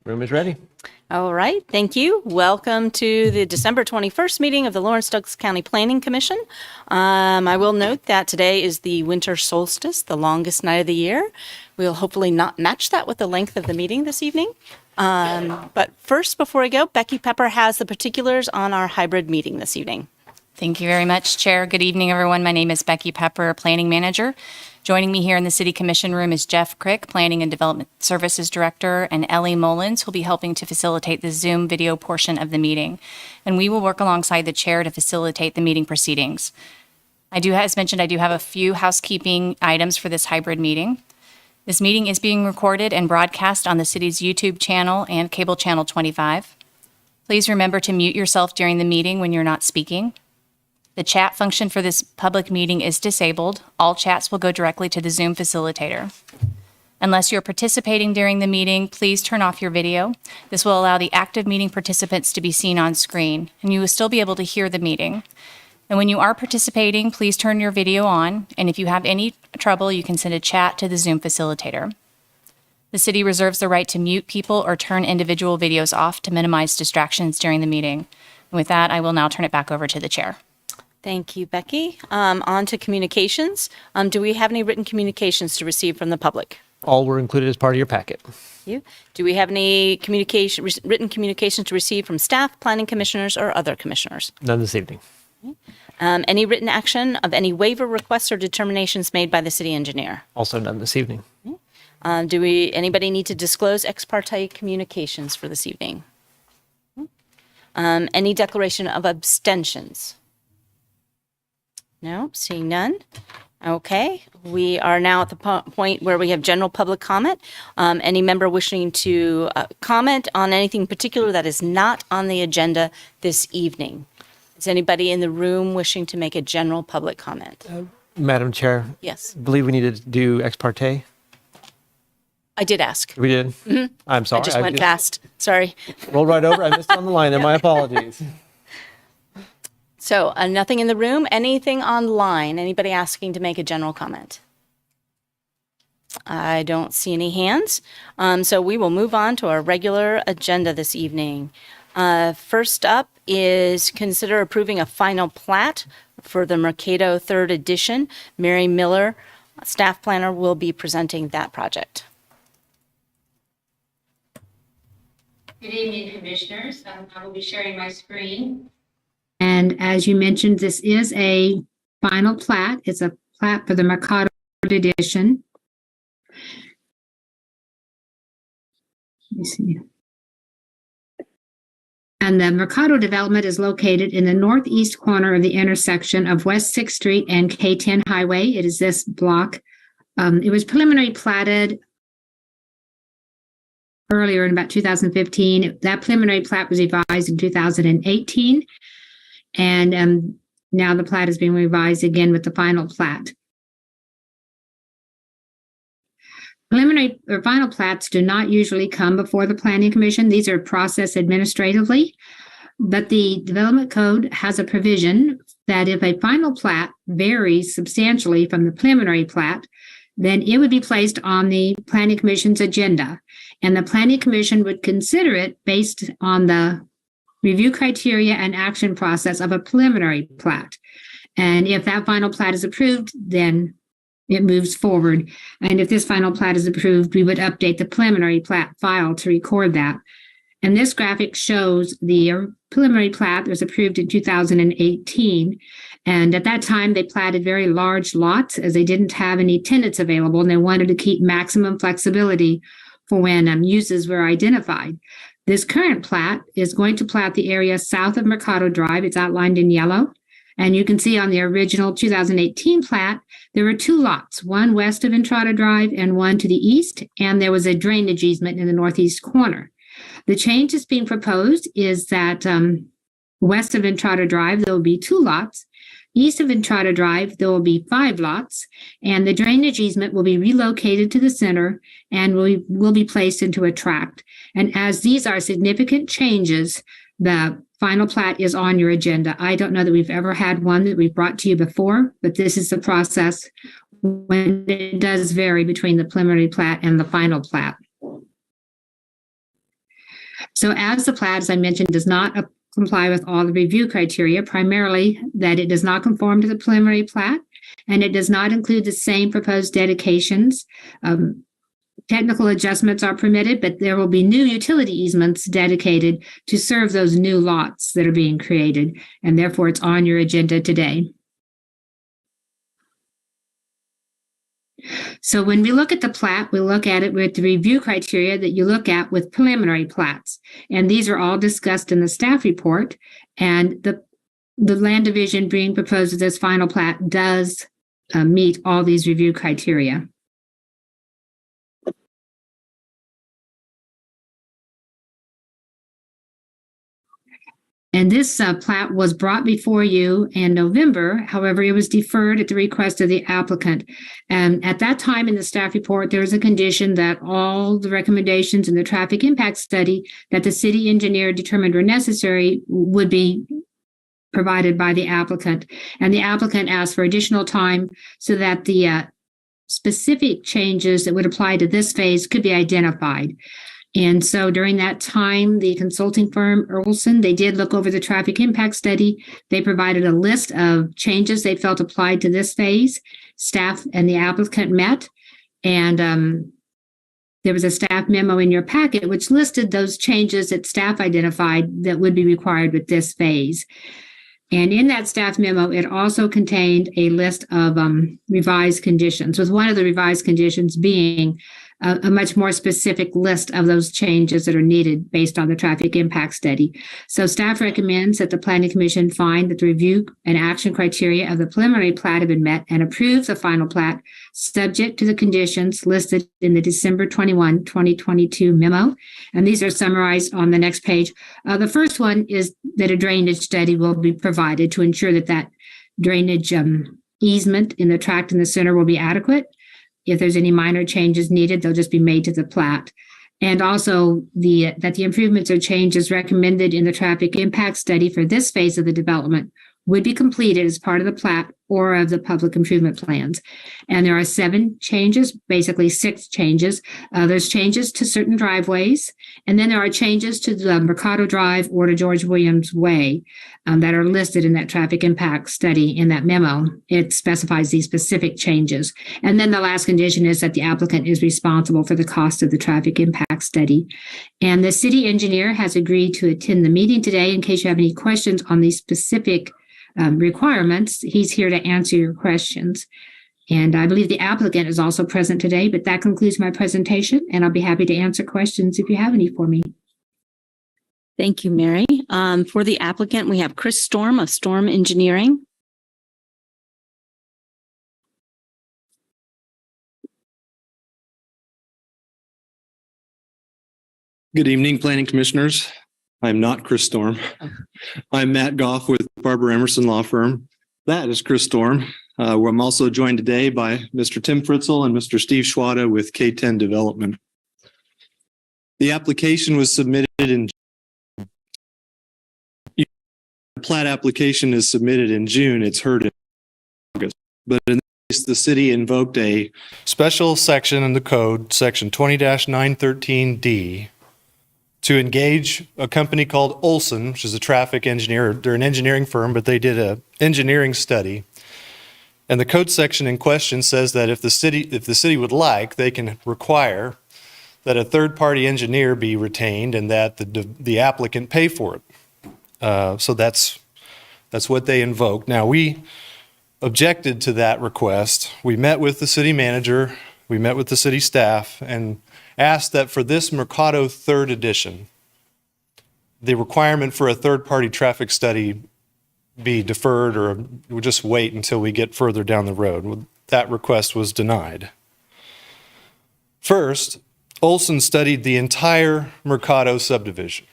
Room is ready. All right, thank you. Welcome to the December 21st meeting of the Lawrence-Douglas County Planning Commission. I will note that today is the winter solstice, the longest night of the year. We'll hopefully not match that with the length of the meeting this evening. But first, before I go, Becky Pepper has the particulars on our hybrid meeting this evening. Thank you very much, Chair. Good evening, everyone. My name is Becky Pepper, Planning Manager. Joining me here in the City Commission room is Jeff Crick, Planning and Development Services Director, and Ellie Mullins, who will be helping to facilitate the Zoom video portion of the meeting. And we will work alongside the Chair to facilitate the meeting proceedings. As mentioned, I do have a few housekeeping items for this hybrid meeting. This meeting is being recorded and broadcast on the City's YouTube channel and Cable Channel 25. Please remember to mute yourself during the meeting when you're not speaking. The chat function for this public meeting is disabled. All chats will go directly to the Zoom facilitator. Unless you're participating during the meeting, please turn off your video. This will allow the active meeting participants to be seen on screen, and you will still be able to hear the meeting. And when you are participating, please turn your video on, and if you have any trouble, you can send a chat to the Zoom facilitator. The city reserves the right to mute people or turn individual videos off to minimize distractions during the meeting. And with that, I will now turn it back over to the Chair. Thank you, Becky. On to communications. Do we have any written communications to receive from the public? All were included as part of your packet. You? Do we have any written communications to receive from staff, planning commissioners, or other commissioners? None this evening. Any written action of any waiver requests or determinations made by the city engineer? Also none this evening. Anybody need to disclose ex parte communications for this evening? Any declaration of abstentions? No, seeing none. Okay, we are now at the point where we have general public comment. Any member wishing to comment on anything particular that is not on the agenda this evening? Is anybody in the room wishing to make a general public comment? Madam Chair. Yes. I believe we need to do ex parte. I did ask. We did? Mm-hmm. I'm sorry. I just went fast. Sorry. Rolled right over. I missed on the line there. My apologies. So nothing in the room, anything online? Anybody asking to make a general comment? I don't see any hands. So we will move on to our regular agenda this evening. First up is consider approving a final plat for the Mercato 3rd edition. Mary Miller, staff planner, will be presenting that project. Good evening, commissioners. I will be sharing my screen. And as you mentioned, this is a final plat. It's a plat for the Mercato edition. Let me see. And the Mercato development is located in the northeast corner of the intersection of West 6th Street and K10 Highway. It is this block. It was preliminary platted earlier in about 2015. That preliminary plat was revised in 2018. And now the plat is being revised again with the final plat. Preliminary or final plats do not usually come before the Planning Commission. These are processed administratively, but the Development Code has a provision that if a final plat varies substantially from the preliminary plat, then it would be placed on the Planning Commission's agenda, and the Planning Commission would consider it based on the review criteria and action process of a preliminary plat. And if that final plat is approved, then it moves forward. And if this final plat is approved, we would update the preliminary plat file to record that. And this graphic shows the preliminary plat that was approved in 2018. And at that time, they platted very large lots as they didn't have any tenants available, and they wanted to keep maximum flexibility for when uses were identified. This current plat is going to plat the area south of Mercato Drive. It's outlined in yellow. And you can see on the original 2018 plat, there were two lots, one west of Entrada Drive and one to the east, and there was a drainage easement in the northeast corner. The change that's being proposed is that west of Entrada Drive, there will be two lots. East of Entrada Drive, there will be 5 lots, and the drainage easement will be relocated to the center and will be placed into a tract. And as these are significant changes, the final plat is on your agenda. I don't know that we've ever had one that we've brought to you before, but this is the process when it does vary between the preliminary plat and the final plat. So as the plat, as I mentioned, does not comply with all the review criteria, primarily that it does not conform to the preliminary plat, and it does not include the same proposed dedications. Technical adjustments are permitted, but there will be new utility easements dedicated to serve those new lots that are being created, and therefore it's on your agenda today. So when we look at the plat, we look at it with the review criteria that you look at with preliminary plats. And these are all discussed in the staff report. And the land division being proposed as this final plat does meet all these review criteria. And this plat was brought before you in November. However, it was deferred at the request of the applicant. And at that time in the staff report, there was a condition that all the recommendations in the traffic impact study that the city engineer determined were necessary would be provided by the applicant. And the applicant asked for additional time so that the specific changes that would apply to this phase could be identified. And so during that time, the consulting firm, Olson, they did look over the traffic impact study. They provided a list of changes they felt applied to this phase. Staff and the applicant met, and there was a staff memo in your packet which listed those changes that staff identified that would be required with this phase. And in that staff memo, it also contained a list of revised conditions, with one of the revised conditions being a much more specific list of those changes that are needed based on the traffic impact study. So staff recommends that the Planning Commission find that the review and action criteria of the preliminary plat have been met and approve the final plat subject to the conditions listed in the December 21, 2022 memo. And these are summarized on the next page. The first one is that a drainage study will be provided to ensure that that drainage easement in the tract in the center will be adequate. If there's any minor changes needed, they'll just be made to the plat. And also that the improvements or changes recommended in the traffic impact study for this phase of the development would be completed as part of the plat or of the public improvement plans. And there are 7 changes, basically 6 changes. There's changes to certain driveways, and then there are changes to the Mercato Drive or to George Williams Way that are listed in that traffic impact study in that memo. It specifies these specific changes. And then the last condition is that the applicant is responsible for the cost of the traffic impact study. And the city engineer has agreed to attend the meeting today in case you have any questions on these specific requirements. He's here to answer your questions. And I believe the applicant is also present today, but that concludes my presentation, and I'll be happy to answer questions if you have any for me. Thank you, Mary. For the applicant, we have Chris Storm of Storm Engineering. Good evening, Planning Commissioners. I'm not Chris Storm. I'm Matt Goff with Barbara Emerson Law Firm. That is Chris Storm. Where I'm also joined today by Mr. Tim Fritzl and Mr. Steve Schwada with K10 Development. The application was submitted in the plat application is submitted in June. It's heard in August. But in this case, the city invoked a special section in the code, section 20-913D, to engage a company called Olson, which is a traffic engineer. They're an engineering firm, but they did an engineering study. And the code section in question says that if the city would like, they can require that a third-party engineer be retained and that the applicant pay for it. So that's what they invoked. Now, we objected to that request. We met with the city manager, we met with the city staff, and asked that for this Mercato 3rd edition, the requirement for a third-party traffic study be deferred or we'll just wait until we get further down the road. That request was denied. First, Olson studied the entire Mercato subdivision.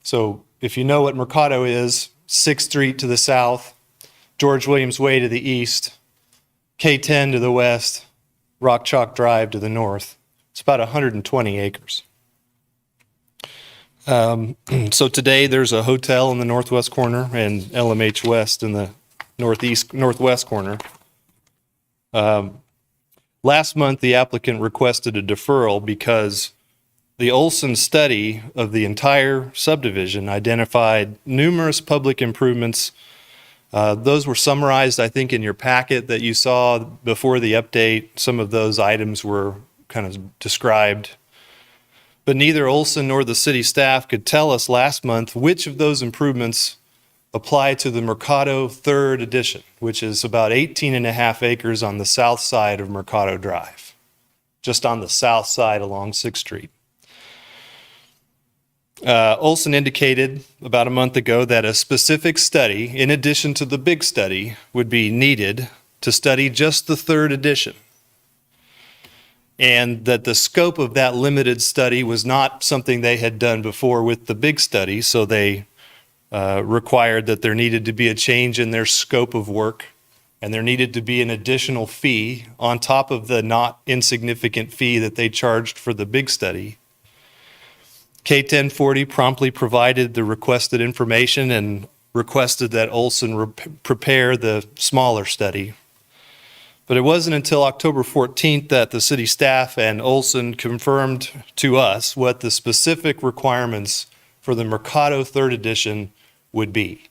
So if you know what Mercato is, 6th Street to the south, George Williams Way to the east, K10 to the west, Rock Chalk Drive to the north. It's about 120 acres. So today there's a hotel in the northwest corner and LMH West in the northwest corner. Last month, the applicant requested a deferral because The Olson study of the entire subdivision identified numerous public improvements. Those were summarized, I think, in your packet that you saw before the update. Some of those items were kind of described. But neither Olson nor the city staff could tell us last month which of those improvements apply to the Mercato third edition, which is about 18 and a half acres on the south side of Mercato Drive, just on the south side along 6th Street. Olson indicated about a month ago that a specific study, in addition to the big study, would be needed to study just the third edition. And that the scope of that limited study was not something they had done before with the big study, so they required that there needed to be a change in their scope of work, and there needed to be an additional fee on top of the not insignificant fee that they charged for the big study. K1040 promptly provided the requested information and requested that Olson prepare the smaller study. But it wasn't until October 14th that the city staff and Olson confirmed to us what the specific requirements for the Mercato third edition would be.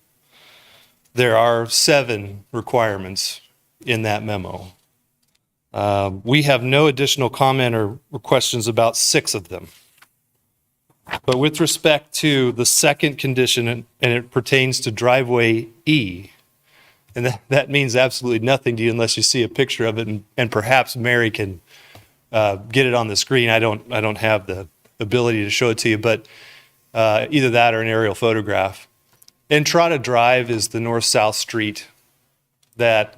There are 7 requirements in that memo. We have no additional comment or questions about 6 of them. But with respect to the second condition, and it pertains to driveway E, and that means absolutely nothing to you unless you see a picture of it, and perhaps Mary can get it on the screen. I don't have the ability to show it to you, but either that or an aerial photograph. Entrada Drive is the north-south street that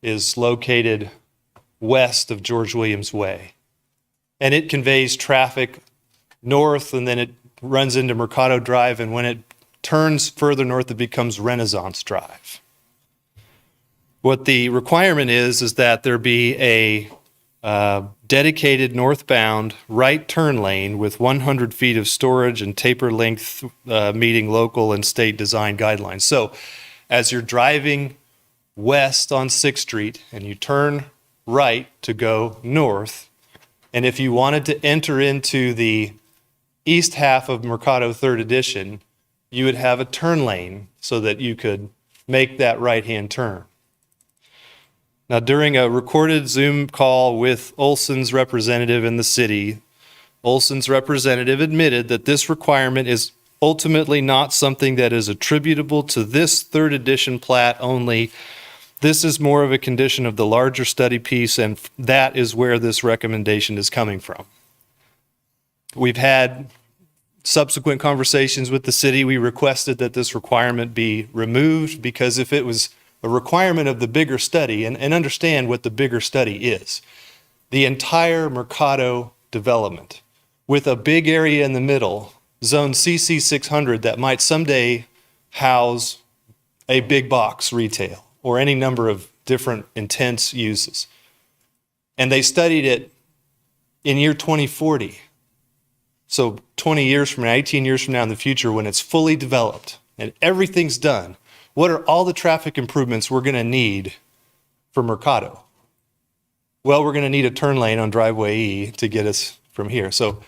is located west of George Williams Way, and it conveys traffic north, and then it runs into Mercato Drive, and when it turns further north, it becomes Renaissance Drive. What the requirement is that there be a dedicated northbound right turn lane with 100 feet of storage and taper length meeting local and state design guidelines. So as you're driving west on 6th Street and you turn right to go north, and if you wanted to enter into the east half of Mercato third edition, you would have a turn lane so that you could make that right-hand turn. Now, during a recorded Zoom call with Olson's representative in the city, Olson's representative admitted that this requirement is ultimately not something that is attributable to this third edition plat only. This is more of a condition of the larger study piece, and that is where this recommendation is coming from. We've had subsequent conversations with the city. We requested that this requirement be removed because if it was a requirement of the bigger study, and understand what the bigger study is, the entire Mercato development with a big area in the middle, zone CC 600, that might someday house a big box retail or any number of different intense uses. And they studied it in year 2040. So 20 years from now, 18 years from now in the future, when it's fully developed and everything's done, what are all the traffic improvements we're going to need for Mercato? Well, we're going to need a turn lane on driveway E to get us from here. So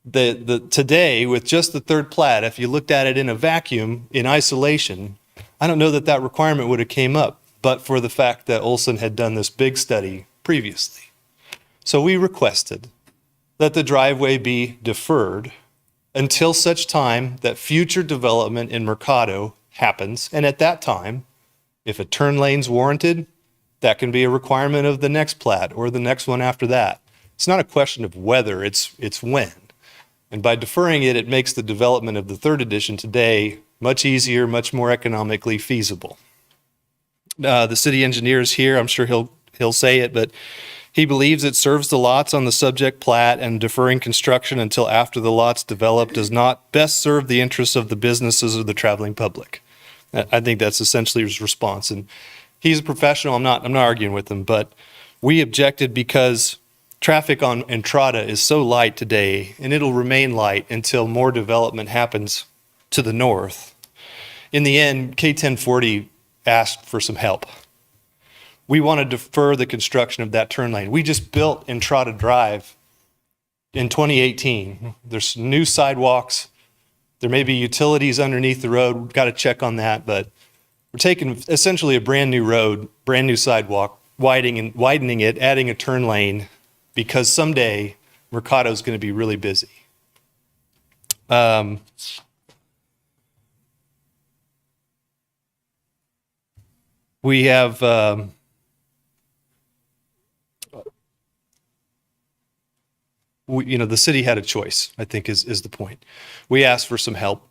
today, with just the third plat, if you looked at it in a vacuum, in isolation, I don't know that that requirement would have came up, but for the fact that Olson had done this big study previously. So we requested that the driveway be deferred until such time that future development in Mercato happens. And at that time, if a turn lane's warranted, that can be a requirement of the next plat or the next one after that. It's not a question of whether, it's when. And by deferring it, it makes the development of the third edition today much easier, much more economically feasible. The city engineer is here. I'm sure he'll say it, but he believes it serves the lots on the subject plat, and deferring construction until after the lots develop does not best serve the interests of the businesses or the traveling public. I think that's essentially his response. And he's a professional. I'm not arguing with him, but we objected because traffic on Entrada is so light today, and it'll remain light until more development happens to the north. In the end, K1040 asked for some help. We want to defer the construction of that turn lane. We just built Entrada Drive, in 2018. There's new sidewalks. There may be utilities underneath the road. We've got to check on that, but we're taking essentially a brand new road, brand new sidewalk, widening it, adding a turn lane, because someday Mercato is going to be really busy. We have the city had a choice, I think is the point. We asked for some help.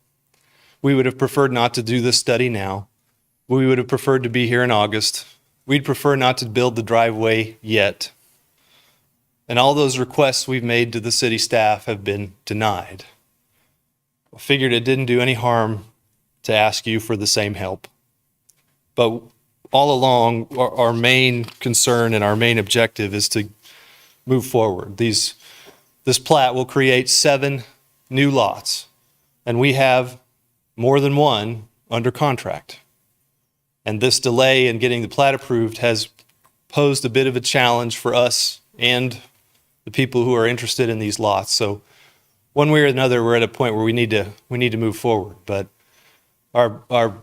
We would have preferred not to do this study now. We would have preferred to be here in August. We'd prefer not to build the driveway yet. And all those requests we've made to the city staff have been denied. I figured it didn't do any harm to ask you for the same help. But all along, our main concern and our main objective is to move forward. This plat will create 7 new lots, and we have more than one under contract. And this delay in getting the plat approved has posed a bit of a challenge for us and the people who are interested in these lots. So one way or another, we're at a point where we need to move forward. But our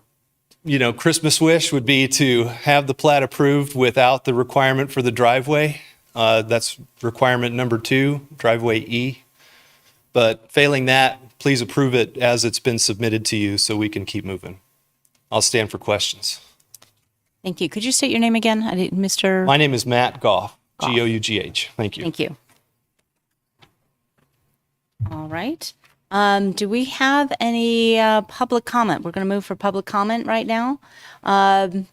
Christmas wish would be to have the plat approved without the requirement for the driveway. That's requirement number 2, driveway E. But failing that, please approve it as it's been submitted to you so we can keep moving. I'll stand for questions. Thank you. Could you state your name again? Mr. My name is Matt Gough, Gough. Thank you. Thank you. All right. Do we have any public comment? We're going to move for public comment right now. I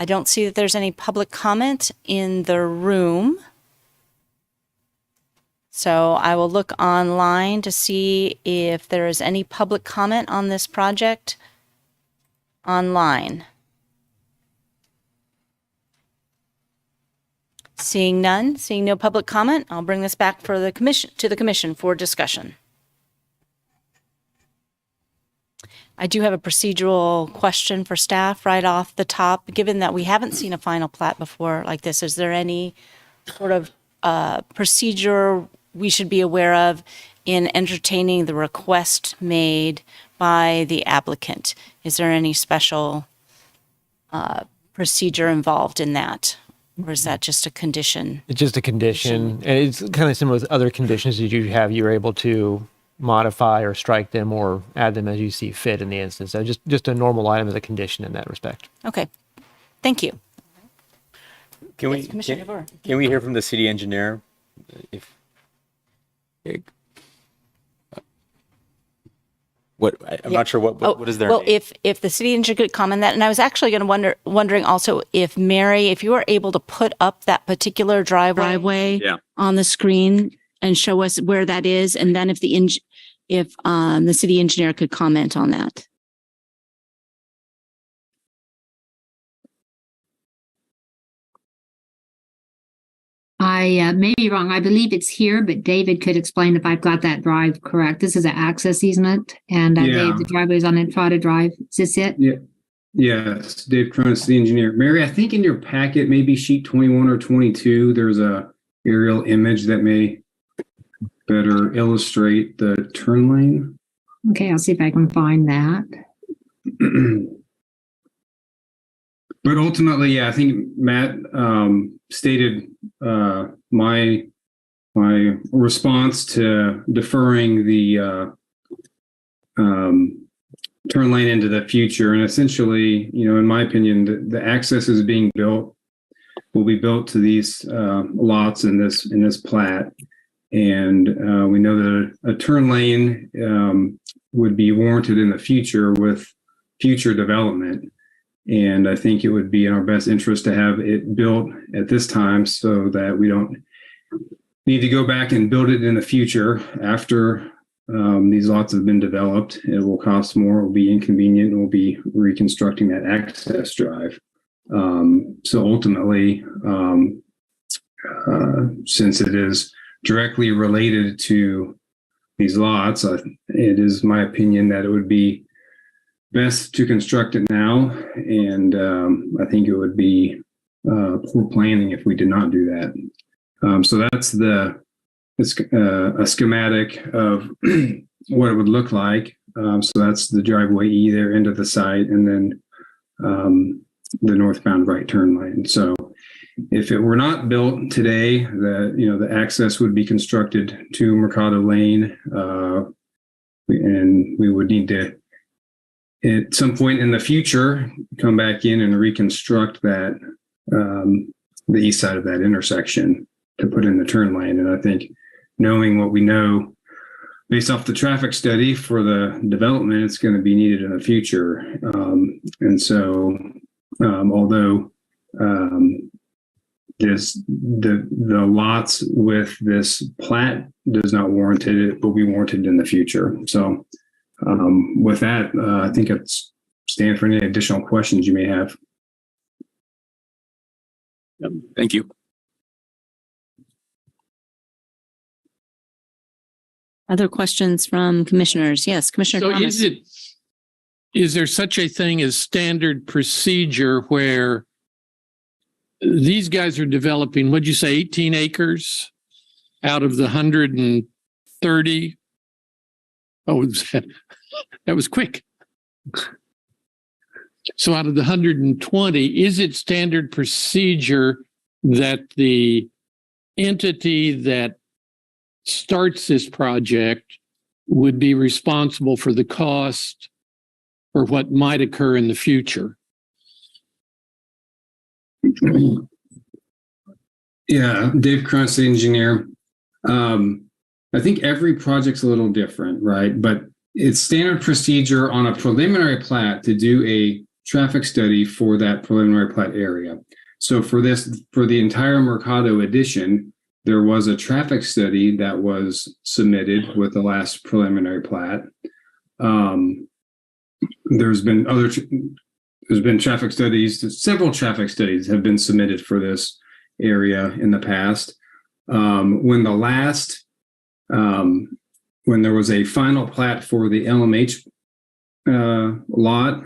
don't see that there's any public comment in the room. So I will look online to see if there is any public comment on this project online. Seeing none, seeing no public comment, I'll bring this back for the commission for discussion. I do have a procedural question for staff right off the top. Given that we haven't seen a final plat before like this, is there any sort of procedure we should be aware of in entertaining the request made by the applicant? Is there any special procedure involved in that? Or is that just a condition? It's just a condition. And it's kind of similar with other conditions that you have. You're able to modify or strike them or add them as you see fit in the instance. So just a normal item as a condition in that respect. Okay. Thank you. Can Yes, Commissioner DeVore. can we hear from the city engineer? I'm not sure what is their Well, name? if the city engineer could comment that, and I was actually going to wondering also if Mary, if you were able to put up that particular driveway Yeah. on the screen and show us where that is, and then if the city engineer could comment on that. I may be wrong. I believe it's here, but David could explain if I've got that drive correct. This is an access easement, and Dave, the driveway is on Entrada Drive. Is this it? Yeah. Yes, Dave Cronus, the engineer. Mary, I think in your packet, maybe sheet 21 or 22, there's a aerial image that may better illustrate the turn lane. Okay, I'll see if I can find that. But ultimately, yeah, I think Matt stated my response to deferring the turn lane into the future. And essentially, in my opinion, the access is being built, will be built to these lots in this plat. And we know that a turn lane would be warranted in the future with future development. And I think it would be in our best interest to have it built at this time so that we don't need to go back and build it in the future after these lots have been developed. It will cost more, it will be inconvenient, and we'll be reconstructing that access drive. So ultimately, since it is directly related to these lots, it is my opinion that it would be best to construct it now, and I think it would be poor planning if we did not do that. So that's the a schematic of what it would look like. So that's the driveway E there into the site, and then the northbound right turn lane. So if it were not built today, the access would be constructed to Mercato Lane, and we would need to, at some point in the future, come back in and reconstruct that, the east side of that intersection to put in the turn lane. And I think, knowing what we know based off the traffic study for the development, it's going to be needed in the future. And so, although the lots with this plat does not warrant it, it will be warranted in the future. So with that, I think it's stand for any additional questions you may have. Thank you. Other questions from commissioners? Yes, Commissioner So Thomas. is there such a thing as standard procedure where these guys are developing, what'd you say, 18 acres out of the 130? Oh, that was quick. So out of the 120, is it standard procedure that the entity that starts this project would be responsible for the cost or what might occur in the future? Yeah, Dave Krantz, the engineer. I think every project's a little different, right? But it's standard procedure on a preliminary plat to do a traffic study for that preliminary plat area. So for the entire Mercado addition, there was a traffic study that was submitted with the last preliminary plat. There's been traffic studies, several traffic studies have been submitted for this area in the past. When there was a final plat for the LMH lot,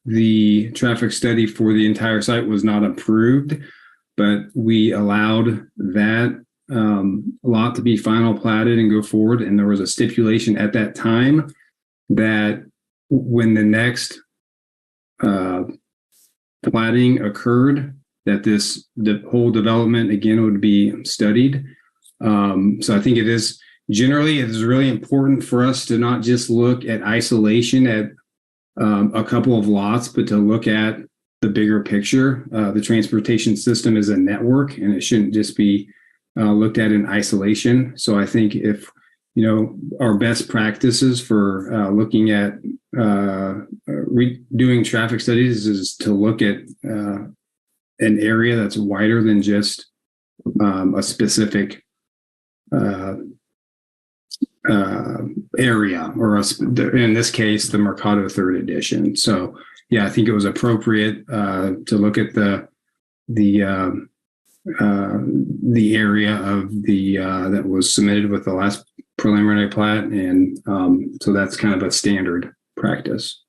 the traffic study for the entire site was not approved, but we allowed that lot to be final platted and go forward. And there was a stipulation at that time that when the next platting occurred, that the whole development again would be studied. So I think it is really important for us to not just look at isolation at a couple of lots, but to look at the bigger picture. The transportation system is a network, and it shouldn't just be looked at in isolation. So I think if our best practices for looking at doing traffic studies is to look at an area that's wider than just a specific area, or in this case, the Mercato third edition. So yeah, I think it was appropriate to look at the area of the that was submitted with the last preliminary plat, and so that's kind of a standard practice.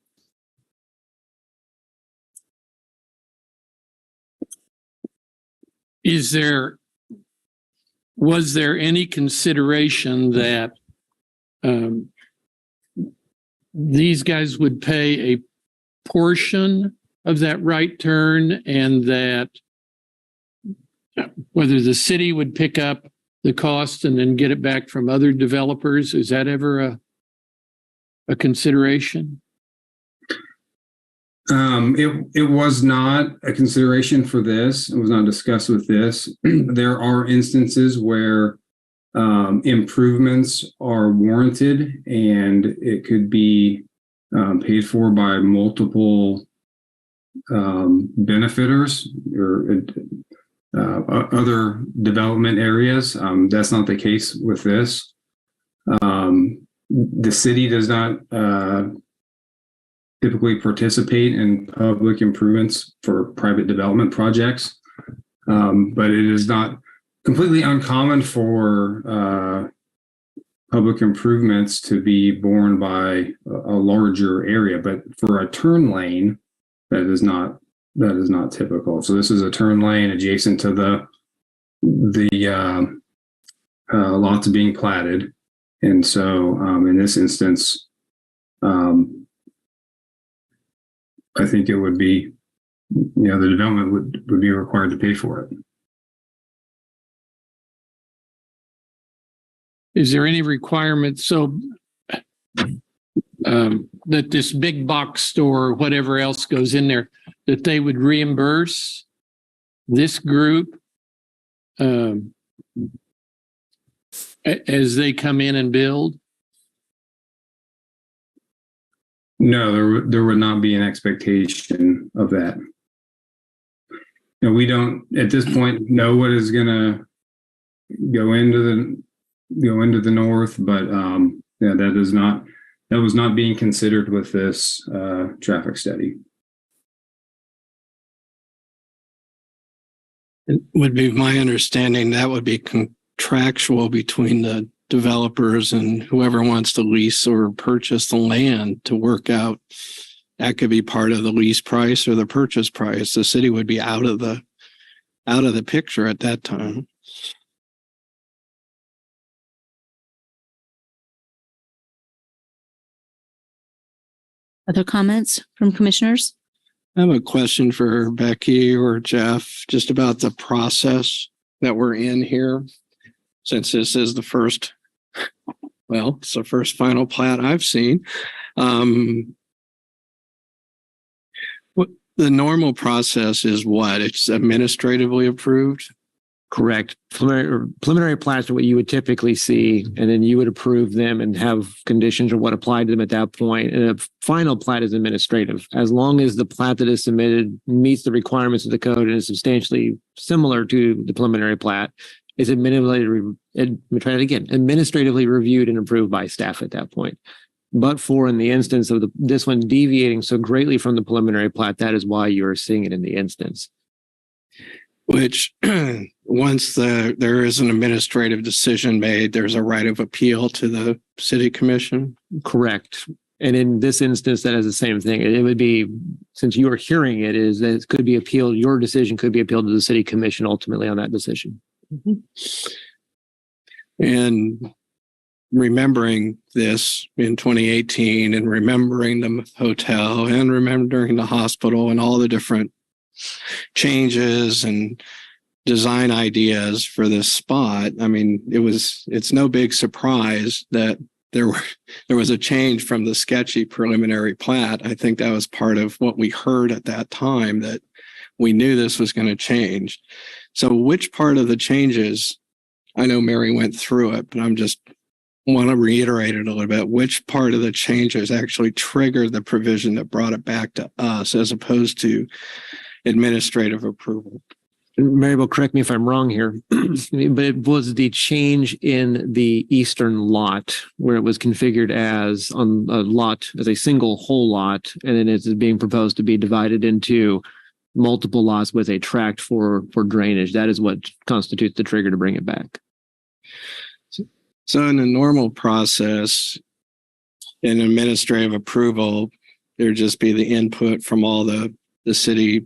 Was there any consideration that these guys would pay a portion of that right turn, and that whether the city would pick up the cost and then get it back from other developers? Is that ever a consideration? It was not a consideration for this. It was not discussed with this. There are instances where improvements are warranted, and it could be paid for by multiple benefiters or other development areas. That's not the case with this. The city does not typically participate in public improvements for private development projects, but it is not completely uncommon for public improvements to be borne by a larger area. But for a turn lane, that is not typical. So this is a turn lane adjacent to the lots being platted. And so in this instance, I think it would be, the development would be required to pay for it. Is there any requirement that this big box store or whatever else goes in there, that they would reimburse this group as they come in and build? No, there would not be an expectation of that. We don't at this point know what is going to go into the north, but that was not being considered with this traffic study. It would be my understanding that would be contractual between the developers and whoever wants to lease or purchase the land to work out. That could be part of the lease price or the purchase price. The city would be out of the picture at that time. Other comments from commissioners? I have a question for Becky or Jeff, just about the process that we're in here. Since this is it's the first final plat I've seen. The normal process is what? It's administratively approved? Correct. Preliminary plats are what you would typically see, and then you would approve them and have conditions or what apply to them at that point. And a final plat is administrative. As long as the plat that is submitted meets the requirements of the code and is substantially similar to the preliminary plat, it's administratively reviewed and approved by staff at that point. But in the instance of this one deviating so greatly from the preliminary plat, that is why you are seeing it in the instance. Which once there is an administrative decision made, there's a right of appeal to the city commission? Correct. And in this instance, that is the same thing. It would be, since you are hearing it, is that it could be appealed, your decision could be appealed to the city commission ultimately on that decision. Mm-hmm. And remembering this in 2018 and remembering the hotel and remembering the hospital and all the different changes and design ideas for this spot. I mean, it's no big surprise that there was a change from the sketchy preliminary plat. I think that was part of what we heard at that time, that we knew this was going to change. So which part of the changes, I know Mary went through it, but I'm just want to reiterate it a little bit. Which part of the changes actually triggered the provision that brought it back to us as opposed to administrative approval? Maribel, correct me if I'm wrong here, but it was the change in the eastern lot where it was configured as on a lot as a single whole lot, and then it's being proposed to be divided into multiple lots with a tract for drainage. That is what constitutes the trigger to bring it back. So in the normal process, in administrative approval, there'd just be the input from all the city,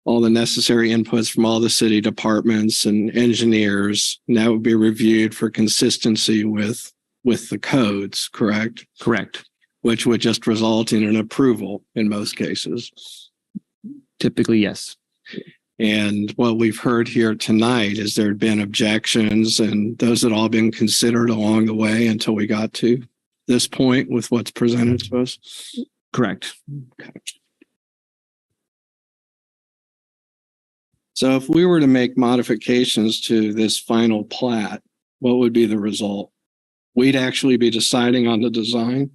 all the necessary inputs from all the city departments and engineers, and that would be reviewed for consistency with the codes, correct? Correct. Which would just result in an approval in most cases. Typically, yes. And what we've heard here tonight is there had been objections, and those had all been considered along the way until we got to this point with what's presented to us. Correct. Okay. So if we were to make modifications to this final plat, what would be the result? We'd actually be deciding on the design?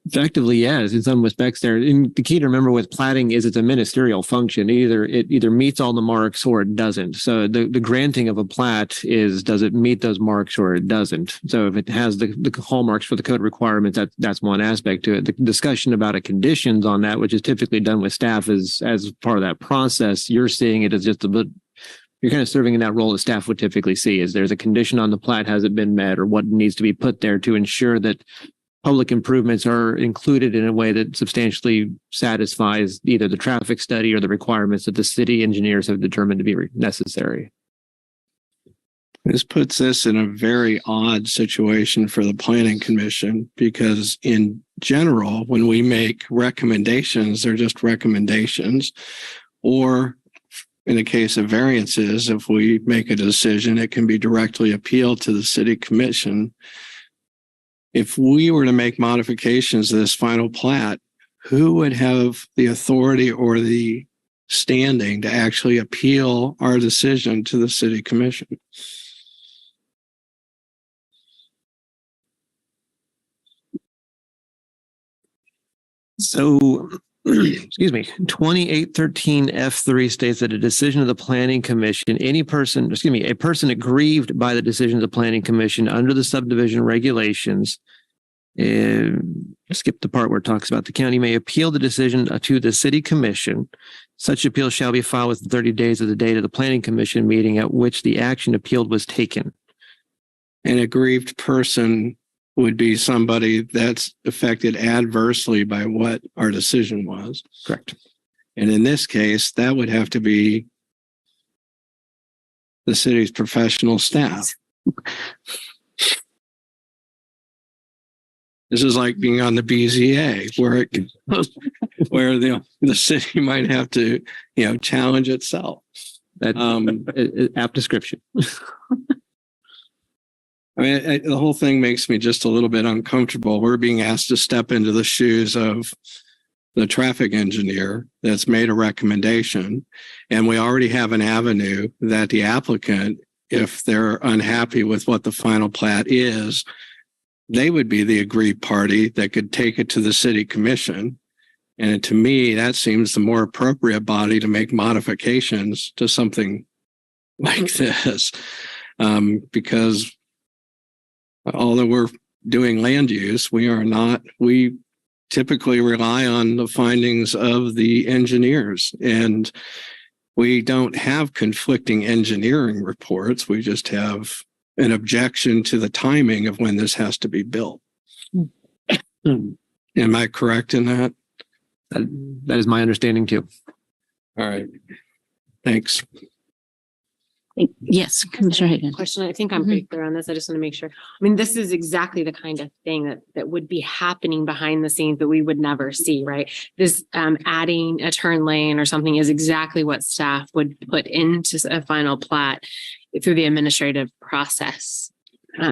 Effectively, yes, in some respects there. And the key to remember with platting is it's a ministerial function. It either meets all the marks or it doesn't. So the granting of a plat is, does it meet those marks or it doesn't? So if it has the hallmarks for the code requirements, that's one aspect to it. The discussion about a conditions on that, which is typically done with staff as part of that process, you're seeing it as just a bit, you're kind of serving in that role that staff would typically see. Is there's a condition on the plat, has it been met, or what needs to be put there to ensure that public improvements are included in a way that substantially satisfies either the traffic study or the requirements that the city engineers have determined to be necessary. This puts this in a very odd situation for the Planning Commission because in general, when we make recommendations, they're just recommendations. Or in the case of variances, if we make a decision, it can be directly appealed to the City Commission. If we were to make modifications to this final plat, who would have the authority or the standing to actually appeal our decision to the City Commission? So, excuse me, 2813 F3 states that a decision of the Planning Commission, a person aggrieved by the decision of the Planning Commission under the subdivision regulations, skip the part where it talks about the county may appeal the decision to the City Commission. Such appeal shall be filed within 30 days of the date of the Planning Commission meeting at which the action appealed was taken. An aggrieved person would be somebody that's affected adversely by what our decision was. Correct. And in this case, that would have to be the city's professional staff. This is like being on the BZA, where the city might have to, challenge itself. That apt description. I mean, the whole thing makes me just a little bit uncomfortable. We're being asked to step into the shoes of the traffic engineer that's made a recommendation, and we already have an avenue that the applicant, if they're unhappy with what the final plat is, they would be the aggrieved party that could take it to the City Commission. And to me, that seems the more appropriate body to make modifications to something like this, because although we're doing land use, we typically rely on the findings of the engineers, and we don't have conflicting engineering reports. We just have an objection to the timing of when this has to be built. Am I correct in that? That is my understanding too. All right. Thanks. Yes, Commissioner Hagan. Question. I think I'm pretty clear on this. I just want to make sure. I mean, this is exactly the kind of thing that would be happening behind the scenes that we would never see, right? This adding a turn lane or something is exactly what staff would put into a final plat through the administrative process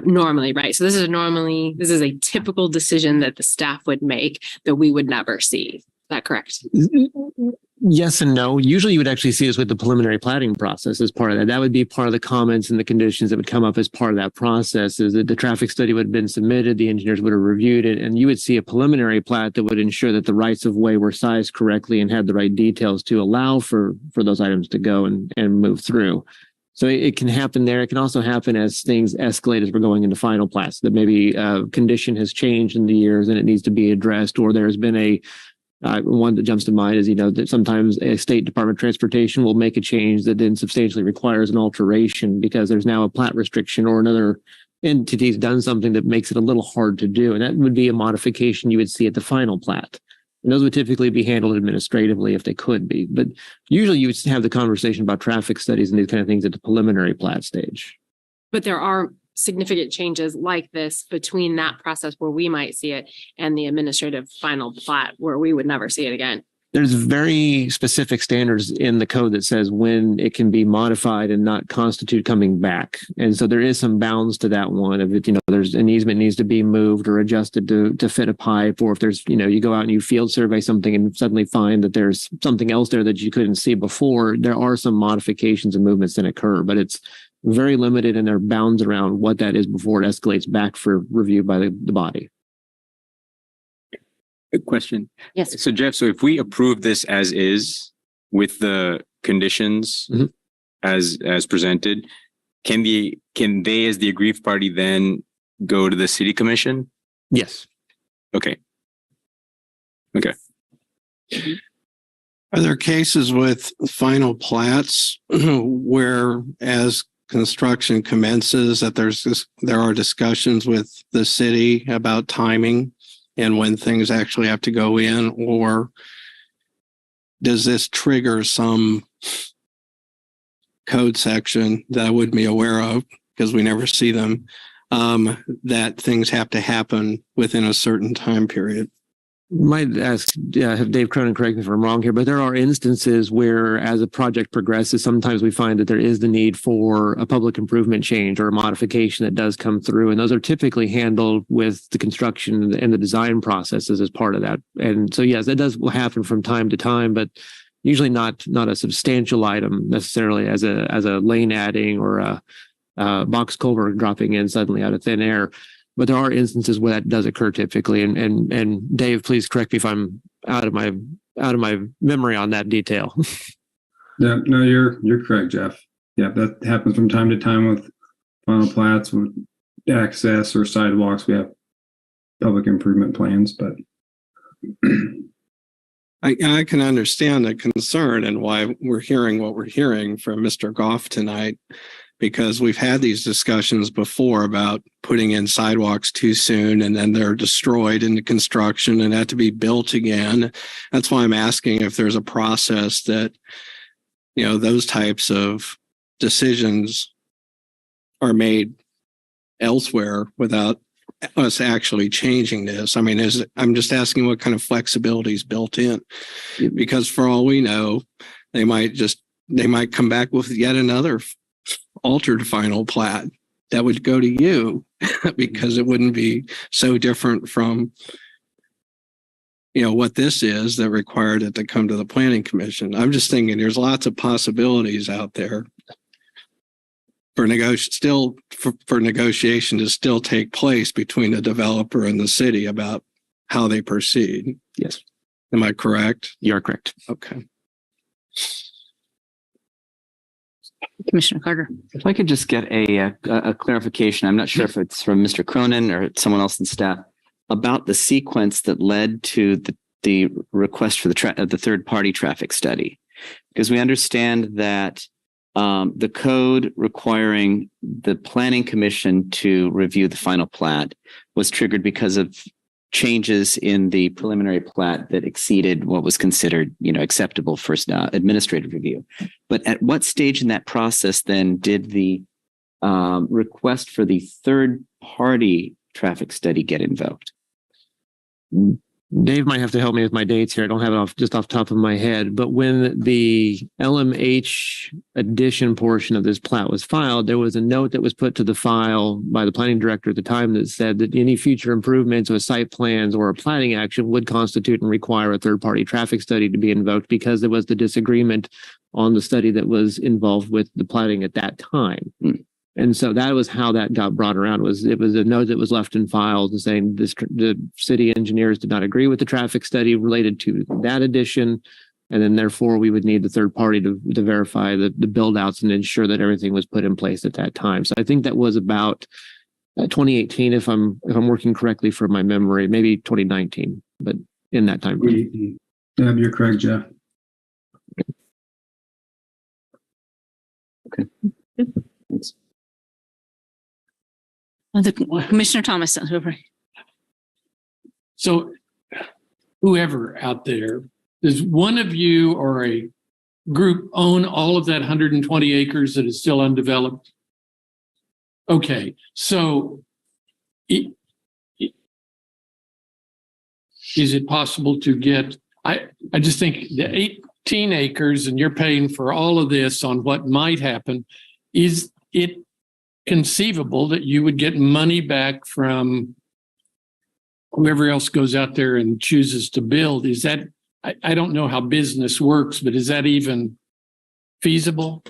normally, right? So this is a typical decision that the staff would make that we would never see. Is that correct? Yes and no. Usually you would actually see this with the preliminary platting process as part of that. That would be part of the comments and the conditions that would come up as part of that process, is that the traffic study would have been submitted, the engineers would have reviewed it, and you would see a preliminary plat that would ensure that the rights of way were sized correctly and had the right details to allow for those items to go and move through. So it can happen there. It can also happen as things escalate as we're going into final plats, that maybe a condition has changed in the years and it needs to be addressed, or there's been one that jumps to mind is, that sometimes a state Department of Transportation will make a change that then substantially requires an alteration because there's now a plat restriction or another entity's done something that makes it a little hard to do. And that would be a modification you would see at the final plat. And those would typically be handled administratively if they could be. But usually you would have the conversation about traffic studies and these kind of things at the preliminary plat stage. But there are significant changes like this between that process where we might see it and the administrative final plat where we would never see it again. There's very specific standards in the code that says when it can be modified and not constitute coming back. And so there is some bounds to that one of it. There's an easement needs to be moved or adjusted to fit a pipe, or if there's, you go out and you field survey something and suddenly find that there's something else there that you couldn't see before, there are some modifications and movements that occur, but it's very limited and there are bounds around what that is before it escalates back for review by the body. Good question. Yes. So Jeff, so if we approve this as is with the conditions as presented, can they as the aggrieved party then go to the City Commission? Yes. Okay. Are there cases with final plats where as construction commences that there are discussions with the city about timing and when things actually have to go in, or does this trigger some code section that I wouldn't be aware of because we never see them, that things have to happen within a certain time period. Might ask, have Dave Cronin correct me if I'm wrong here, but there are instances where as a project progresses, sometimes we find that there is the need for a public improvement change or a modification that does come through. And those are typically handled with the construction and the design processes as part of that. And so, yes, that does happen from time to time, but usually not a substantial item necessarily as a lane adding or a box culvert dropping in suddenly out of thin air. But there are instances where that does occur typically. And Dave, please correct me if I'm out of my memory on that detail. Yeah, no, you're correct, Jeff. Yeah, that happens from time to time with final plats, with access or sidewalks. We have public improvement plans, but I can understand the concern and why we're hearing what we're hearing from Mr. Goff tonight, because we've had these discussions before about putting in sidewalks too soon and then they're destroyed in the construction and have to be built again. That's why I'm asking if there's a process that, those types of decisions are made elsewhere without us actually changing this. I mean, I'm just asking what kind of flexibility is built in, because for all we know, they might come back with yet another altered final plat that would go to you because it wouldn't be so different from what this is that required it to come to the planning commission. I'm just thinking there's lots of possibilities out there for negotiation to still take place between the developer and the city about how they proceed. Yes. Am I correct? You're correct. Okay. Commissioner Carter. If I could just get a clarification, I'm not sure if it's from Mr. Cronin or someone else in staff, about the sequence that led to the request for the third-party traffic study. Because we understand that the code requiring the Planning Commission to review the final plat was triggered because of changes in the preliminary plat that exceeded what was considered, acceptable for administrative review. But at what stage in that process then did the request for the third party traffic study get invoked? Dave might have to help me with my dates here. I don't have it off the top of my head, but when the LMH addition portion of this plat was filed, there was a note that was put to the file by the planning director at the time that said that any future improvements or site plans or a platting action would constitute and require a third-party traffic study to be invoked because there was the disagreement on the study that was involved with the platting at that time. And so that was how that got brought around. It was a note that was left in files and saying the city engineers did not agree with the traffic study related to that addition. And then therefore we would need the third party to verify the build outs and ensure that everything was put in place at that time. So I think that was about 2018, if I'm working correctly from my memory, maybe 2019, but in that time frame. Yeah, you're correct, Jeff. Okay. Thanks. Commissioner Thomas. So whoever out there, does one of you or a group own all of that 120 acres that is still undeveloped? Okay, so is it possible to get, I just think the 18 acres and you're paying for all of this on what might happen, is it conceivable that you would get money back from whoever else goes out there and chooses to build? Is that, I don't know how business works, but is that even feasible?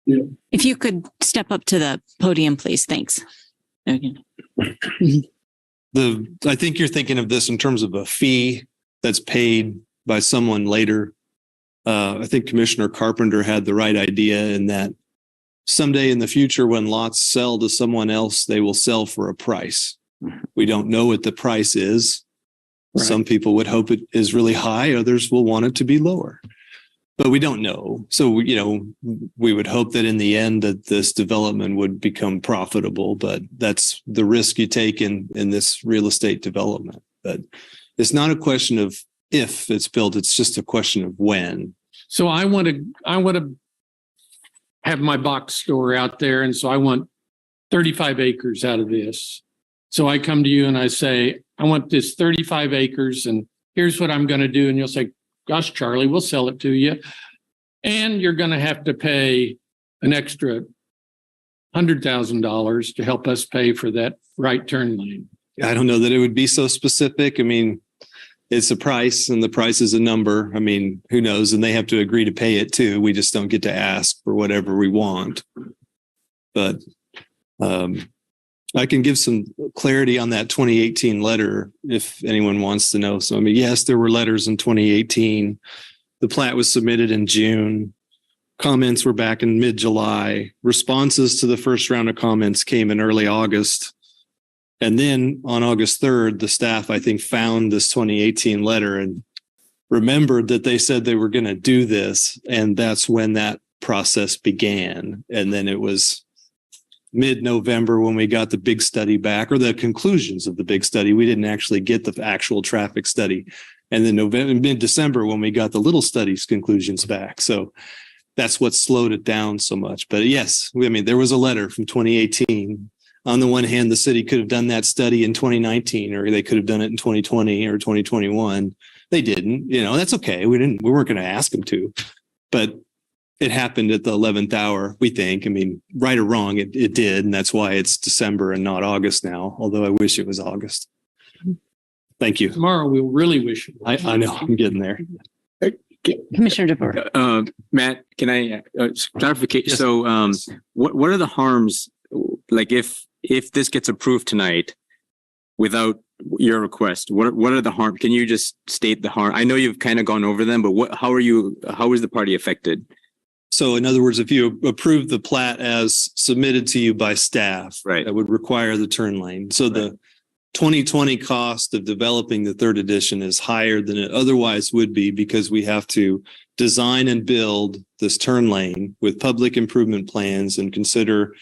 If you could step up to the podium, please. Thanks. Okay. I think you're thinking of this in terms of a fee that's paid by someone later. I think Commissioner Carpenter had the right idea in that someday in the future, when lots sell to someone else, they will sell for a price. We don't know what the price is. Right. Some people would hope it is really high. Others will want it to be lower, but we don't know. So, we would hope that in the end that this development would become profitable, but that's the risk you take in this real estate development. But it's not a question of if it's built, it's just a question of when. So I want to have my box store out there, and so I want 35 acres out of this. So I come to you and I say, I want this 35 acres, and here's what I'm going to do. And you'll say, gosh, Charlie, we'll sell it to you. And you're going to have to pay an extra $100,000 to help us pay for that right turn lane. I don't know that it would be so specific. I mean, it's a price and the price is a number. I mean, who knows? And they have to agree to pay it too. We just don't get to ask for whatever we want. But I can give some clarity on that 2018 letter if anyone wants to know. So, I mean, yes, there were letters in 2018. The plat was submitted in June. Comments were back in mid-July. Responses to the first round of comments came in early August. And then on August 3rd, the staff, I think, found this 2018 letter and remembered that they said they were going to do this. And that's when that process began. And then it was mid-November when we got the big study back, or the conclusions of the big study. We didn't actually get the actual traffic study. And then mid-December when we got the little study's conclusions back. So that's what slowed it down so much. But yes, I mean, there was a letter from 2018. On the one hand, the city could have done that study in 2019, or they could have done it in 2020 or 2021. They didn't, that's okay. We weren't going to ask them to, but it happened at the 11th hour, we think. I mean, right or wrong, it did. And that's why it's December and not August now, although I wish it was August. Thank you. Tomorrow we'll really wish it was. I know, I'm getting there. Commissioner DeVore. Matt, can I clarification? Yes. So what are the harms, like if this gets approved tonight without your request, what are the harm? Can you just state the harm? I know you've kind of gone over them, but how is the party affected? So in other words, if you approve the plat as submitted to you by staff, right, that would require the turn lane. So the 2020 cost of developing the third edition is higher than it otherwise would be because we have to design and build this turn lane with public improvement plans and consider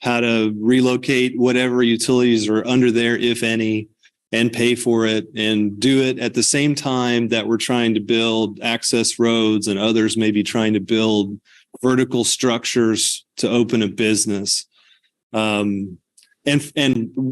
how to relocate whatever utilities are under there, if any, and pay for it and do it at the same time that we're trying to build access roads and others may be trying to build vertical structures to open a business. And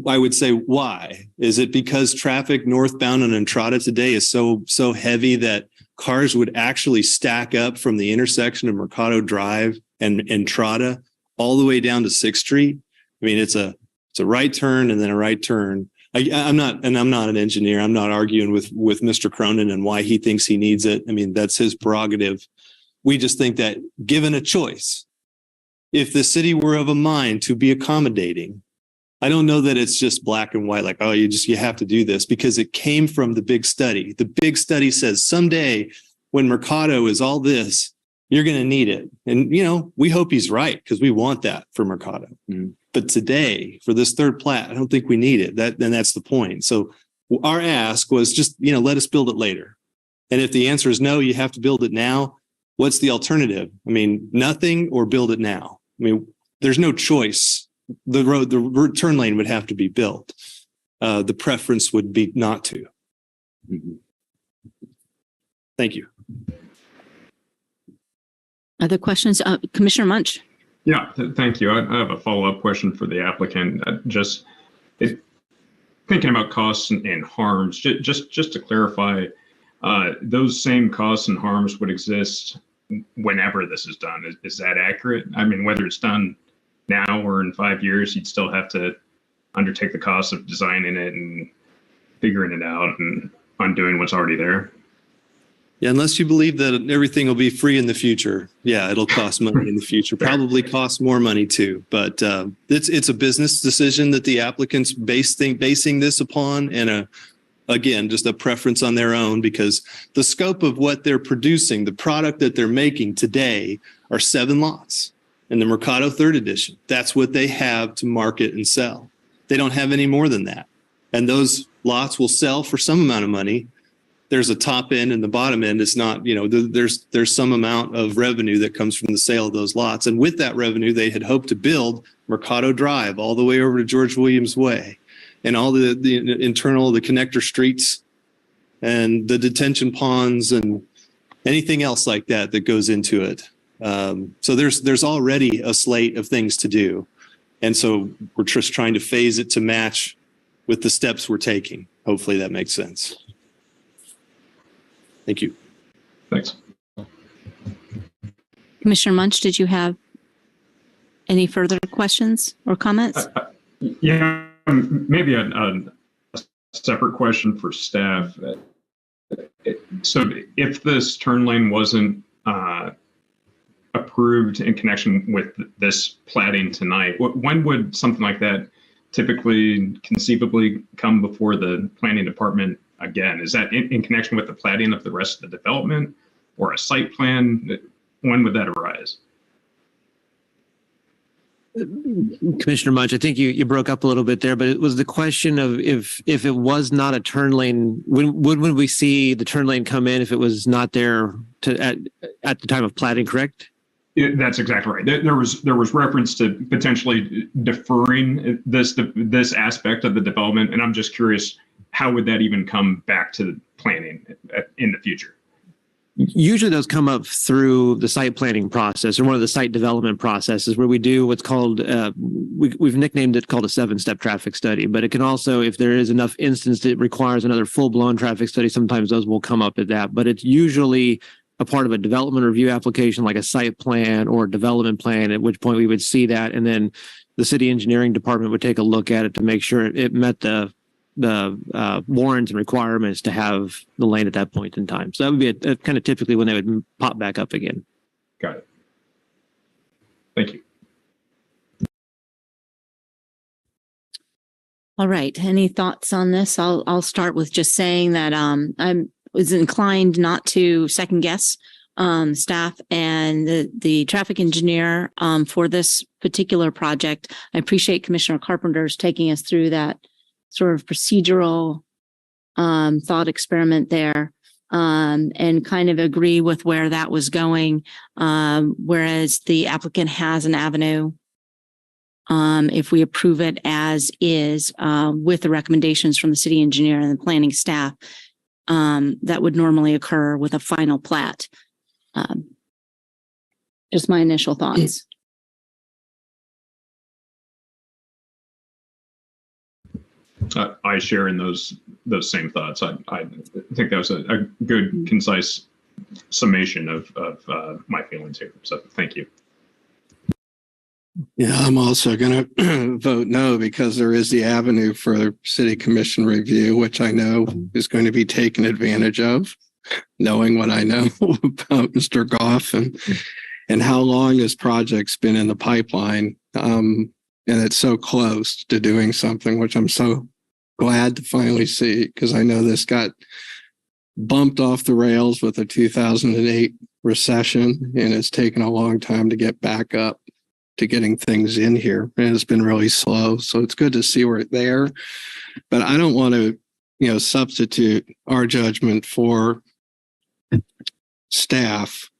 I would say, why? Is it because traffic northbound on Entrada today is so heavy that cars would actually stack up from the intersection of Mercato Drive and Entrada all the way down to 6th Street? I mean, it's a right turn and then a right turn. I'm not an engineer. I'm not arguing with Mr. Cronin and why he thinks he needs it. I mean, that's his prerogative. We just think that given a choice, if the city were of a mind to be accommodating, I don't know that it's just black and white, like, oh, you have to do this, because it came from the big study. The big study says someday when Mercato is all this, you're going to need it. And, we hope he's right because we want that for Mercato. Mm-hmm. But today, for this third plat, I don't think we need it. That's the point. So our ask was just, let us build it later. And if the answer is no, you have to build it now, what's the alternative? I mean, nothing or build it now. I mean, there's no choice. The turn lane would have to be built. The preference would be not to. Mm-hmm. Thank you. Other questions? Commissioner Munch. Yeah, thank you. I have a follow-up question for the applicant. Thinking about costs and harms, just to clarify, those same costs and harms would exist whenever this is done. Is that accurate? I mean, whether it's done now or in 5 years, you'd still have to undertake the cost of designing it and figuring it out and undoing what's already there. Yeah, unless you believe that everything will be free in the future. Yeah, it'll cost money in the future, probably cost more money too. But it's a business decision that the applicant's basing this upon, and again, just a preference on their own, because the scope of what they're producing, the product that they're making today, are 7 lots in the Mercato third edition. That's what they have to market and sell. They don't have any more than that. And those lots will sell for some amount of money. There's a top end and the bottom end. It's not, there's some amount of revenue that comes from the sale of those lots. And with that revenue, they had hoped to build Mercato Drive all the way over to George Williams Way and all the connector streets and the detention ponds and anything else like that goes into it. So there's already a slate of things to do. And so we're just trying to phase it to match with the steps we're taking. Hopefully that makes sense. Thank you. Thanks. Commissioner Munch, did you have any further questions or comments? Yeah, maybe a separate question for staff. So if this turn lane wasn't approved in connection with this platting tonight, when would something like that typically conceivably come before the planning department again? Is that in connection with the platting of the rest of the development or a site plan? When would that arise? Commissioner Munch, I think you broke up a little bit there, but it was the question of if it was not a turn lane, when would we see the turn lane come in if it was not there at the time of platting, correct? That's exactly right. There was reference to potentially deferring this aspect of the development, and I'm just curious, how would that even come back to planning in the future? Usually those come up through the site planning process or one of the site development processes where we do what's called, we've nicknamed it called a 7-step traffic study, but it can also, if there is enough instance that requires another full-blown traffic study, sometimes those will come up at that, but it's usually a part of a development review application like a site plan or development plan, at which point we would see that, and then the city engineering department would take a look at it to make sure it met the warrants and requirements to have the lane at that point in time. So that would be a kind of typically when they would pop back up again. Got it. Thank you. All right. Any thoughts on this? I'll start with just saying that I was inclined not to second guess staff and the traffic engineer for this particular project. I appreciate Commissioner Carpenter's taking us through that sort of procedural thought experiment there and kind of agree with where that was going. Whereas the applicant has an avenue, if we approve it as is with the recommendations from the city engineer and the planning staff, that would normally occur with a final plat. Just my initial thoughts. I share in those same thoughts. I think that was a good, concise summation of my feelings here. So thank you. Yeah, I'm also going to vote no because there is the avenue for city commission review, which I know is going to be taken advantage of, knowing what I know about Mr. Goff and how long this project's been in the pipeline. And it's so close to doing something, which I'm so glad to finally see, because I know this got bumped off the rails with the 2008 recession, and it's taken a long time to get back up to getting things in here, and it's been really slow. So it's good to see we're there, but I don't want to, substitute our judgment for staff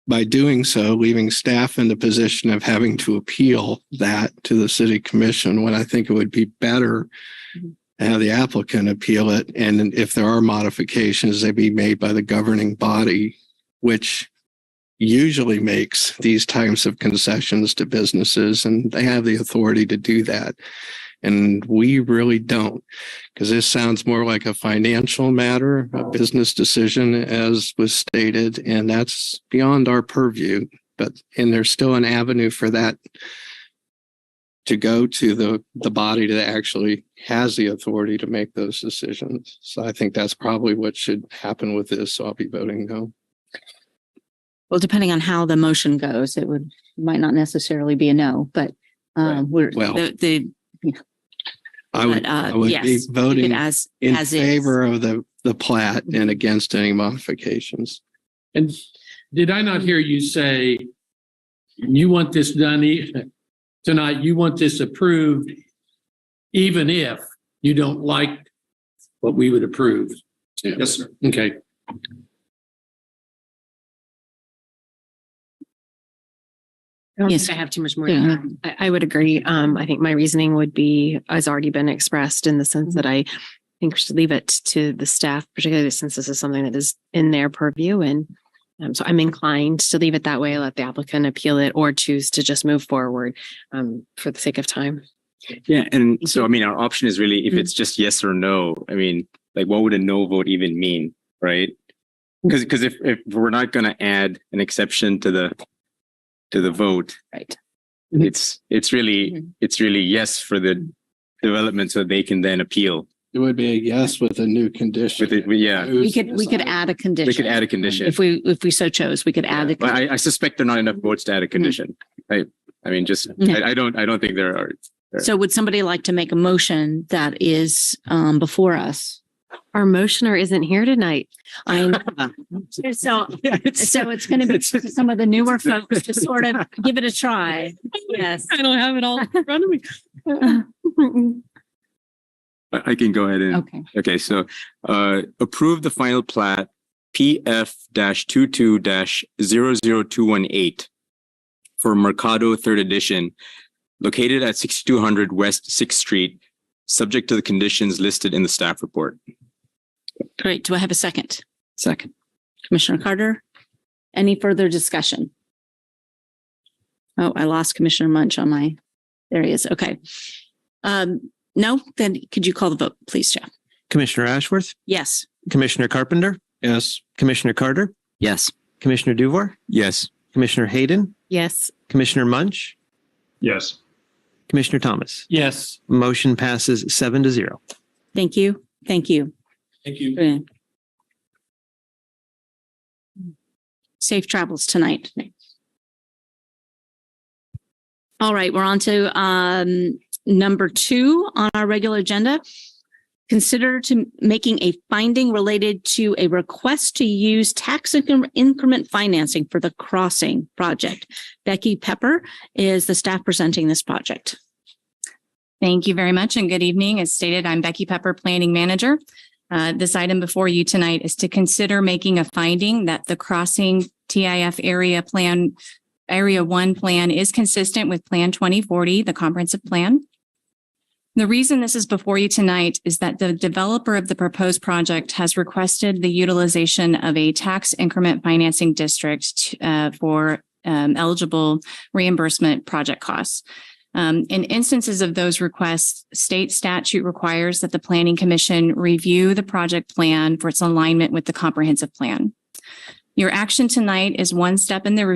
by doing so, leaving staff in the position of having to appeal that to the city commission, when I think it would be better to have the applicant appeal it. And if there are modifications, they be made by the governing body, which usually makes these types of concessions to businesses, and they have the authority to do that. And we really don't, because this sounds more like a financial matter, a business decision, as was stated, and that's beyond our purview. And there's still an avenue for that to go to the body that actually has the authority to make those decisions. So I think that's probably what should happen with this. So I'll be voting no. Well, depending on how the motion goes, might not necessarily be a no, but I would be voting in favor of the plat and against any modifications. And did I not hear you say you want this done tonight? You want this approved, even if you don't like what we would approve? Yes, sir. Okay. I don't think I have too much more. I would agree. I think my reasoning has already been expressed in the sense that I think we should leave it to the staff, particularly since this is something that is in their purview, and So I'm inclined to leave it that way, let the applicant appeal it or choose to just move forward for the sake of time. Yeah, and so I mean, our option is really if Mm. it's just yes or no. I mean, like, what would a no vote even mean, right? Because if we're not going to add an exception to the vote, Right. it's really yes for the development, so they can then appeal. It would be a yes with a new condition. Yeah, We could add a condition. we could add a condition. If we so chose, we could add the. But I suspect there are not enough votes to add a condition. I mean, just Yeah. I don't think there are. So would somebody like to make a motion that is before us? Our motioner isn't here tonight. I know. So it's going to be some of the newer folks to sort of give it a try. Yes. I don't have it all in front of me. I can go ahead and. Okay. Okay, so approve the final plat PF-22-00218 for Mercato 3rd Edition, located at 6200 West 6th Street, subject to the conditions listed in the staff report. Great. Do I have a second? Second. Commissioner Carter? Any further discussion? Oh, I lost Commissioner Munch on my, there he is. Okay. No, then could you call the vote, please, Jeff? Commissioner Ashworth, Yes. Commissioner Carpenter, Yes. Commissioner Carter, Yes. Commissioner Duvor, Yes. Commissioner Hayden, Yes. Commissioner Munch, Yes. Commissioner Thomas. Yes. Motion passes 7-0. Thank you. Thank you. Thank you. Brilliant. Safe travels tonight. All right, we're on to number 2 on our regular agenda. Consider making a finding related to a request to use tax increment financing for the Crossing project. Becky Pepper is the staff presenting this project. Thank you very much and good evening. As stated, I'm Becky Pepper, Planning Manager. This item before you tonight is to consider making a finding that the Crossing TIF Area 1 plan is consistent with Plan 2040, the comprehensive plan. The reason this is before you tonight is that the developer of the proposed project has requested the utilization of a tax increment financing district for eligible reimbursement project costs. In instances of those requests, state statute requires that the Planning Commission review the project plan for its alignment with the comprehensive plan. Your action tonight is one step in the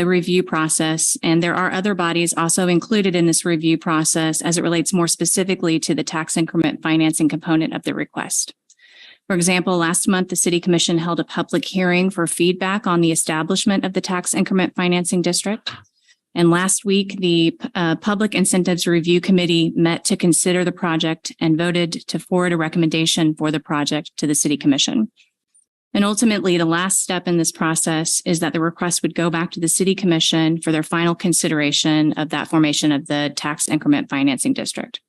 review process, and there are other bodies also included in this review process as it relates more specifically to the tax increment financing component of the request. For example, last month, the City Commission held a public hearing for feedback on the establishment of the tax increment financing district. And last week, the Public Incentives Review Committee met to consider the project and voted to forward a recommendation for the project to the City Commission. And ultimately, the last step in this process is that the request would go back to the City Commission for their final consideration of that formation of the tax increment financing district.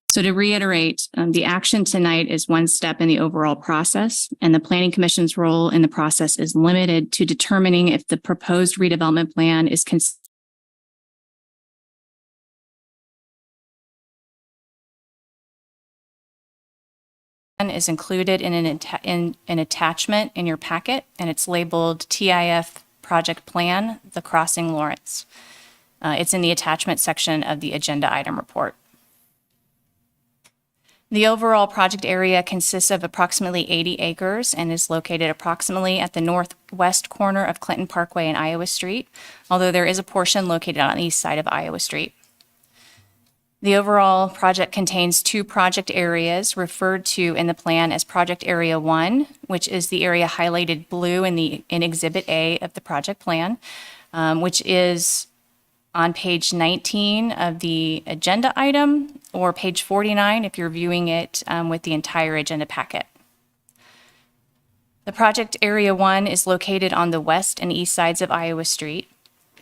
So to reiterate, the action tonight is one step in the overall process, and the Planning Commission's role in the process is limited to determining if the proposed redevelopment plan is included in an attachment in your packet, and it's labeled TIF Project Plan, the Crossing Lawrence. It's in the attachment section of the agenda item report. The overall project area consists of approximately 80 acres and is located approximately at the northwest corner of Clinton Parkway and Iowa Street, although there is a portion located on the east side of Iowa Street. The overall project contains 2 project areas referred to in the plan as Project Area 1, which is the area highlighted blue in Exhibit A of the project plan, which is on page 19 of the agenda item, or page 49 if you're viewing it with the entire agenda packet. The Project Area 1 is located on the west and east sides of Iowa Street.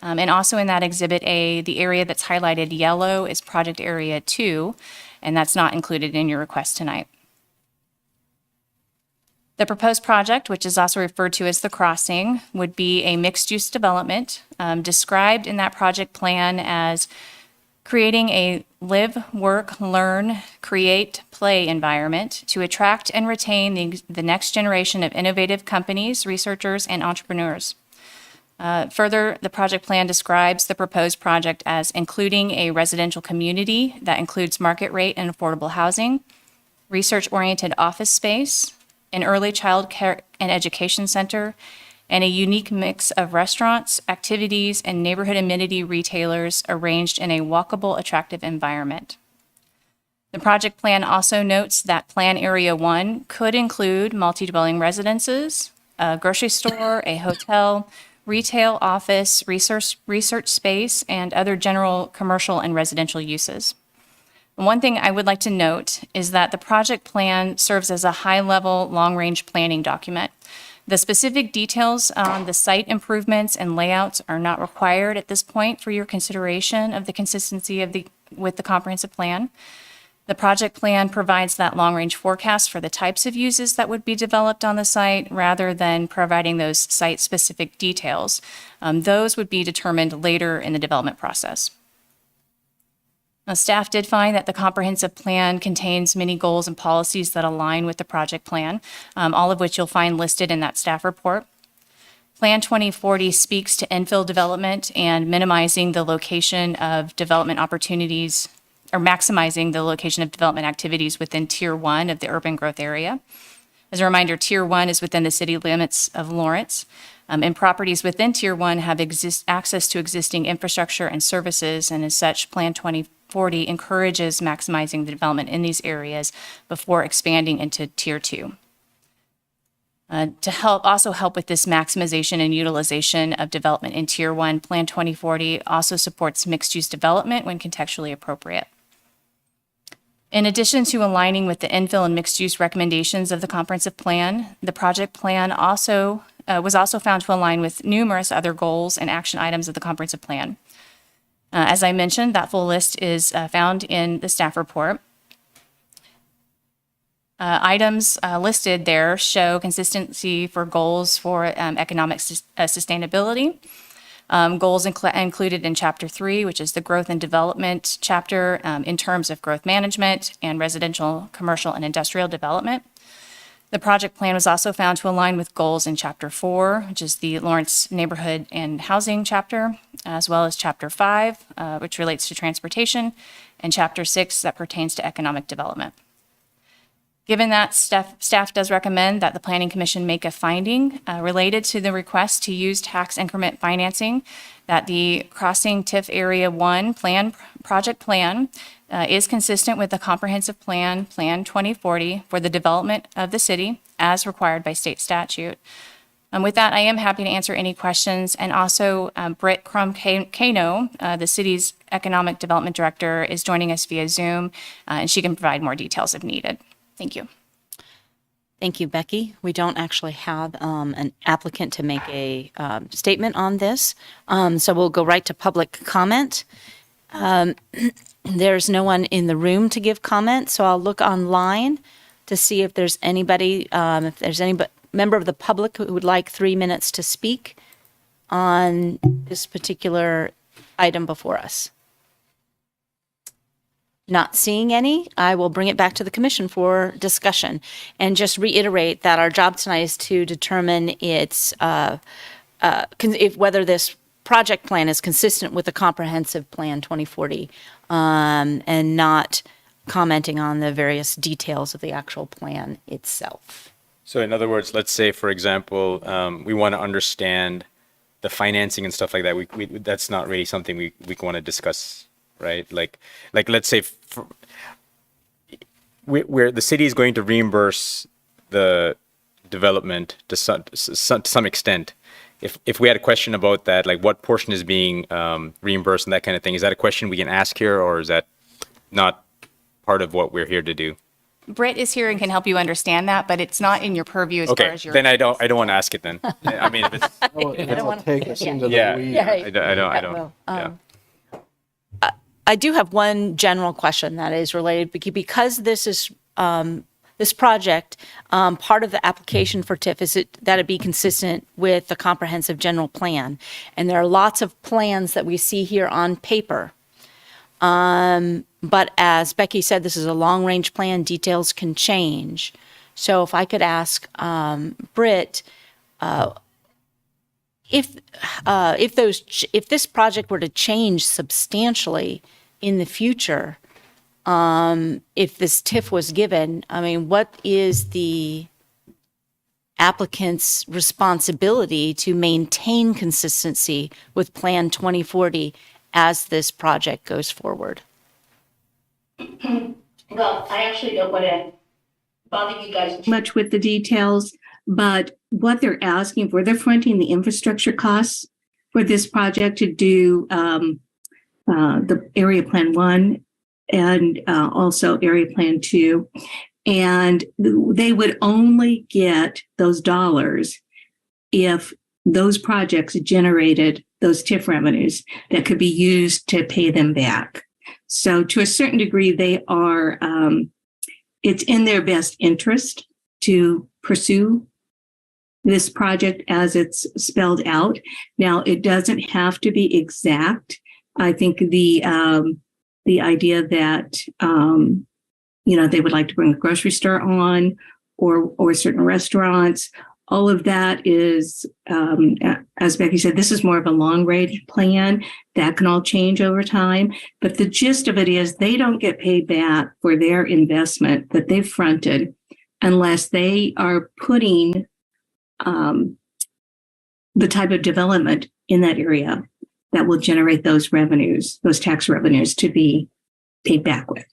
And also in that Exhibit A, the area that's highlighted yellow is Project Area 2, and that's not included in your request tonight. The proposed project, which is also referred to as the Crossing, would be a mixed-use development described in that project plan as creating a live, work, learn, create, play environment to attract and retain the next generation of innovative companies, researchers, and entrepreneurs. Further, the project plan describes the proposed project as including a residential community that includes market rate and affordable housing, research-oriented office space, an early child care and education center, and a unique mix of restaurants, activities, and neighborhood amenity retailers arranged in a walkable, attractive environment. The project plan also notes that Plan Area 1 could include multi-dwelling residences, a grocery store, a hotel, retail, office, research space, and other general commercial and residential uses. One thing I would like to note is that the project plan serves as a high-level, long-range planning document. The specific details on the site improvements and layouts are not required at this point for your consideration of the consistency with the comprehensive plan. The project plan provides that long-range forecast for the types of uses that would be developed on the site rather than providing those site-specific details. Those would be determined later in the development process. Now, staff did find that the comprehensive plan contains many goals and policies that align with the project plan, all of which you'll find listed in that staff report. Plan 2040 speaks to infill development and minimizing the location of development opportunities, or maximizing the location of development activities within Tier 1 of the urban growth area. As a reminder, Tier 1 is within the city limits of Lawrence, and properties within Tier 1 have access to existing infrastructure and services, and as such, Plan 2040 encourages maximizing the development in these areas before expanding into Tier 2. To help with this maximization and utilization of development in Tier 1, Plan 2040 also supports mixed-use development when contextually appropriate. In addition to aligning with the infill and mixed-use recommendations of the comprehensive plan, the project plan was also found to align with numerous other goals and action items of the comprehensive plan. As I mentioned, that full list is found in the staff report. Items listed there show consistency for goals for economic sustainability. Goals included in Chapter 3, which is the Growth and Development chapter in terms of growth management and residential, commercial, and industrial development. The project plan was also found to align with goals in Chapter 4, which is the Lawrence Neighborhood and Housing chapter, as well as Chapter 5, which relates to transportation, and Chapter 6 that pertains to economic development. Given that, staff does recommend that the Planning Commission make a finding related to the request to use tax increment financing, that the Crossing TIF Area 1 project plan is consistent with the comprehensive plan, Plan 2040, for the development of the city as required by state statute. With that, I am happy to answer any questions. And also, Britt Crum-Cano, the city's Economic Development Director, is joining us via Zoom, and she can provide more details if needed. Thank you. Thank you, Becky. We don't actually have an applicant to make a statement on this, so we'll go right to public comment. There's no one in the room to give comment, so I'll look online to see if there's anybody, member of the public who would like 3 minutes to speak on this particular item before us. Not seeing any, I will bring it back to the commission for discussion and just reiterate that our job tonight is to determine whether this project plan is consistent with the comprehensive plan 2040 and not commenting on the various details of the actual plan itself. So in other words, let's say, for example, we want to understand the financing and stuff like that. We that's not really something we want to discuss. Right, like let's say where the city is going to reimburse the development to some extent. If we had a question about that, like what portion is being reimbursed and that kind of thing, is that a question we can ask here, or is that not part of what we're here to do? Britt is here and can help you understand that, but it's not in your purview as far as your. Then I don't want to ask it. Then I mean, if it's, It'll take us into the weeds. I don't. Yeah. I do have one general question that is related because this is this project, part of the application for TIF is that it be consistent with the comprehensive general plan. And there are lots of plans that we see here on paper. But as Becky said, this is a long-range plan. Details can change. So if I could ask Britt, if this project were to change substantially in the future, if this TIF was given, I mean, what is the applicant's responsibility to maintain consistency with Plan 2040 as this project goes forward? Well, I actually don't want to bother you guys much with the details, but what they're asking for, they're fronting the infrastructure costs for this project to do the area plan 1 and also area plan 2. And they would only get those dollars if those projects generated those TIF revenues that could be used to pay them back. So to a certain degree, they are, it's in their best interest to pursue this project as it's spelled out. Now, it doesn't have to be exact. I think the idea that, they would like to bring a grocery store on or certain restaurants, all of that is, as Becky said, this is more of a long range plan that can all change over time. But the gist of it is they don't get paid back for their investment that they've fronted unless they are putting the type of development in that area that will generate those revenues, those tax revenues to be paid back with.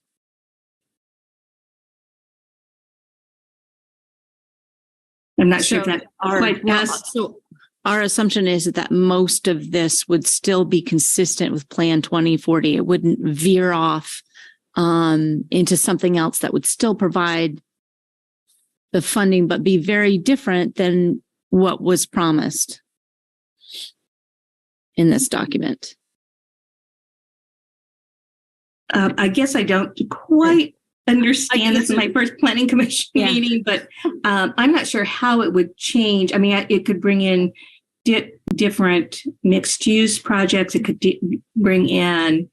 I'm not sure if that quite passed. So our assumption is that most of this would still be consistent with Plan 2040. It wouldn't veer off into something else that would still provide the funding, but be very different than what was promised in this document. I guess I don't quite understand. This is my first planning commission meeting, but I'm not sure how it would change. I mean, it could bring in different mixed use projects. It could bring in,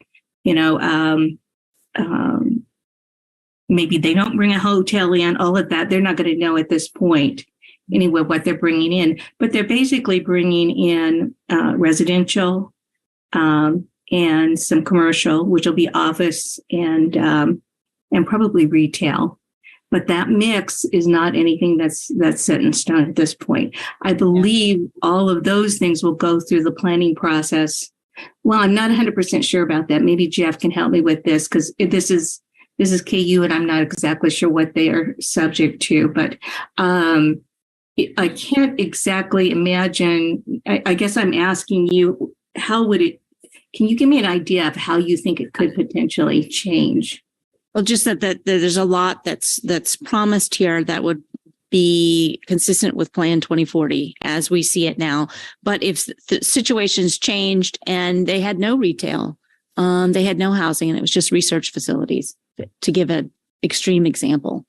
maybe they don't bring a hotel in, all of that. They're not going to know at this point anyway what they're bringing in, but they're basically bringing in residential and some commercial, which will be office and probably retail. But that mix is not anything that's set in stone at this point. I believe all of those things will go through the planning process. Well, I'm not 100% sure about that. Maybe Jeff can help me with this because this is KU and I'm not exactly sure what they are subject to. But I can't exactly imagine. I guess I'm asking you, how would it? Can you give me an idea of how you think it could potentially change? Well, just that there's a lot that's promised here that would be consistent with Plan 2040 as we see it now. But if the situations changed and they had no retail, they had no housing, and it was just research facilities, to give an extreme example,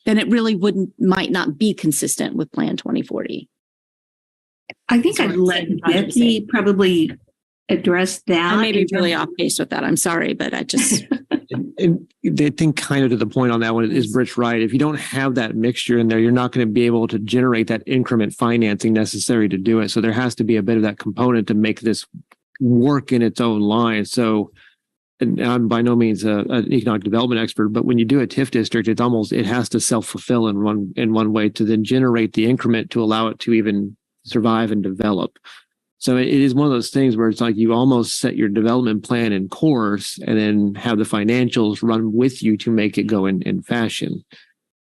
then it really might not be consistent with Plan 2040. I think I'd let Becky probably address that. I may be really off base with that. I'm sorry, but I just... I think kind of to the point on that one is Britt's right. If you don't have that mixture in there, you're not going to be able to generate that increment financing necessary to do it. So there has to be a bit of that component to make this work in its own line. So, and I'm by no means an economic development expert, but when you do a TIF district, it has to self-fulfill in one way to then generate the increment to allow it to even survive and develop. So it is one of those things where it's like you almost set your development plan in course and then have the financials run with you to make it go in fashion.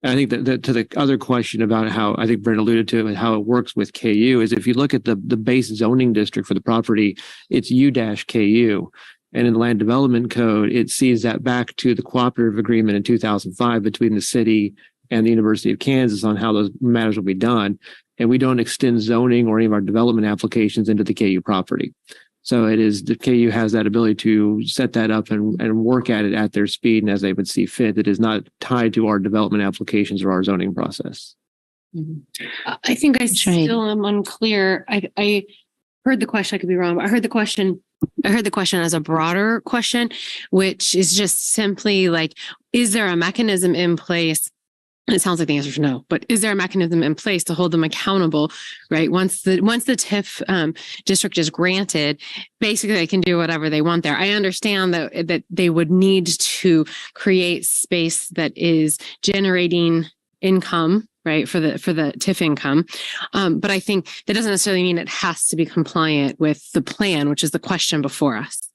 And I think that to the other question about how I think Brent alluded to and how it works with KU is if you look at the base zoning district for the property, it's U-KU. And in the land development code, it sees that back to the cooperative agreement in 2005 between the city and the University of Kansas on how those matters will be done. And we don't extend zoning or any of our development applications into the KU property. So it is the KU has that ability to set that up and work at it at their speed and as they would see fit. It is not tied to our development applications or our zoning process. I think I still am unclear. heard the question. I could be wrong, but I heard the question as a broader question, which is just simply like, is there a mechanism in place? And it sounds like the answer is no, but is there a mechanism in place to hold them accountable, right? Once the TIF district is granted, basically they can do whatever they want there. I understand that they would need to create space that is generating income, right, for the TIF income. But I think that doesn't necessarily mean it has to be compliant with the plan, which is the question before us.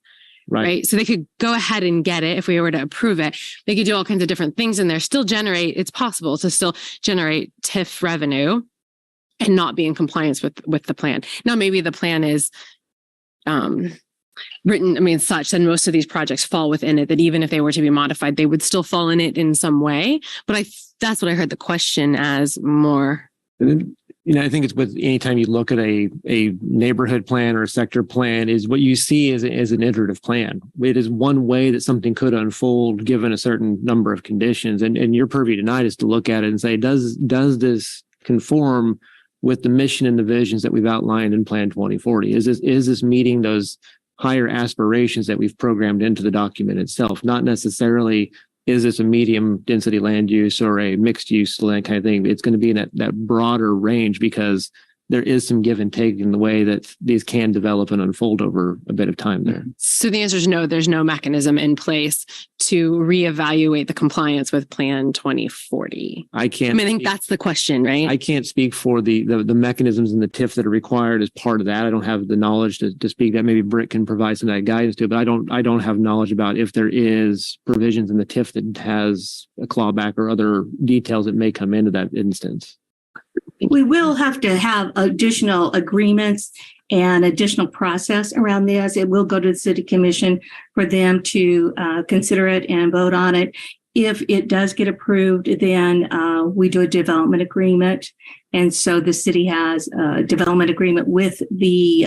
Right. So they could go ahead and get it if we were to approve it. They could do all kinds of different things in there, it's possible to still generate TIF revenue and not be in compliance with the plan. Now, maybe the plan is written, such that most of these projects fall within it, that even if they were to be modified, they would still fall in it in some way. But that's what I heard the question as more. I think it's with anytime you look at a neighborhood plan or a sector plan, is what you see is an iterative plan. It is one way that something could unfold given a certain number of conditions. And your purview tonight is to look at it and say, does this conform with the mission and the visions that we've outlined in Plan 2040? Is this meeting those higher aspirations that we've programmed into the document itself? Not necessarily, is this a medium density land use or a mixed use land kind of thing? It's going to be in that broader range because there is some give and take in the way that these can develop and unfold over a bit of time there. So the answer is no, there's no mechanism in place to reevaluate the compliance with Plan 2040. I think that's the question, right? I can't speak for the mechanisms in the TIF that are required as part of that. I don't have the knowledge to speak that. Maybe Britt can provide some of that guidance to, but I don't have knowledge about if there is provisions in the TIF that has a clawback or other details that may come into that instance. We will have to have additional agreements and additional process around this. It will go to the city commission for them to consider it and vote on it. If it does get approved, then we do a development agreement. And so the city has a development agreement with the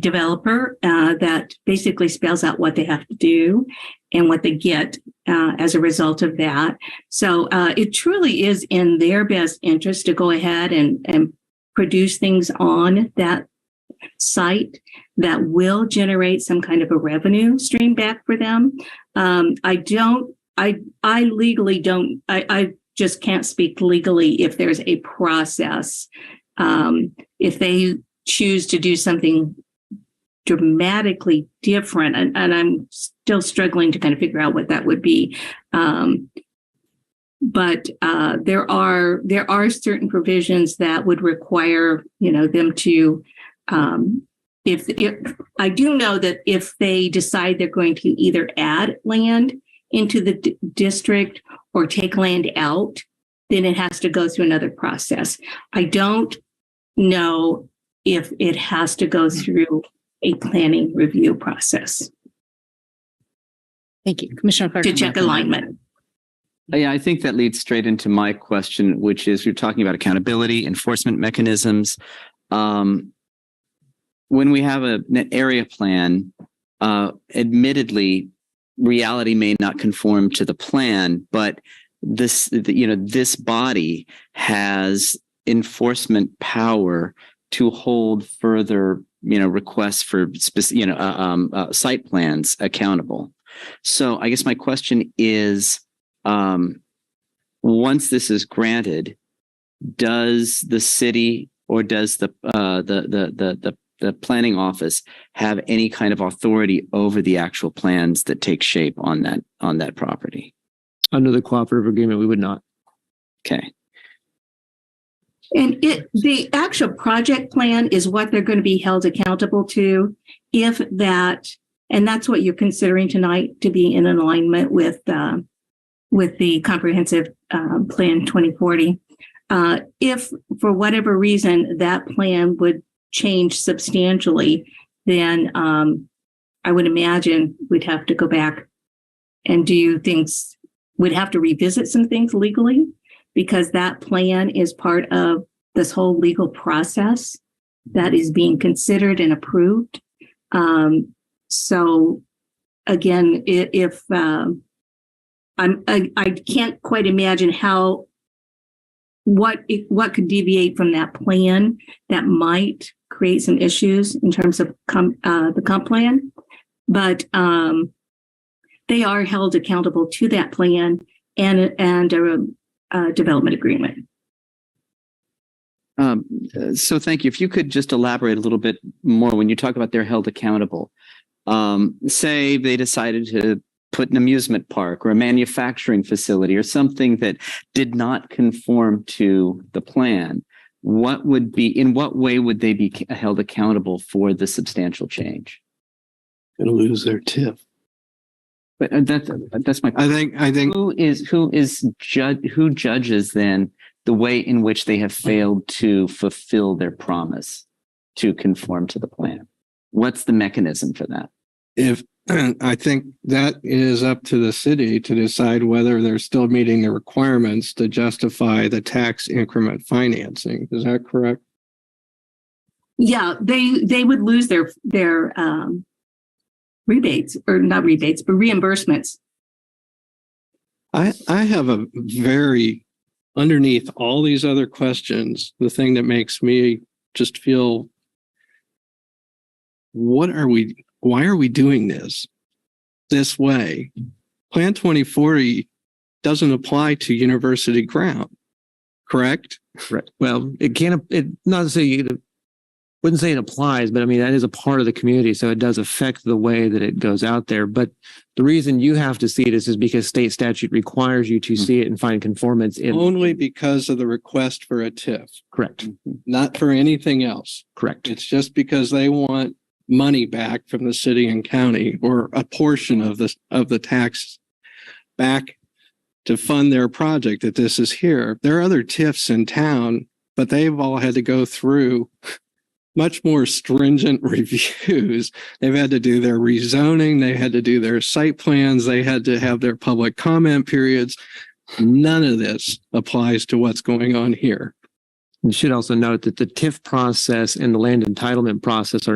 developer that basically spells out what they have to do and what they get as a result of that. So it truly is in their best interest to go ahead and produce things on that site that will generate some kind of a revenue stream back for them. I just can't speak legally if there's a process. If they choose to do something dramatically different, and I'm still struggling to kind of figure out what that would be. But there are certain provisions that would require, them to, if I do know that if they decide they're going to either add land into the district or take land out, then it has to go through another process. I don't know if it has to go through a planning review process. Thank you, Commissioner Clark. To check alignment. Yeah, I think that leads straight into my question, which is you're talking about accountability, enforcement mechanisms. When we have an area plan, admittedly, reality may not conform to the plan, but this body has enforcement power to hold further, requests for site plans accountable. So I guess my question is, once this is granted, does the city or does the planning office have any kind of authority over the actual plans that take shape on that property? Under the cooperative agreement, we would not. Okay. And the actual project plan is what they're going to be held accountable to, and that's what you're considering tonight to be in alignment with the comprehensive plan 2040. If for whatever reason that plan would change substantially, then I would imagine we'd have to go back and do things. We'd have to revisit some things legally, because that plan is part of this whole legal process that is being considered and approved. So again, if I can't quite imagine what could deviate from that plan that might create some issues in terms of the comp plan, but they are held accountable to that plan and a development agreement. So thank you. If you could just elaborate a little bit more when you talk about they're held accountable. Say they decided to put an amusement park or a manufacturing facility or something that did not conform to the plan. In what way would they be held accountable for the substantial change? Going to lose their TIF. But that's my. I think who judges then the way in which they have failed to fulfill their promise to conform to the plan? What's the mechanism for that? I think that is up to the city to decide whether they're still meeting the requirements to justify the tax increment financing. Is that correct? Yeah, they would lose their rebates, or not rebates, but reimbursements. I have a very, underneath all these other questions, the thing that makes me just feel, why are we doing this way? Plan 2040 doesn't apply to university ground, correct? Correct. Well, not to say wouldn't say it applies, but I mean, that is a part of the community. So it does affect the way that it goes out there. But the reason you have to see this is because state statute requires you to see it and find conformance in. Only because of the request for a TIF. Correct. Not for anything else. Correct. It's just because they want money back from the city and county, or a portion of the tax back to fund their project that this is here. There are other TIFs in town, but they've all had to go through much more stringent reviews. They've had to do their rezoning. They had to do their site plans. They had to have their public comment periods. None of this applies to what's going on here. You should also note that the TIF process and the land entitlement process they're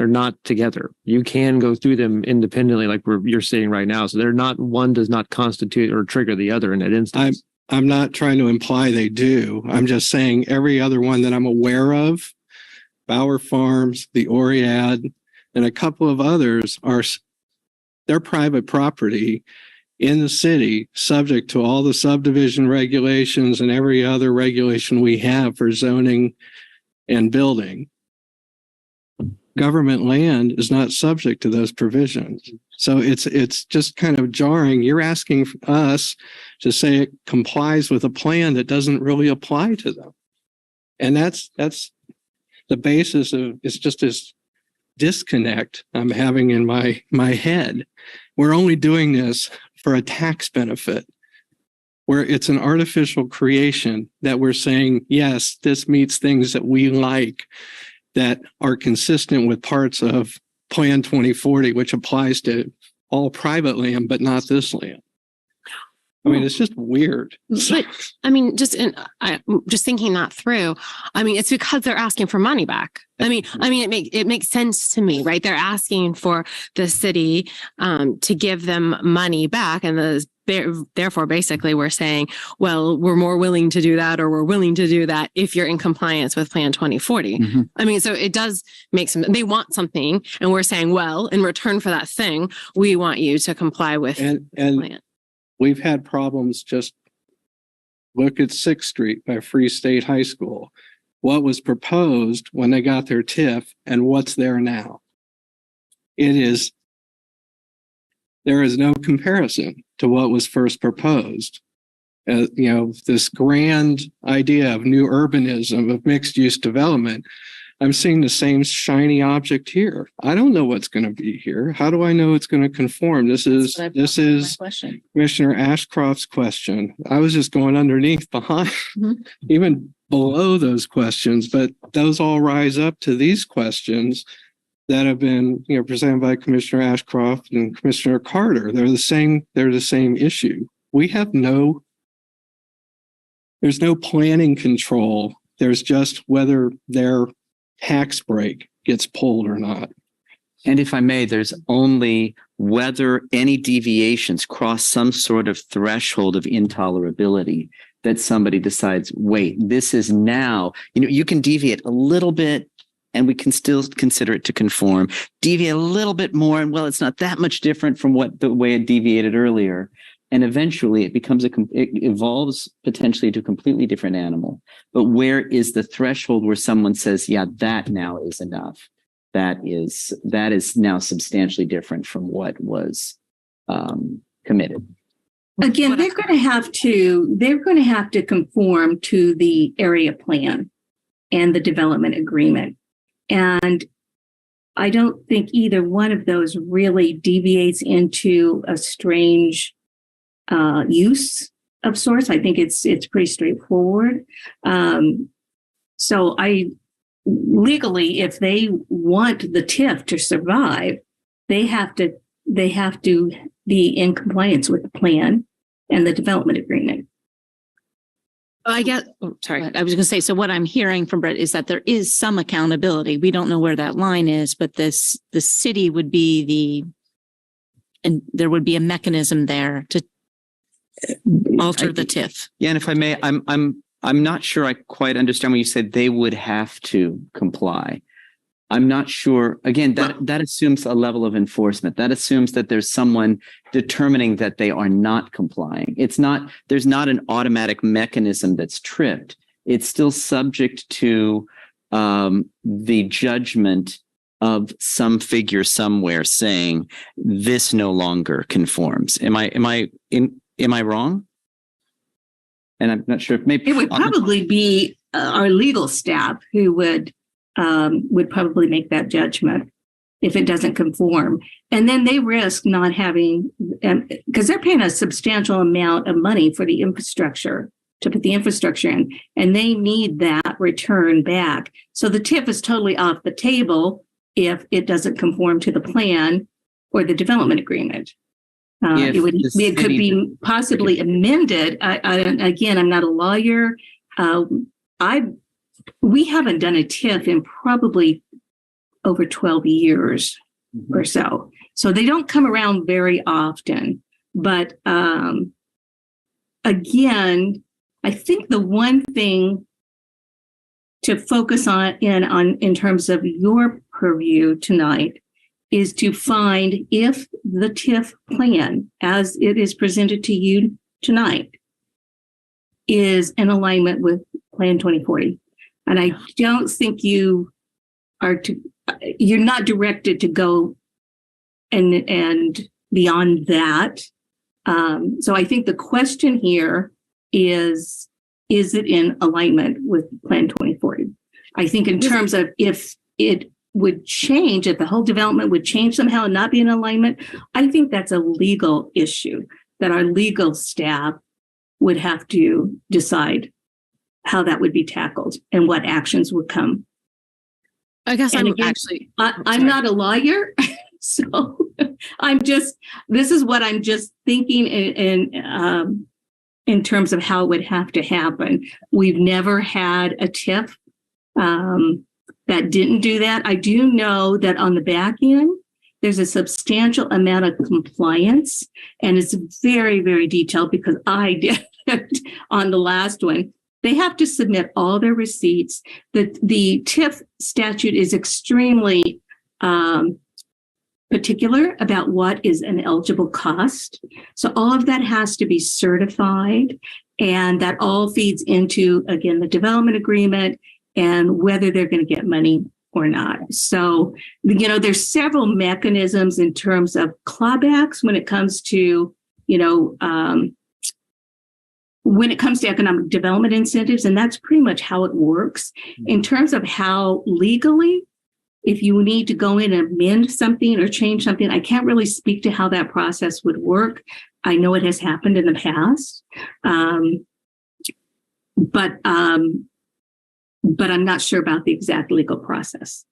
not together. You can go through them independently, like you're saying right now. So one does not constitute or trigger the other in that instance. I'm not trying to imply they do. I'm just saying every other one that I'm aware of, Bower Farms, the Oriad, and a couple of others, they're private property in the city, subject to all the subdivision regulations and every other regulation we have for zoning and building. Government land is not subject to those provisions. So it's just kind of jarring. You're asking us to say it complies with a plan that doesn't really apply to them. And that's the basis of, it's just this disconnect I'm having in my head. We're only doing this for a tax benefit, where it's an artificial creation that we're saying, yes, this meets things that we like, that are consistent with parts of Plan 2040, which applies to all private land, but not this land. I mean, it's just weird. But I mean, just thinking that through, I mean, it's because they're asking for money back. I mean, it makes sense to me, right? They're asking for the city to give them money back, and therefore, basically, we're saying, well, we're more willing to do that, or we're willing to do that if you're in compliance with Plan 2040. Mm-hmm. I mean, so it does make they want something, and we're saying, well, in return for that thing, we want you to comply with the plan. We've had problems. Just look at 6th Street by Free State High School. What was proposed when they got their TIF and what's there now? There is no comparison to what was first proposed. This grand idea of new urbanism, of mixed use development, I'm seeing the same shiny object here. I don't know what's going to be here. How do I know it's going to conform? This is Commissioner Ashcroft's question. I was just going underneath, behind, even below those questions, but those all rise up to these questions that have been, presented by Commissioner Ashcroft and Commissioner Carter. They're the same issue. There's no planning control. There's just whether their tax break gets pulled or not. And if I may, there's only whether any deviations cross some sort of threshold of intolerability that somebody decides, wait, this is now, you can deviate a little bit and we can still consider it to conform, deviate a little bit more, and well, it's not that much different from what the way it deviated earlier. And eventually it becomes it evolves potentially to a completely different animal. But where is the threshold where someone says, yeah, that now is enough? That is now substantially different from what was committed. Again, they're going to have to conform to the area plan and the development agreement. And I don't think either one of those really deviates into a strange use of sorts. I think it's pretty straightforward. So legally, if they want the TIF to survive, they have to be in compliance with the plan and the development agreement. I was going to say, so what I'm hearing from Brett is that there is some accountability. We don't know where that line is, but the city would be and there would be a mechanism there to alter the TIF. Yeah, and if I may, I'm not sure I quite understand when you said they would have to comply. I'm not sure. Again, that assumes a level of enforcement. That assumes that there's someone determining that they are not complying. There's not an automatic mechanism that's tripped. It's still subject to the judgment of some figure somewhere saying this no longer conforms. Am I wrong? And I'm not sure if maybe it would probably be our legal staff who would probably make that judgment if it doesn't conform. And then they risk not having, because they're paying a substantial amount of money for the infrastructure, to put the infrastructure in, and they need that return back. So the TIF is totally off the table if it doesn't conform to the plan or the development agreement. It could be possibly amended. Again, I'm not a lawyer. We haven't done a TIF in probably over 12 years or so. So they don't come around very often. But again, I think the one thing to focus on in terms of your purview tonight is to find if the TIF plan, as it is presented to you tonight, is in alignment with Plan 2040. And I don't think you're not directed to go and beyond that. So I think the question here is it in alignment with Plan 2040? I think in terms of if it would change, if the whole development would change somehow and not be in alignment, I think that's a legal issue that our legal staff would have to decide how that would be tackled and what actions would come. I guess I'm not a lawyer, so this is what I'm just thinking in terms of how it would have to happen. We've never had a TIF that didn't do that. I do know that on the back end, there's a substantial amount of compliance, and it's very, very detailed because I did it on the last one. They have to submit all their receipts. The TIF statute is extremely particular about what is an eligible cost. So all of that has to be certified, and that all feeds into, again, the development agreement and whether they're going to get money or not. So, there's several mechanisms in terms of clawbacks when it comes to, when it comes to economic development incentives, and that's pretty much how it works. In terms of how legally, if you need to go in and amend something or change something, I can't really speak to how that process would work. I know it has happened in the past, but I'm not sure about the exact legal process.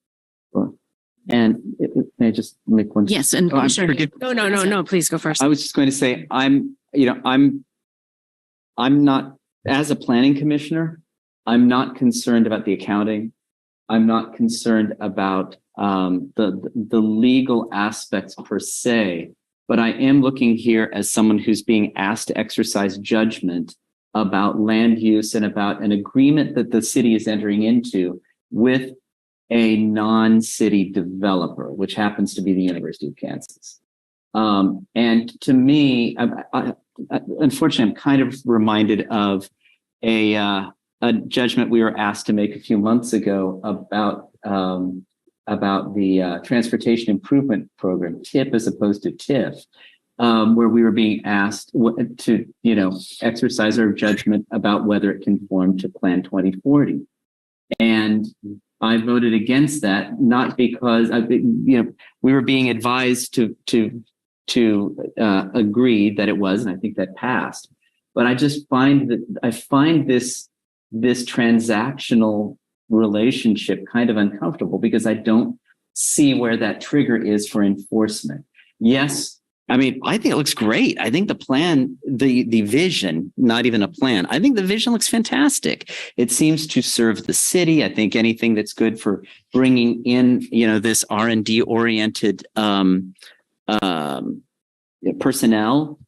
And may I just make one? Yes, and sure. No, please go first. I was just going to say, I'm not, as a planning commissioner, I'm not concerned about the accounting. I'm not concerned about the legal aspects per se, but I am looking here as someone who's being asked to exercise judgment about land use and about an agreement that the city is entering into with a non-city developer, which happens to be the University of Kansas. And to me, unfortunately, I'm kind of reminded of a judgment we were asked to make a few months ago about the Transportation Improvement Program, TIP as opposed to TIF, where we were being asked to, exercise our judgment about whether it conformed to Plan 2040. And I voted against that, not because we were being advised to agree that it was, and I think that passed. But I just find this transactional relationship kind of uncomfortable because I don't see where that trigger is for enforcement. Yes, I mean, I think it looks great. I think the plan, the vision, not even a plan, I think the vision looks fantastic. It seems to serve the city. I think anything that's good for bringing in, this R&D oriented personnel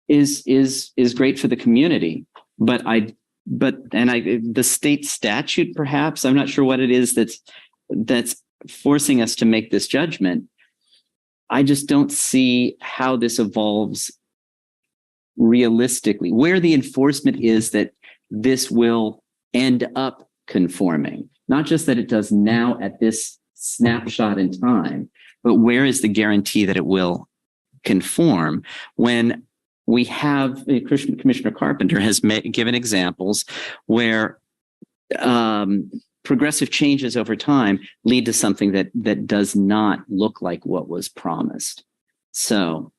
is great for the community. But the state statute, perhaps, I'm not sure what it is that's forcing us to make this judgment. I just don't see how this evolves realistically, where the enforcement is that this will end up conforming, not just that it does now at this snapshot in time, but where is the guarantee that it will conform when we have Commissioner Carpenter has given examples where progressive changes over time lead to something that does not look like what was promised. So,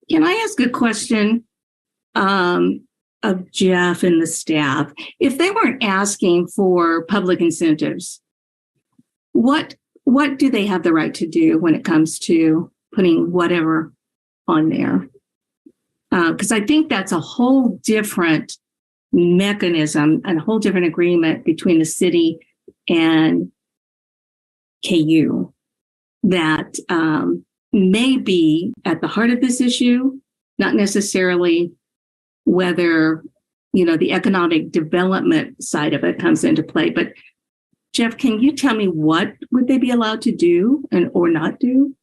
can I ask a question of Jeff and the staff? If they weren't asking for public incentives, what do they have the right to do when it comes to putting whatever on there? Because I think that's a whole different mechanism and a whole different agreement between the city and KU that may be at the heart of this issue, not necessarily whether, the economic development side of it comes into play. But Jeff, can you tell me what would they be allowed to do or not do?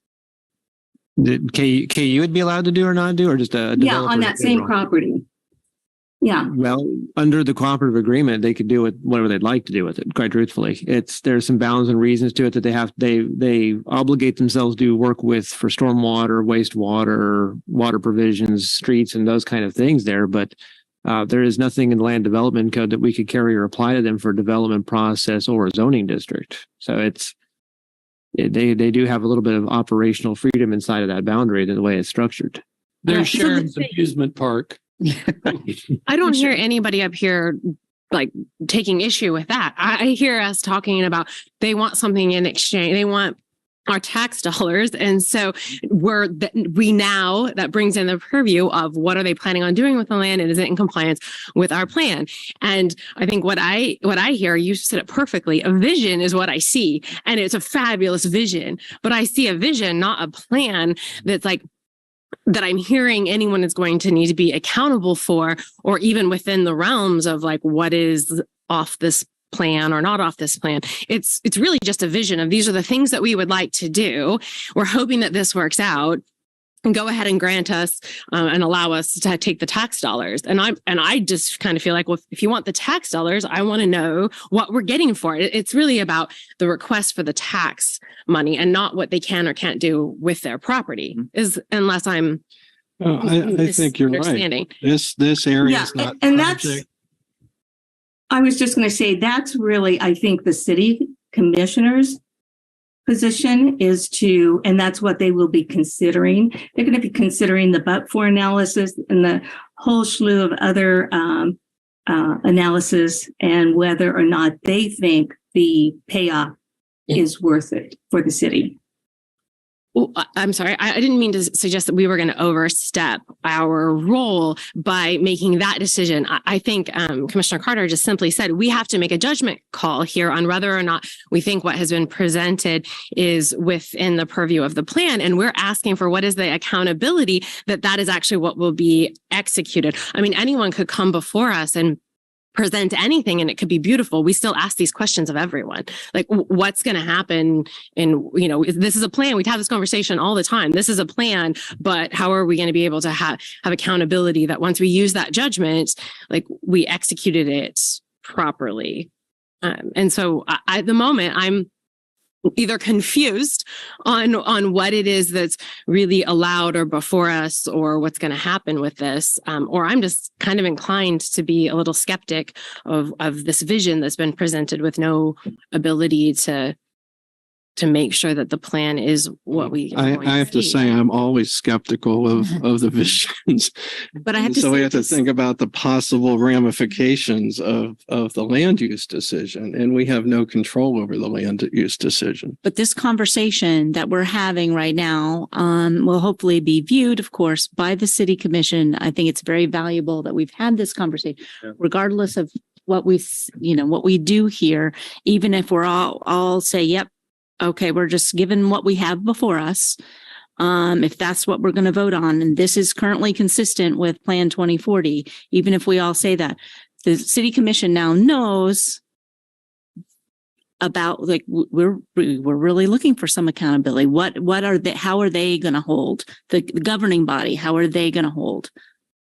That KU would be allowed to do or not do, or just a developer on that same property. Yeah. Well, under the cooperative agreement, they could do it whatever they'd like to do with it. Quite truthfully, there's some bounds and reasons to it that they obligate themselves to work with for stormwater, wastewater, water provisions, streets, and those kind of things there. But there is nothing in the land development code that we could carry or apply to them for a development process or a zoning district. So they do have a little bit of operational freedom inside of that boundary, the way it's structured. There's Sharon's amusement park. I don't hear anybody up here taking issue with that. I hear us talking about they want something in exchange. They want our tax dollars. And so that brings in the purview of what are they planning on doing with the land and is it in compliance with our plan? And I think what I hear, you said it perfectly, a vision is what I see. And it's a fabulous vision, but I see a vision, not a plan that's that I'm hearing anyone is going to need to be accountable for, or even within the realms of what is off this plan or not off this plan. It's really just a vision of these are the things that we would like to do. We're hoping that this works out. And go ahead and grant us and allow us to take the tax dollars. And I just kind of feel well, if you want the tax dollars, I want to know what we're getting for it. It's really about the request for the tax money and not what they can or can't do with their property. Unless I'm I think you're right. This area is not. And that's. I was just going to say that's really, I think, the city commissioners' position is and that's what they will be considering. They're going to be considering the but-for analysis and the whole slew of other analysis and whether or not they think the payoff is worth it for the city. Well, I'm sorry. I didn't mean to suggest that we were going to overstep our role by making that decision. I think Commissioner Carter just simply said we have to make a judgment call here on whether or not we think what has been presented is within the purview of the plan. And we're asking for what is the accountability that is actually what will be executed. I mean, anyone could come before us and present anything and it could be beautiful, we still ask these questions of everyone. Like, what's going to happen? And, this is a plan. We have this conversation all the time. This is a plan, but how are we going to be able to have accountability that once we use that judgment, like we executed it properly? And so at the moment, I'm either confused on what it is that's really allowed or before us or what's going to happen with this, or I'm just kind of inclined to be a little skeptic of this vision that's been presented with no ability to make sure that the plan is what we I have to say I'm always skeptical of the visions. But I have to so we say have to think about the possible ramifications of the land use decision, and we have no control over the land use decision. But this conversation that we're having right now will hopefully be viewed, of course, by the city commission. I think it's very valuable that we've had this conversation, regardless of what we do here, even if we're all say, yep, okay, we're just given what we have before us. If that's what we're going to vote on, and this is currently consistent with Plan 2040, even if we all say that, the city commission now knows about, like, we're really looking for some accountability. What are they? How are they going to hold the governing body? How are they going to hold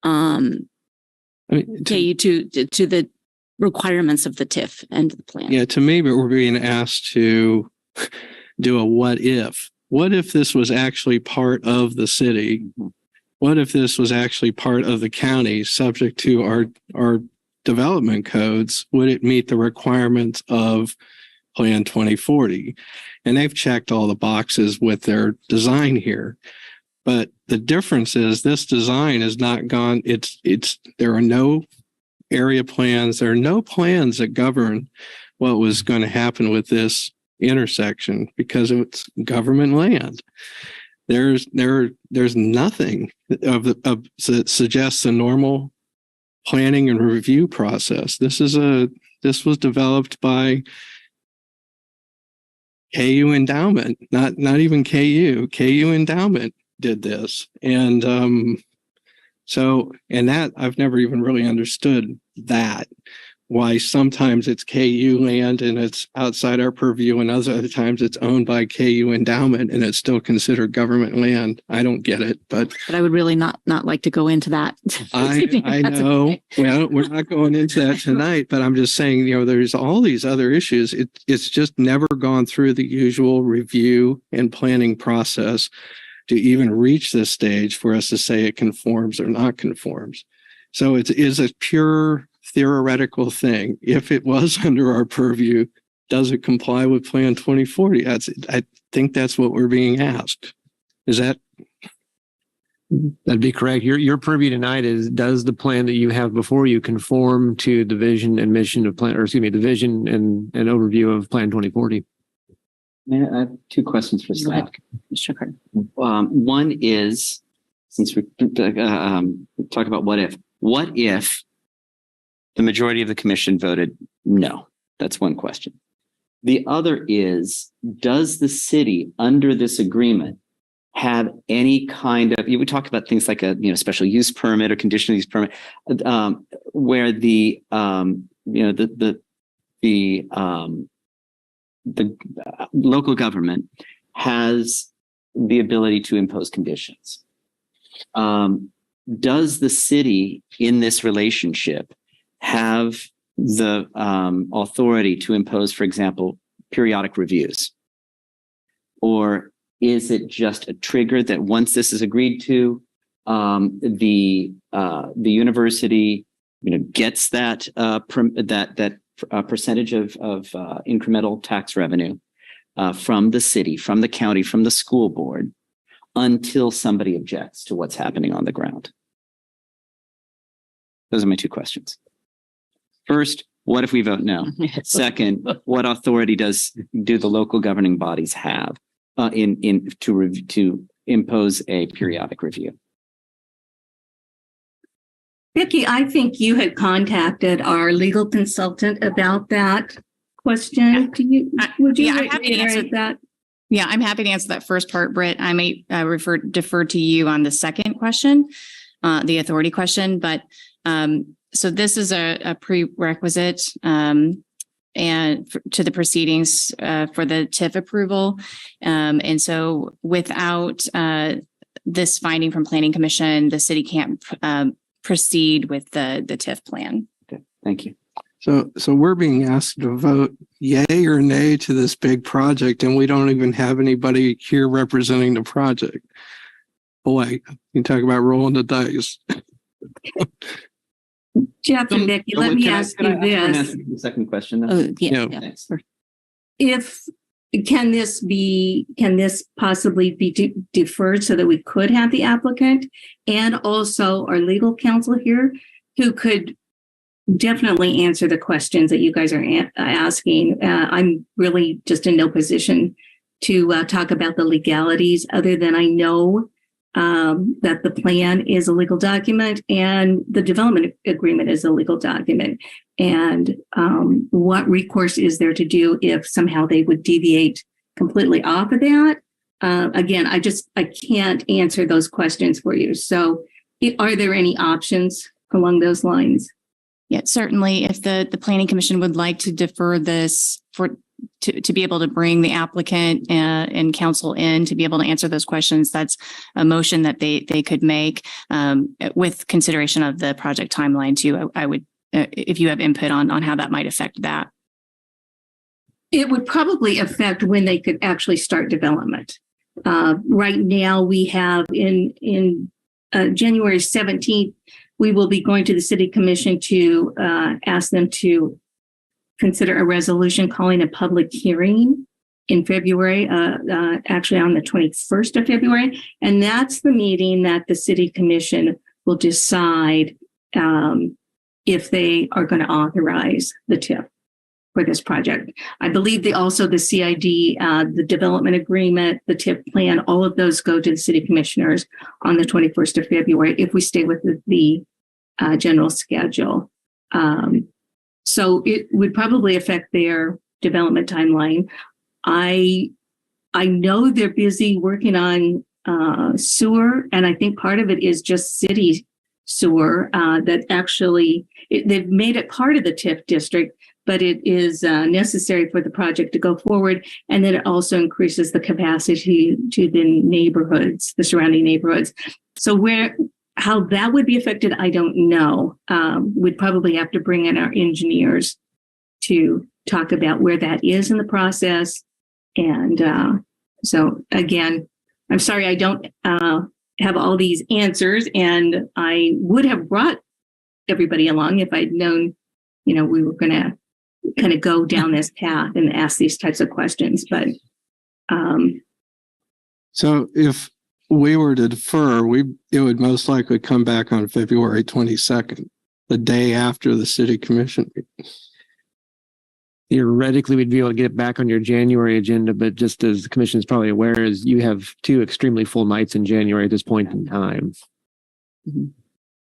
KU to the requirements of the TIF and the plan? Yeah, to me, but we're being asked to do a what if. What if this was actually part of the city? What if this was actually part of the county, subject to our development codes? Would it meet the requirements of Plan 2040? And they've checked all the boxes with their design here. But the difference is this design is not gone. There are no area plans. There are no plans that govern what was going to happen with this intersection because it's government land. There's nothing that suggests a normal planning and review process. This was developed by KU Endowment, not even KU. KU Endowment did this, and that I've never even really understood that. Why sometimes it's KU land and it's outside our purview, and other times it's owned by KU Endowment and it's still considered government land. I don't get it, but I would really not like to go into that. I know. Well, we're not going into that tonight, but I'm just saying, there's all these other issues. It's just never gone through the usual review and planning process to even reach this stage for us to say it conforms or not conforms. So it is a pure theoretical thing. If it was under our purview, does it comply with Plan 2040? I think that's what we're being asked. Is that? That'd be correct. Your purview tonight is, does the plan that you have before you conform to the vision and mission of plan, or excuse me, the vision and overview of Plan 2040? I have two questions for staff. One is, since we talk about what if the majority of the commission voted no? That's one question. The other is, does the city under this agreement have any kind of, you would talk about things like a special use permit or conditional use permit, where the local government has the ability to impose conditions. Does the city in this relationship have the authority to impose, for example, periodic reviews? Or is it just a trigger that once this is agreed to, the university gets that percentage of incremental tax revenue from the city, from the county, from the school board, until somebody objects to what's happening on the ground? Those are my two questions. First, what if we vote no? Second, what authority do the local governing bodies have to impose a periodic review? Vicki, I think you had contacted our legal consultant about that question. Would you I'm happy to answer that? Yeah, I'm happy to answer that first part, Britt. I may defer to you on the second question, the authority question, but So this is a prerequisite to the proceedings for the TIF approval. And so without this finding from Planning Commission, the city can't proceed with the TIF plan. Okay, thank you. So we're being asked to vote yay or nay to this big project, and we don't even have anybody here representing the project. Boy, you talk about rolling the dice. Jeff and Becky, let me ask you this. The second question. Oh, yeah. Thanks. Can this possibly be deferred so that we could have the applicant and also our legal counsel here who could definitely answer the questions that you guys are asking? I'm really just in no position to talk about the legalities other than I know that the plan is a legal document and the development agreement is a legal document. And what recourse is there to do if somehow they would deviate completely off of that? Again, I can't answer those questions for you. So are there any options along those lines? Yeah, certainly. If the Planning Commission would like to defer this to be able to bring the applicant and counsel in to be able to answer those questions, that's a motion that they could make with consideration of the project timeline too. I would, if you have input on how that might affect that. It would probably affect when they could actually start development. Right now, we have in January 17th, we will be going to the City Commission to ask them to consider a resolution calling a public hearing in February, actually on the 21st of February. And that's the meeting that the City Commission will decide if they are going to authorize the TIF for this project. I believe the CID, the development agreement, the TIF plan, all of those go to the City Commissioners on the 21st of February if we stay with the general schedule. So it would probably affect their development timeline. I know they're busy working on sewer, and I think part of it is just city sewer that actually they've made it part of the TIF district, but it is necessary for the project to go forward. And then it also increases the capacity to the neighborhoods, the surrounding neighborhoods. So how that would be affected, I don't know. We'd probably have to bring in our engineers to talk about where that is in the process. And so again, I'm sorry I don't have all these answers, and I would have brought everybody along if I'd known, we were going to kind of go down this path and ask these types of questions. But so if we were to defer, it would most likely come back on February 22nd, the day after the City Commission meeting. Theoretically, we'd be able to get it back on your January agenda, but just as the commission is probably aware, is you have 2 extremely full nights in January at this point in time.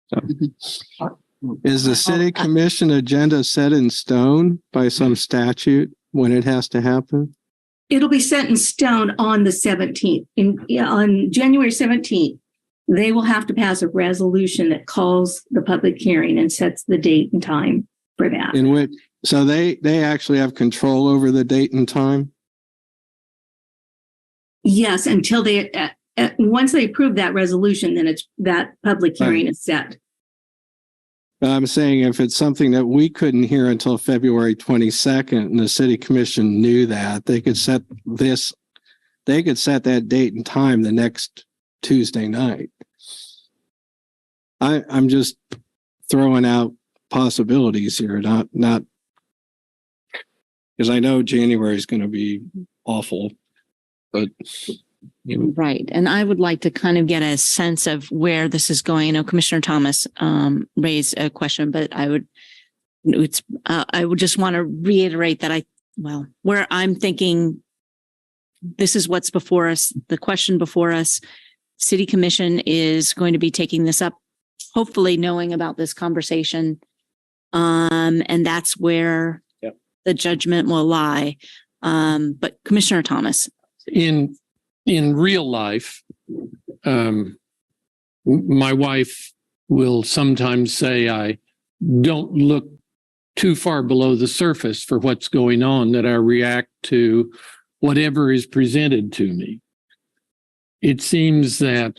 So. Is the City Commission agenda set in stone by some statute when it has to happen? It'll be set in stone on the 17th. On January 17th, they will have to pass a resolution that calls the public hearing and sets the date and time for that. So they actually have control over the date and time? Yes, until once they approve that resolution, then that public hearing is set. I'm saying if it's something that we couldn't hear until February 22nd and the City Commission knew that, they could set that date and time the next Tuesday night. I'm just throwing out possibilities here, not because I know January is going to be awful, but right. And I would like to kind of get a sense of where this is going. I know Commissioner Thomas raised a question, but I would just want to reiterate that where I'm thinking this is what's before us, the question before us, City Commission is going to be taking this up, hopefully knowing about this conversation. And that's where the judgment will lie. But Commissioner Thomas. In real life, my wife will sometimes say I don't look too far below the surface for what's going on, that I react to whatever is presented to me. It seems that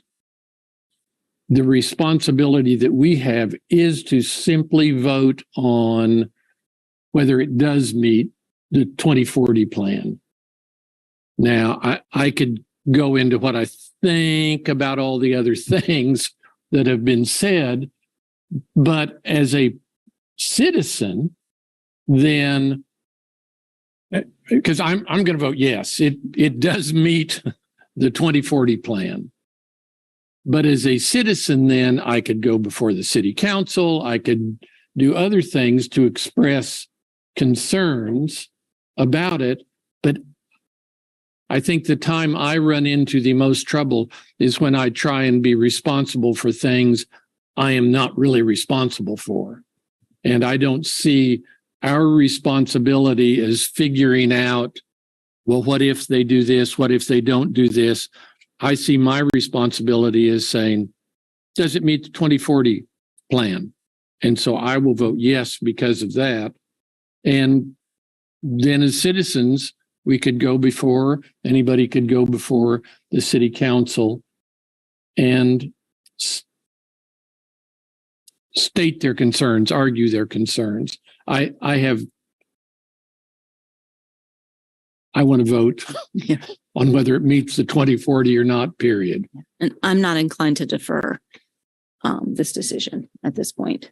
the responsibility that we have is to simply vote on whether it does meet the 2040 plan. Now, I could go into what I think about all the other things that have been said, but as a citizen, then, because I'm going to vote yes, it does meet the 2040 plan. But as a citizen, then I could go before the city council. I could do other things to express concerns about it. But I think the time I run into the most trouble is when I try and be responsible for things I am not really responsible for. And I don't see our responsibility as figuring out, well, what if they do this? What if they don't do this? I see my responsibility as saying, does it meet the 2040 plan? And so I will vote yes because of that. And then as citizens, we could go before, anybody could go before the city council and state their concerns, argue their concerns. I want to vote on whether it meets the 2040 or not, period. And I'm not inclined to defer this decision at this point.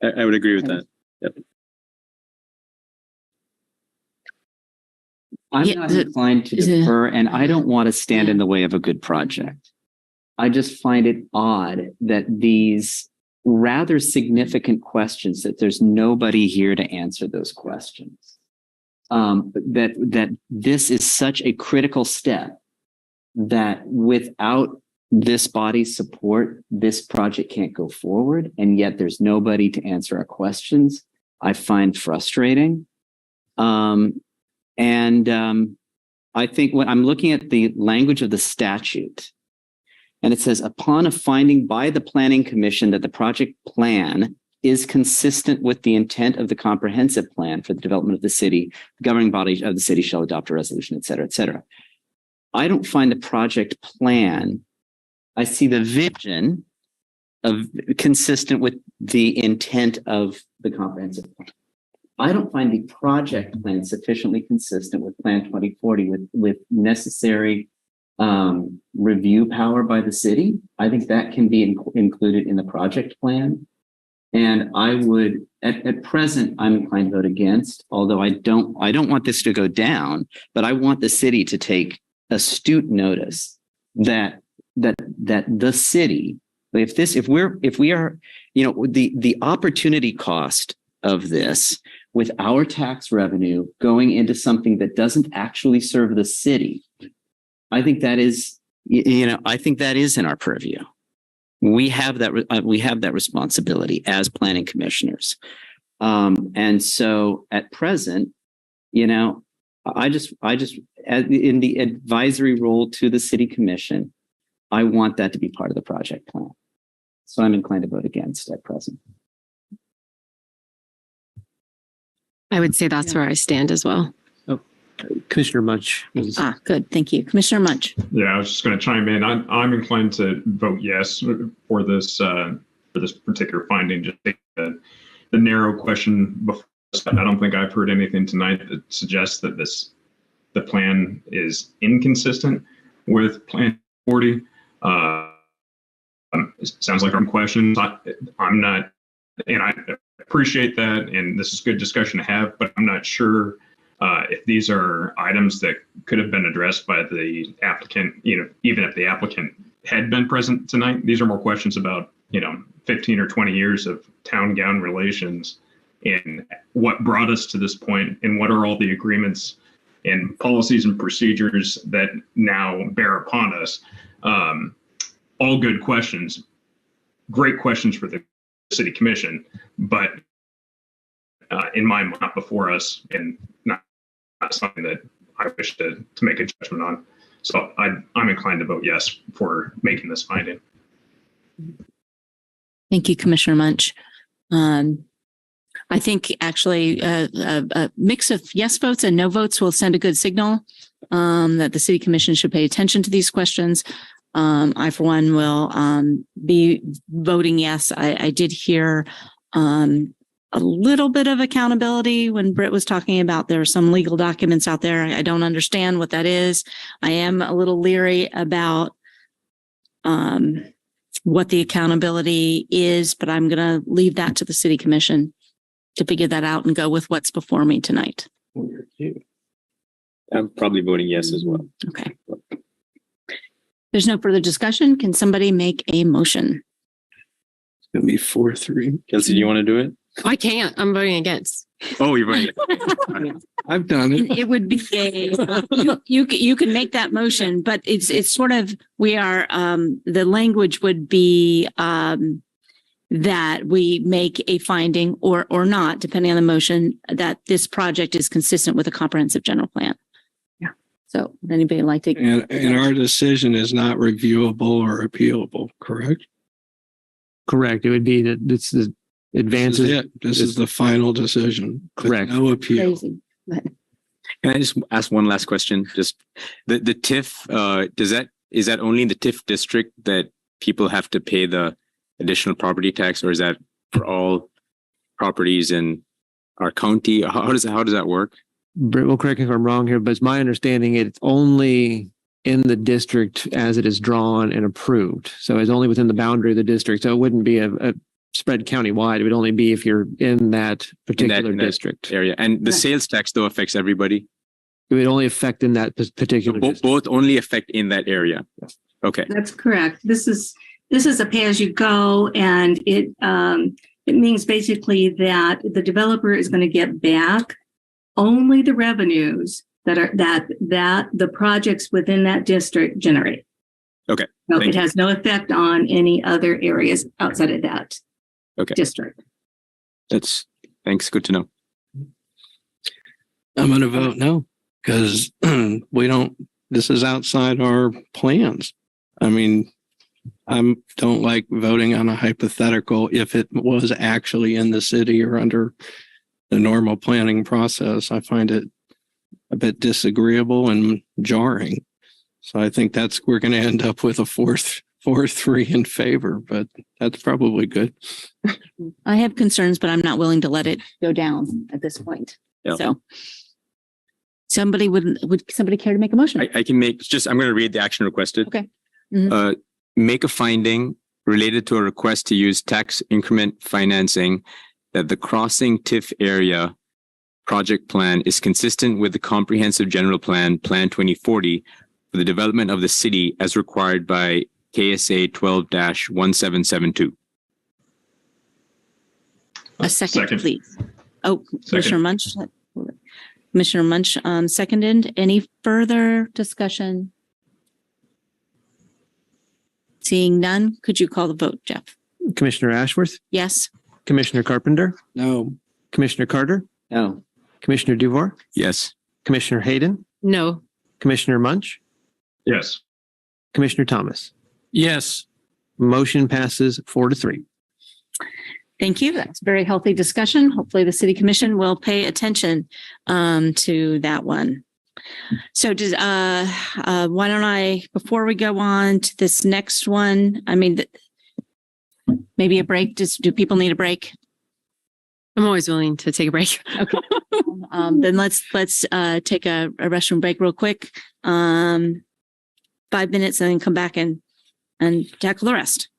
I would agree with that. Yep. I'm not inclined to defer, and I don't want to stand in the way of a good project. I just find it odd that these rather significant questions, that there's nobody here to answer those questions. That this is such a critical step that without this body's support, this project can't go forward, and yet there's nobody to answer our questions. I find frustrating. I think when I'm looking at the language of the statute, and it says, upon a finding by the Planning Commission that the project plan is consistent with the intent of the comprehensive plan for the development of the city, the governing body of the city shall adopt a resolution, et cetera, et cetera. I don't find the project plan. I see the vision of consistent with the intent of the comprehensive plan. I don't find the project plan sufficiently consistent with Plan 2040 with necessary review power by the city. I think that can be included in the project plan. And I would, at present, I'm inclined to vote against, although I don't want this to go down, but I want the city to take astute notice that the city, if we are, the opportunity cost of this with our tax revenue going into something that doesn't actually serve the city, I think that is, I think that is in our purview. We have that responsibility as planning commissioners. And so at present, I just in the advisory role to the city commission, I want that to be part of the project plan. So I'm inclined to vote against at present. I would say that's where I stand as well. Oh, Commissioner Munch. Good. Thank you. Commissioner Munch. Yeah, I was just going to chime in. I'm inclined to vote yes for this particular finding. Just the narrow question before. I don't think I've heard anything tonight that suggests that the plan is inconsistent with Plan 40. It sounds like I'm questions. I'm not, and I appreciate that, and this is good discussion to have, but I'm not sure if these are items that could have been addressed by the applicant, even if the applicant had been present tonight. These are more questions about, 15 or 20 years of town-gown relations and what brought us to this point, and what are all the agreements and policies and procedures that now bear upon us. All good questions, great questions for the city commission, but in my mind, not before us, and not something that I wish to make a judgment on. So I'm inclined to vote yes for making this finding. Thank you, Commissioner Munch. I think actually a mix of yes votes and no votes will send a good signal that the city commission should pay attention to these questions. I, for one, will be voting yes. I did hear a little bit of accountability when Britt was talking about there are some legal documents out there. I don't understand what that is. I am a little leery about what the accountability is, but I'm going to leave that to the city commission to figure that out and go with what's before me tonight. I'm probably voting yes as well. Okay. There's no further discussion. Can somebody make a motion? It's going to be 4-3. Kelsey, do you want to do it? I can't. I'm voting against. Oh, you're right. I've done it. It would be you can make that motion, but it's sort of we are the language would be that we make a finding or not, depending on the motion, that this project is consistent with a comprehensive general plan. Yeah. So would anybody like to? And our decision is not reviewable or appealable, correct? Correct. It would be that this is advances. This is the final decision. Correct. No appeal. Crazy, but Can I just ask one last question? Just the TIF, is that only in the TIF district that people have to pay the additional property tax, or is that for all properties in our county? How does that work? Britt will correct me if I'm wrong here, but it's my understanding it's only in the district as it is drawn and approved. So it's only within the boundary of the district. So it wouldn't be a spread countywide. It would only be if you're in that particular district area. And the sales tax though affects everybody. It would only affect in that particular district. Both only affect in that area. Okay. That's correct. This is a pay-as-you-go, and it means basically that the developer is going to get back only the revenues that the projects within that district generate. Okay. So it has no effect on any other areas outside of that district. Thanks. Good to know. I'm going to vote no because this is outside our plans. I mean, I don't like voting on a hypothetical if it was actually in the city or under the normal planning process. I find it a bit disagreeable and jarring. So I think we're going to end up with a 4-3 in favor, but that's probably good. I have concerns, but I'm not willing to let it go down at this point. Yep. So would somebody care to make a motion? I can I'm going to read the action requested. Okay. Mm-hmm. Make a finding related to a request to use tax increment financing that the Crossing TIF Area project plan is consistent with the comprehensive general plan, Plan 2040, for the development of the city as required by KSA 12-1772. A second, please. Oh, Commissioner Munch. Commissioner Munch seconded. Any further discussion? Seeing none, could you call the vote, Jeff? Commissioner Ashworth? Yes. Commissioner Carpenter? No. Commissioner Carter? No. Commissioner Duvoir? Yes. Commissioner Hayden? No. Commissioner Munch? Yes. Commissioner Thomas? Yes. Motion passes 4-3. Thank you. That's a very healthy discussion. Hopefully the city commission will pay attention to that one. So why don't I, before we go on to this next one, maybe a break. Do people need a break? I'm always willing to take a break. Okay. Then let's take a restroom break real quick. 5 minutes and then come back and tackle the rest.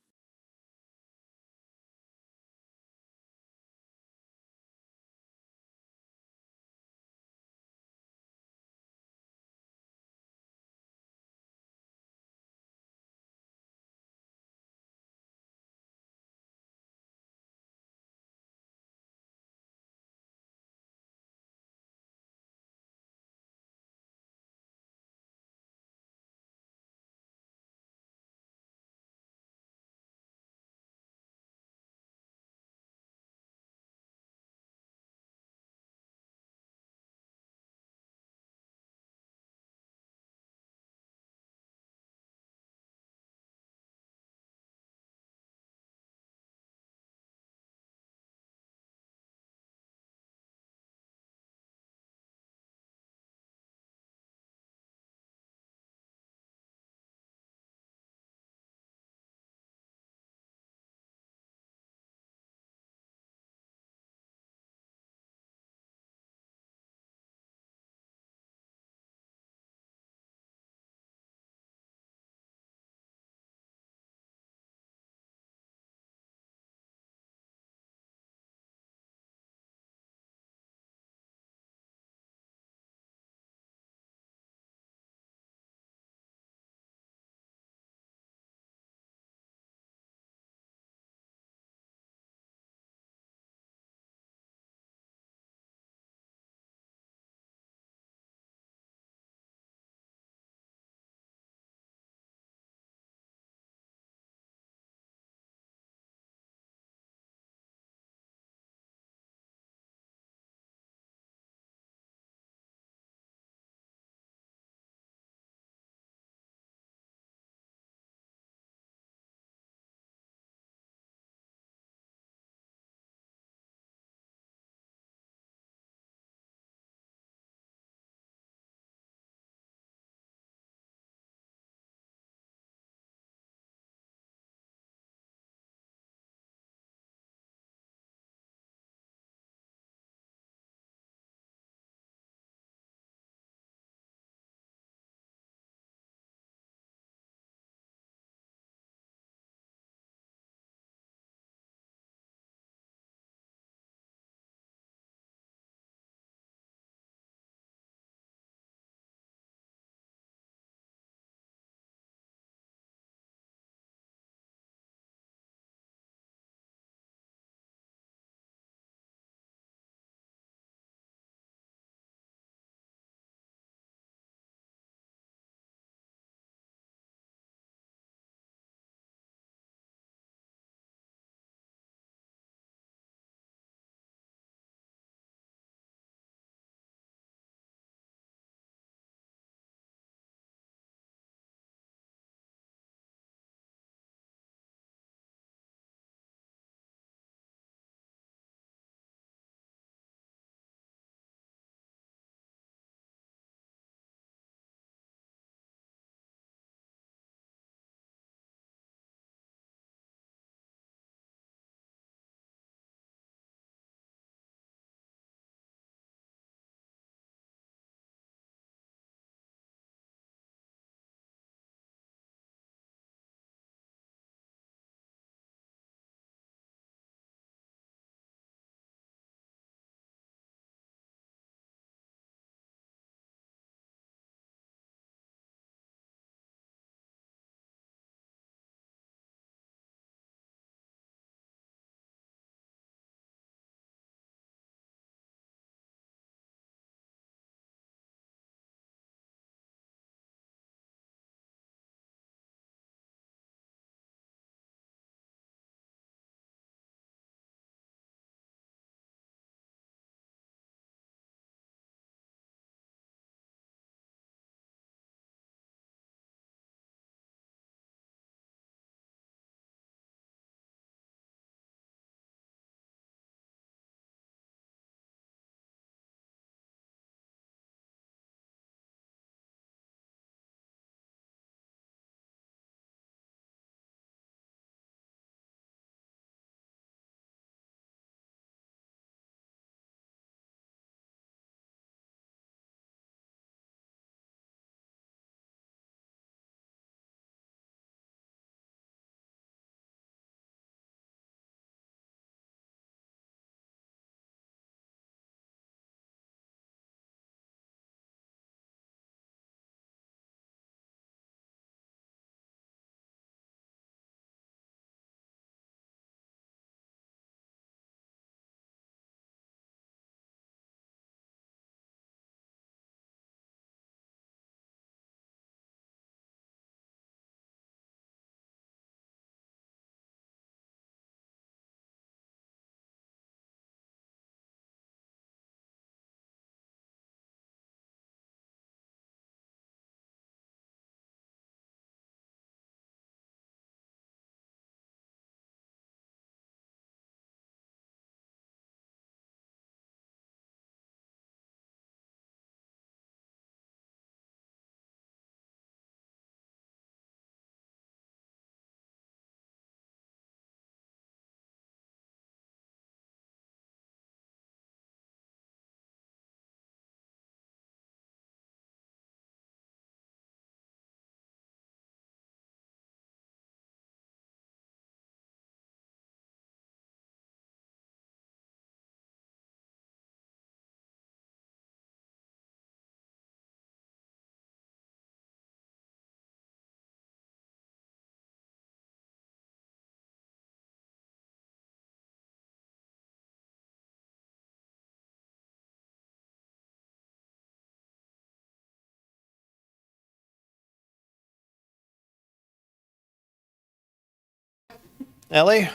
Ellie?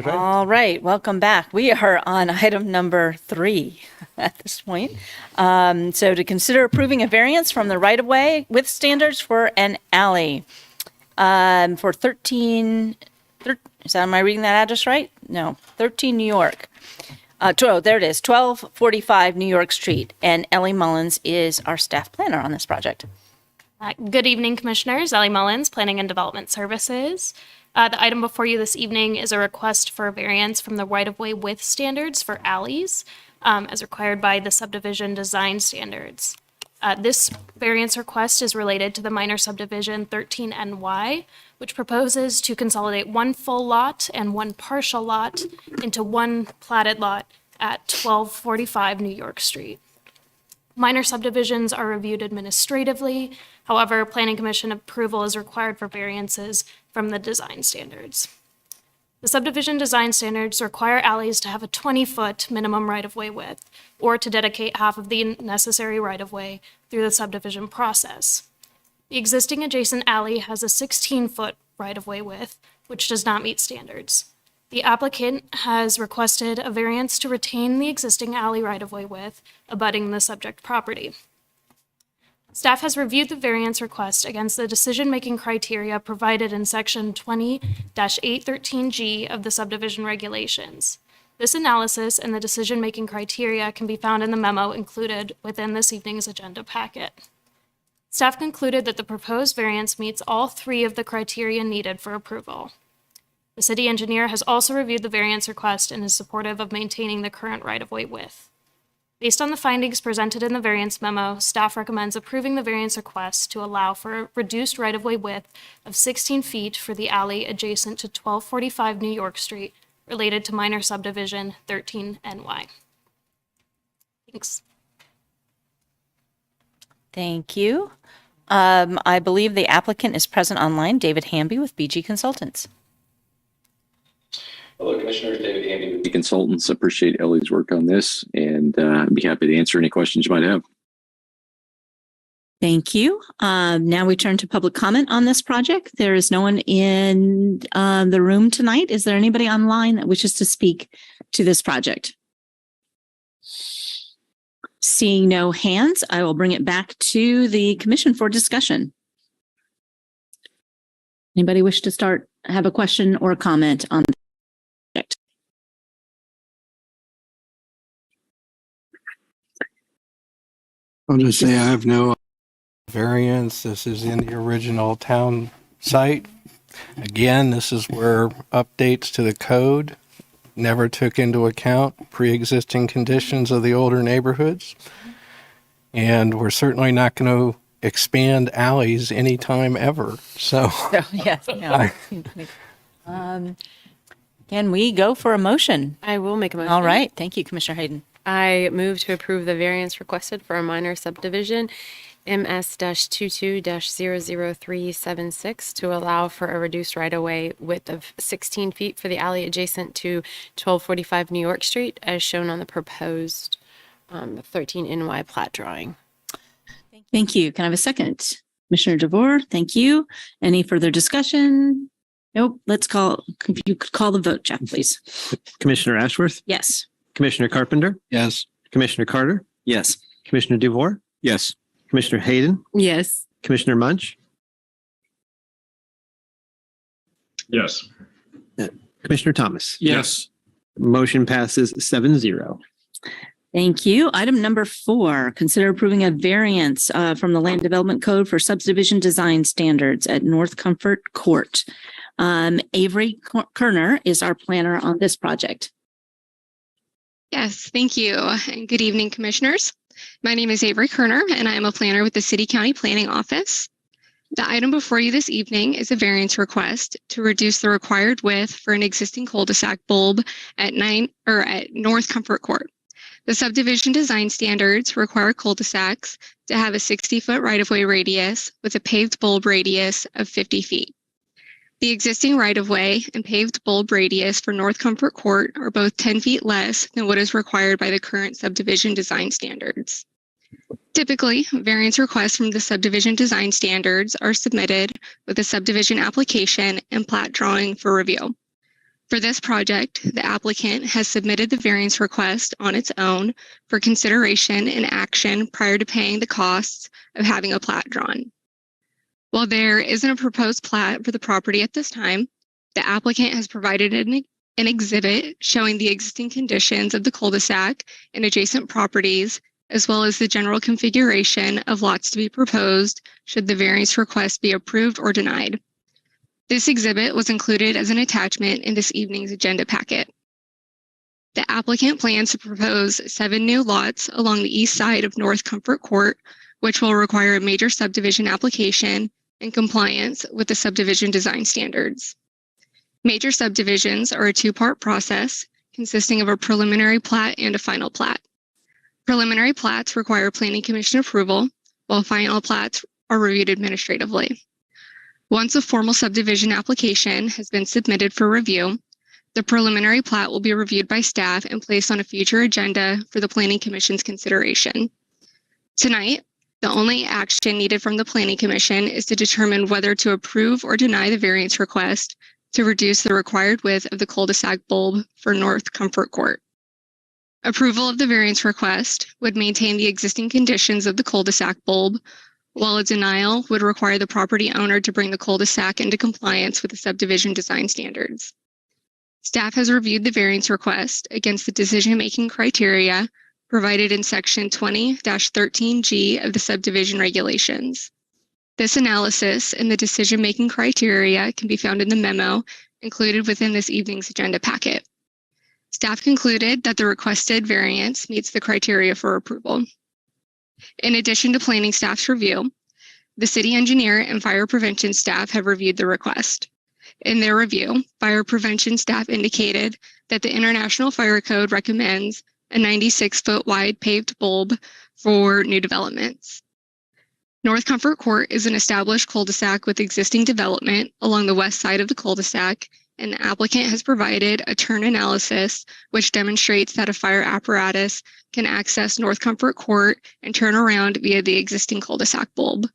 All right, welcome back. We are on item number 3 at this point. So to consider approving a variance from the right-of-way with standards for an alley for 13, am I reading that address right? No, 13 New York. There it is, 1245 New York Street. And Ellie Mullins is our staff planner on this project. Good evening, Commissioners. Ellie Mullins, Planning and Development Services. The item before you this evening is a request for a variance from the right-of-way width standards for alleys as required by the subdivision design standards. This variance request is related to the minor subdivision 13NY, which proposes to consolidate one full lot and one partial lot into one platted lot at 1245 New York Street. Minor subdivisions are reviewed administratively. However, Planning Commission approval is required for variances from the design standards. The subdivision design standards require alleys to have a 20-foot minimum right-of-way width or to dedicate half of the necessary right-of-way through the subdivision process. The existing adjacent alley has a 16-foot right-of-way width, which does not meet standards. The applicant has requested a variance to retain the existing alley right-of-way width abutting the subject property. Staff has reviewed the variance request against the decision-making criteria provided in Section 20-813G of the subdivision regulations. This analysis and the decision-making criteria can be found in the memo included within this evening's agenda packet. Staff concluded that the proposed variance meets all 3 of the criteria needed for approval. The city engineer has also reviewed the variance request and is supportive of maintaining the current right-of-way width. Based on the findings presented in the variance memo, staff recommends approving the variance request to allow for a reduced right-of-way width of 16 feet for the alley adjacent to 1245 New York Street related to minor subdivision 13NY. Thanks. Thank you. I believe the applicant is present online, David Hamby with BG Consultants. Hello, Commissioners. David Hamby with the Consultants. Appreciate Ellie's work on this, and I'd be happy to answer any questions you might have. Thank you. Now we turn to public comment on this project. There is no one in the room tonight. Is there anybody online that wishes to speak to this project? Seeing no hands, I will bring it back to the commission for discussion. Anybody wish to have a question or a comment on the project? I'll just say I have no variance. This is in the original town site. Again, this is where updates to the code never took into account pre-existing conditions of the older neighborhoods. And we're certainly not going to expand alleys anytime ever. So, yes, no. Can we go for a motion? I will make a motion. All right. Thank you, Commissioner Hayden. I move to approve the variance requested for a minor subdivision MS-22-00376 to allow for a reduced right-of-way width of 16 feet for the alley adjacent to 1245 New York Street as shown on the proposed 13NY plat drawing. Thank you. Can I have a second? Commissioner DeVore, thank you. Any further discussion? Nope. If you could call the vote, Jeff, please. Commissioner Ashworth? Yes. Commissioner Carpenter? Yes. Commissioner Carter? Yes. Commissioner DeVore? Yes. Commissioner Hayden? Yes. Commissioner Munch? Yes. Commissioner Thomas? Yes. Motion passes 7-0. Thank you. Item number 4, consider approving a variance from the Land Development Code for subdivision design standards at North Comfort Court. Avery Kerner is our planner on this project. Yes, thank you. And good evening, Commissioners. My name is Avery Kerner, and I am a planner with the City County Planning Office. The item before you this evening is a variance request to reduce the required width for an existing cul-de-sac bulb at North Comfort Court. The subdivision design standards require cul-de-sacs to have a 60-foot right-of-way radius with a paved bulb radius of 50 feet. The existing right-of-way and paved bulb radius for North Comfort Court are both 10 feet less than what is required by the current subdivision design standards. Typically, variance requests from the subdivision design standards are submitted with a subdivision application and plat drawing for review. For this project, the applicant has submitted the variance request on its own for consideration and action prior to paying the costs of having a plat drawn. While there isn't a proposed plat for the property at this time, the applicant has provided an exhibit showing the existing conditions of the cul-de-sac and adjacent properties, as well as the general configuration of lots to be proposed should the variance request be approved or denied. This exhibit was included as an attachment in this evening's agenda packet. The applicant plans to propose 7 new lots along the east side of North Comfort Court, which will require a major subdivision application in compliance with the subdivision design standards. Major subdivisions are a 2-part process consisting of a preliminary plat and a final plat. Preliminary plats require Planning Commission approval, while final plats are reviewed administratively. Once a formal subdivision application has been submitted for review, the preliminary plat will be reviewed by staff and placed on a future agenda for the Planning Commission's consideration. Tonight, the only action needed from the Planning Commission is to determine whether to approve or deny the variance request to reduce the required width of the cul-de-sac bulb for North Comfort Court. Approval of the variance request would maintain the existing conditions of the cul-de-sac bulb, while a denial would require the property owner to bring the cul-de-sac into compliance with the subdivision design standards. Staff has reviewed the variance request against the decision-making criteria provided in Section 20-13G of the subdivision regulations. This analysis and the decision-making criteria can be found in the memo included within this evening's agenda packet. Staff concluded that the requested variance meets the criteria for approval. In addition to planning staff's review, the city engineer and fire prevention staff have reviewed the request. In their review, fire prevention staff indicated that the International Fire Code recommends a 96-foot wide paved bulb for new developments. North Comfort Court is an established cul-de-sac with existing development along the west side of the cul-de-sac, and the applicant has provided a turn analysis which demonstrates that a fire apparatus can access North Comfort Court and turn around via the existing cul-de-sac bulb.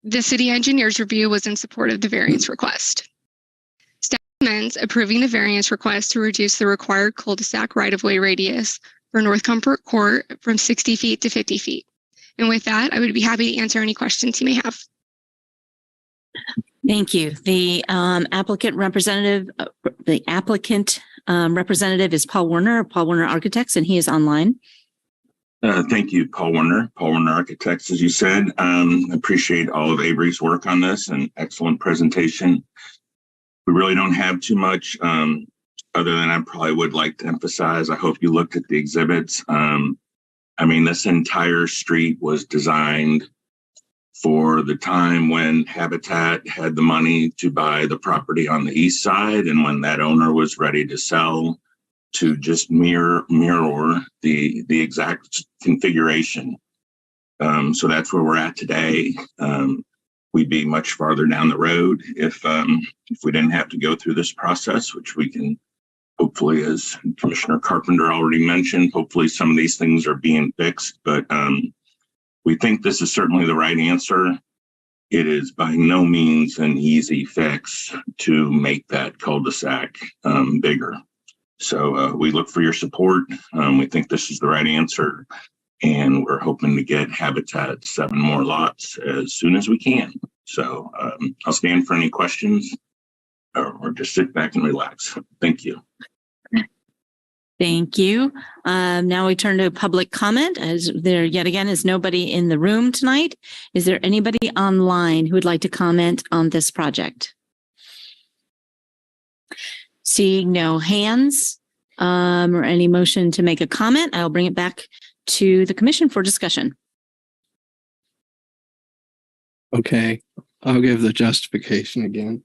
The city engineer's review was in support of the variance request. Staff recommends approving the variance request to reduce the required cul-de-sac right-of-way radius for North Comfort Court from 60 feet to 50 feet. And with that, I would be happy to answer any questions you may have. Thank you. The applicant representative is Paul Warner of Paul Warner Architects, and he is online. Thank you, Paul Warner Architects, as you said. Appreciate all of Avery's work on this and excellent presentation. We really don't have too much other than I probably would like to emphasize. I hope you looked at the exhibits. I mean, this entire street was designed for the time when Habitat had the money to buy the property on the east side, and when that owner was ready to sell, to just mirror the exact configuration. So that's where we're at today. We'd be much farther down the road if we didn't have to go through this process, which we can hopefully, as Commissioner Carpenter already mentioned, hopefully some of these things are being fixed, but we think this is certainly the right answer. It is by no means an easy fix to make that cul-de-sac bigger. So we look for your support. We think this is the right answer, and we're hoping to get Habitat 7 more lots as soon as we can. So I'll stand for any questions or just sit back and relax. Thank you. Thank you. Now we turn to public comment, as there yet again is nobody in the room tonight. Is there anybody online who would like to comment on this project? Seeing no hands or any motion to make a comment, I'll bring it back to the commission for discussion. Okay, I'll give the justification again.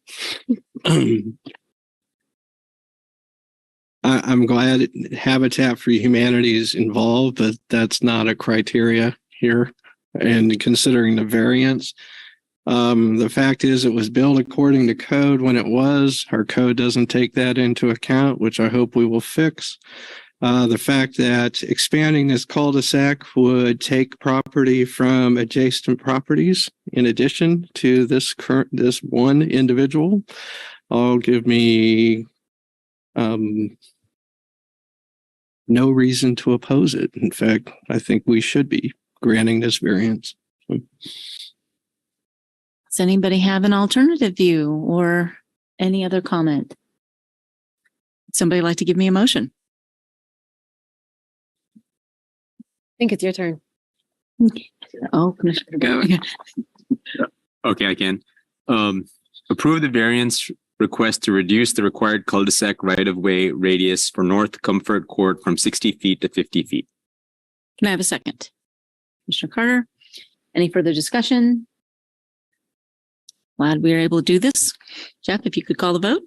I'm glad Habitat for Humanity is involved, but that's not a criteria here. And considering the variance, the fact is it was built according to code when it was. Our code doesn't take that into account, which I hope we will fix. The fact that expanding this cul-de-sac would take property from adjacent properties in addition to this one individual, all give me no reason to oppose it. In fact, I think we should be granting this variance. Does anybody have an alternative view or any other comment? Somebody like to give me a motion? I think it's your turn. Oh, Commissioner, go. Okay, I can. Approve the variance request to reduce the required cul-de-sac right-of-way radius for North Comfort Court from 60 feet to 50 feet. Can I have a second? Commissioner Carter, any further discussion? Glad we were able to do this. Jeff, if you could call the vote.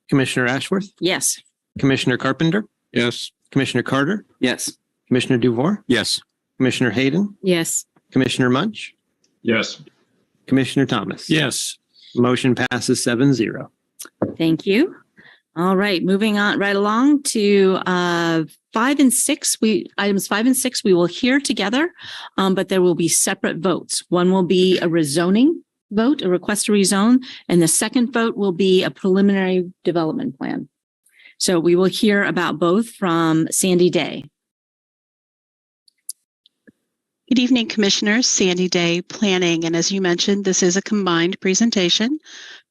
Commissioner Ashworth, Yes. Commissioner Carpenter, Yes. Commissioner Carter, Yes. Commissioner Duvall, Yes. Commissioner Hayden, Yes. Commissioner Munch, Yes. Commissioner Thomas. Yes. Motion passes 7-0. Thank you. All right, moving on right along to 5 and 6. Items 5 and 6 we will hear together, but there will be separate votes. One will be a rezoning vote, a request to rezone, and the second vote will be a preliminary development plan. So we will hear about both from Sandy Day. Good evening, Commissioners. Sandy Day, Planning. And as you mentioned, this is a combined presentation.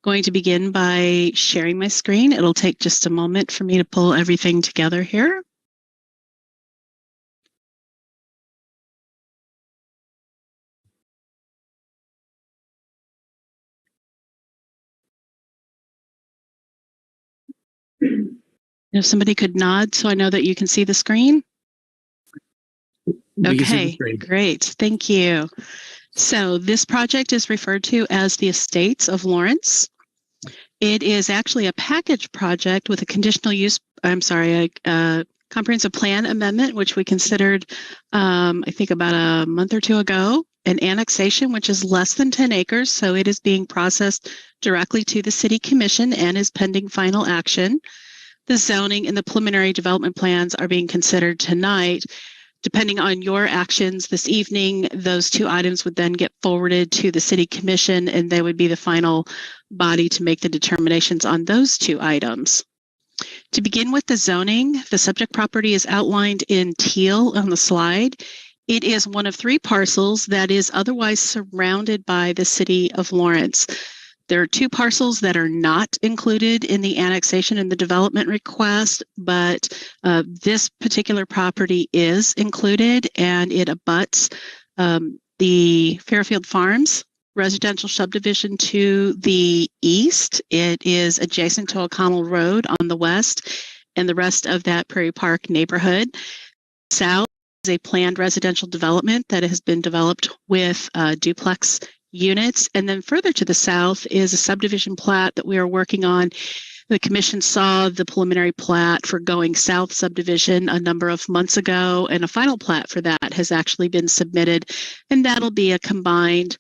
Going to begin by sharing my screen. It'll take just a moment for me to pull everything together here. If somebody could nod so I know that you can see the screen. Okay, great. Thank you. So this project is referred to as the Estates of Lawrence. It is actually a package project with a conditional use, a comprehensive plan amendment, which we considered, I think about a month or two ago, an annexation, which is less than 10 acres. So it is being processed directly to the City Commission and is pending final action. The zoning and the preliminary development plans are being considered tonight. Depending on your actions this evening, those two items would then get forwarded to the City Commission and they would be the final body to make the determinations on those two items. To begin with the zoning, the subject property is outlined in teal on the slide. It is one of 3 parcels that is otherwise surrounded by the City of Lawrence. There are 2 parcels that are not included in the annexation and the development request, but this particular property is included and it abuts the Fairfield Farms residential subdivision to the east. It is adjacent to O'Connell Road on the west and the rest of that Prairie Park neighborhood. South is a planned residential development that has been developed with duplex units. And then further to the south is a subdivision plat that we are working on. The commission saw the preliminary plat for Going South subdivision a number of months ago, and a final plat for that has actually been submitted. And that'll be a combined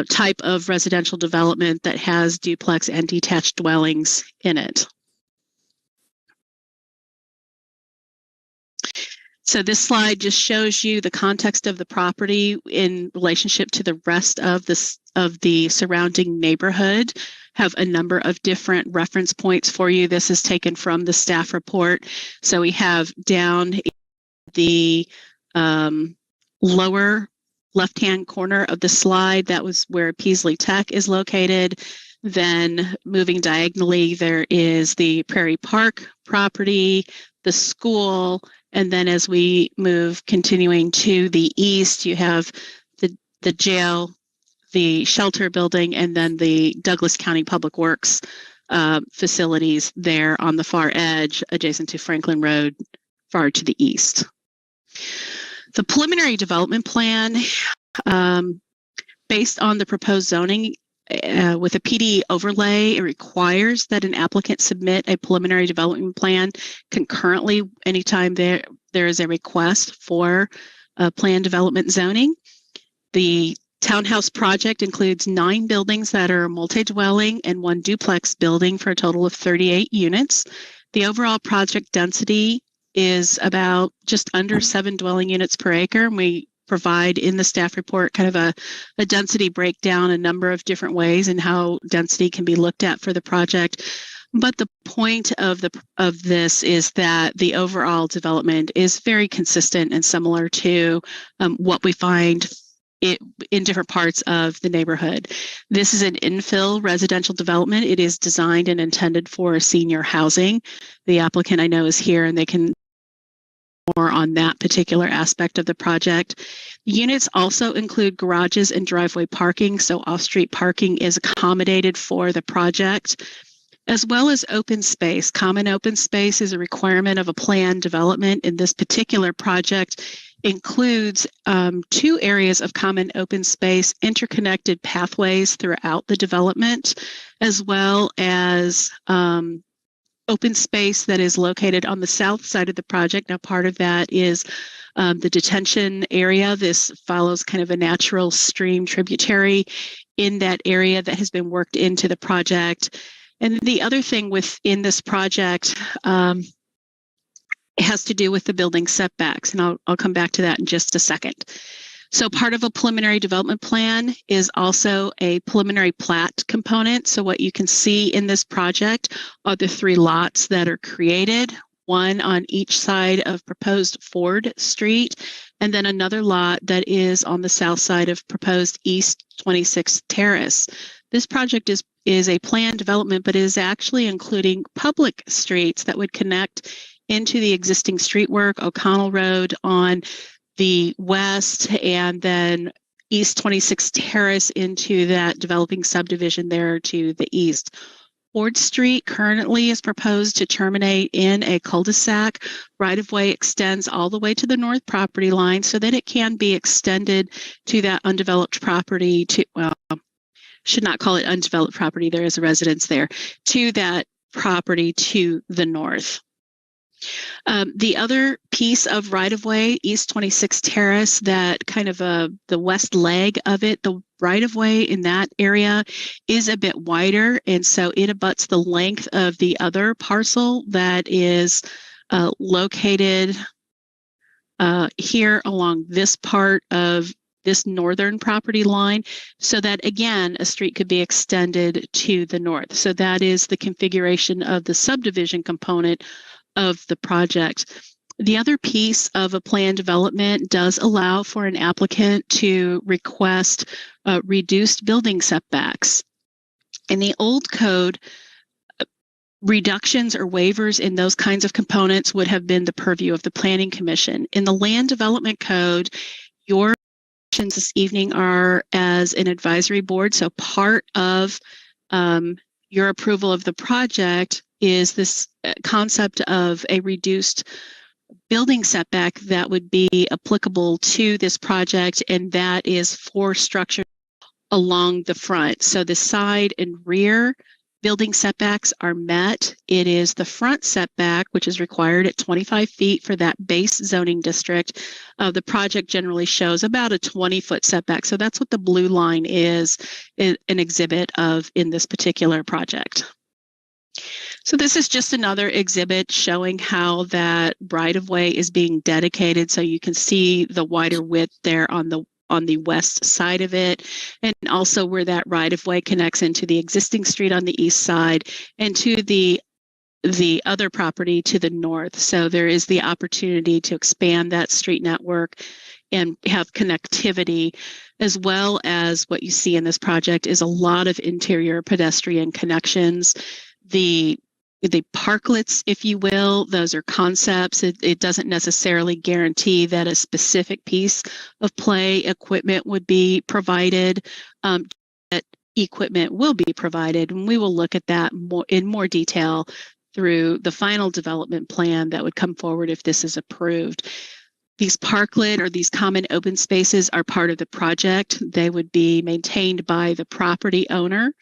type of residential development that has duplex and detached dwellings in it. So this slide just shows you the context of the property in relationship to the rest of the surrounding neighborhood. Have a number of different reference points for you. This is taken from the staff report. So we have down the lower left-hand corner of the slide, that was where Peasley Tech is located. Then moving diagonally, there is the Prairie Park property, the school, and then as we move continuing to the east, you have the jail, the shelter building, and then the Douglas County Public Works facilities there on the far edge, adjacent to Franklin Road, far to the east. The preliminary development plan, based on the proposed zoning, with a PD overlay, it requires that an applicant submit a preliminary development plan concurrently anytime there is a request for plan development zoning. The townhouse project includes 9 buildings that are multi-dwelling and 1 duplex building for a total of 38 units. The overall project density is about just under 7 dwelling units per acre. And we provide in the staff report kind of a density breakdown, a number of different ways and how density can be looked at for the project. But the point of this is that the overall development is very consistent and similar to what we find in different parts of the neighborhood. This is an infill residential development. It is designed and intended for senior housing. The applicant I know is here and they can more on that particular aspect of the project. The units also include garages and driveway parking, so off-street parking is accommodated for the project, as well as open space. Common open space is a requirement of a planned development. In this particular project includes 2 areas of common open space, interconnected pathways throughout the development, as well as open space that is located on the south side of the project. Now, part of that is the detention area. This follows kind of a natural stream tributary in that area that has been worked into the project. And the other thing within this project has to do with the building setbacks, and I'll come back to that in just a second. So part of a preliminary development plan is also a preliminary plat component. So what you can see in this project are the 3 lots that are created, one on each side of proposed Ford Street, and then another lot that is on the south side of proposed East 26th Terrace. This project is a planned development, but is actually including public streets that would connect into the existing street work, O'Connell Road on the west, and then East 26th Terrace into that developing subdivision there to the east. Ford Street currently is proposed to terminate in a cul-de-sac. Right-of-way extends all the way to the north property line so that it can be extended to that undeveloped property to, well, should not call it undeveloped property, there is a residence there, to that property to the north. The other piece of right-of-way, East 26th Terrace, that kind of the west leg of it, the right-of-way in that area is a bit wider, and so it abuts the length of the other parcel that is located here along this part of this northern property line, so that again, a street could be extended to the north. So that is the configuration of the subdivision component of the project. The other piece of a planned development does allow for an applicant to request reduced building setbacks. In the old code, reductions or waivers in those kinds of components would have been the purview of the Planning Commission. In the Land Development Code, your actions this evening are as an advisory board, so part of your approval of the project is this concept of a reduced building setback that would be applicable to this project, and that is for structures along the front. So the side and rear building setbacks are met. It is the front setback, which is required at 25 feet for that base zoning district. The project generally shows about a 20-foot setback. So that's what the blue line is an exhibit of in this particular project. So this is just another exhibit showing how that right-of-way is being dedicated. So you can see the wider width there on the west side of it, and also where that right-of-way connects into the existing street on the east side and to the other property to the north. So there is the opportunity to expand that street network and have connectivity, as well as what you see in this project is a lot of interior pedestrian connections. The parklets, if you will, those are concepts. It doesn't necessarily guarantee that a specific piece of play equipment would be provided. That equipment will be provided, and we will look at that in more detail through the final development plan that would come forward if this is approved. These parklet or these common open spaces are part of the project. They would be maintained by the property owner.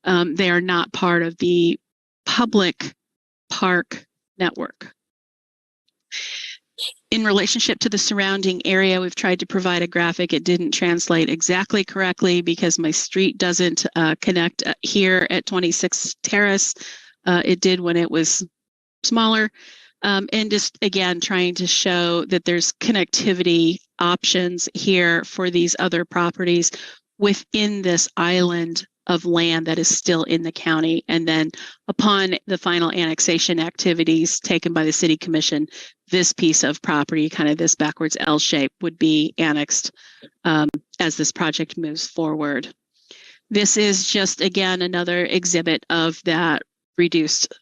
They are not part of the public park network. In relationship to the surrounding area, we've tried to provide a graphic. It didn't translate exactly correctly because my street doesn't connect here at 26th Terrace. It did when it was smaller. And just again, trying to show that there's connectivity options here for these other properties within this island of land that is still in the county. And then upon the final annexation activities taken by the city commission, this piece of property, kind of this backwards L shape, would be annexed as this project moves forward. This is just, again, another exhibit of that reduced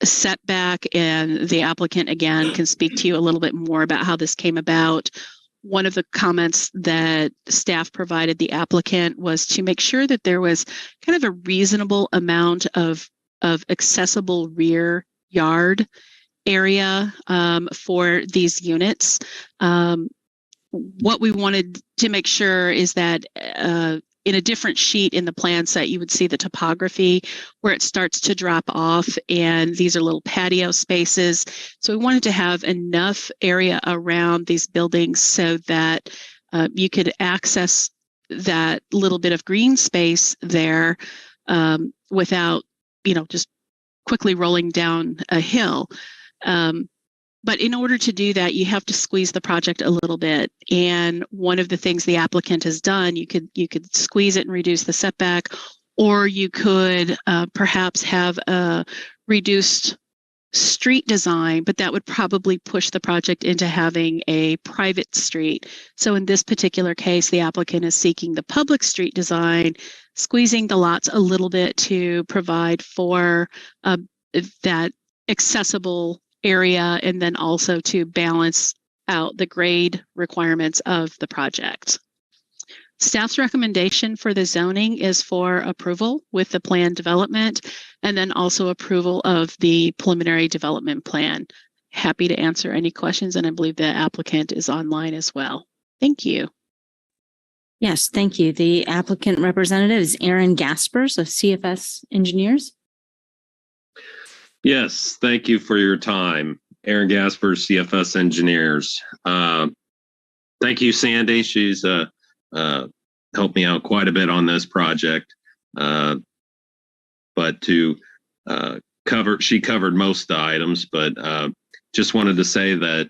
setback, and the applicant, again, can speak to you a little bit more about how this came about. One of the comments that staff provided the applicant was to make sure that there was kind of a reasonable amount of accessible rear yard area for these units. What we wanted to make sure is that in a different sheet in the plan set, you would see the topography where it starts to drop off, and these are little patio spaces. So we wanted to have enough area around these buildings so that you could access that little bit of green space there without, just quickly rolling down a hill. But in order to do that, you have to squeeze the project a little bit. And one of the things the applicant has done, you could squeeze it and reduce the setback, or you could perhaps have a reduced street design, but that would probably push the project into having a private street. So in this particular case, the applicant is seeking the public street design, squeezing the lots a little bit to provide for that accessible area, and then also to balance out the grade requirements of the project. Staff's recommendation for the zoning is for approval with the plan development, and then also approval of the preliminary development plan. Happy to answer any questions, and I believe the applicant is online as well. Thank you. Yes, thank you. The applicant representative is Aaron Gaspers of CFS Engineers. Yes, thank you for your time. Aaron Gasper, CFS Engineers. Thank you, Sandy. She's helped me out quite a bit on this project. But she covered most of the items, but just wanted to say that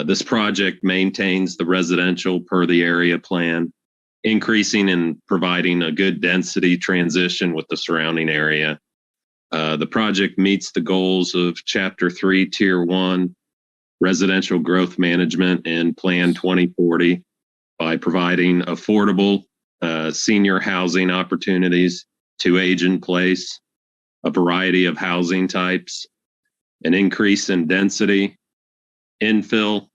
this project maintains the residential per the area plan, increasing and providing a good density transition with the surrounding area. The project meets the goals of Chapter 3, Tier 1, Residential Growth Management and Plan 2040 by providing affordable senior housing opportunities to age in place, a variety of housing types, an increase in density, infill,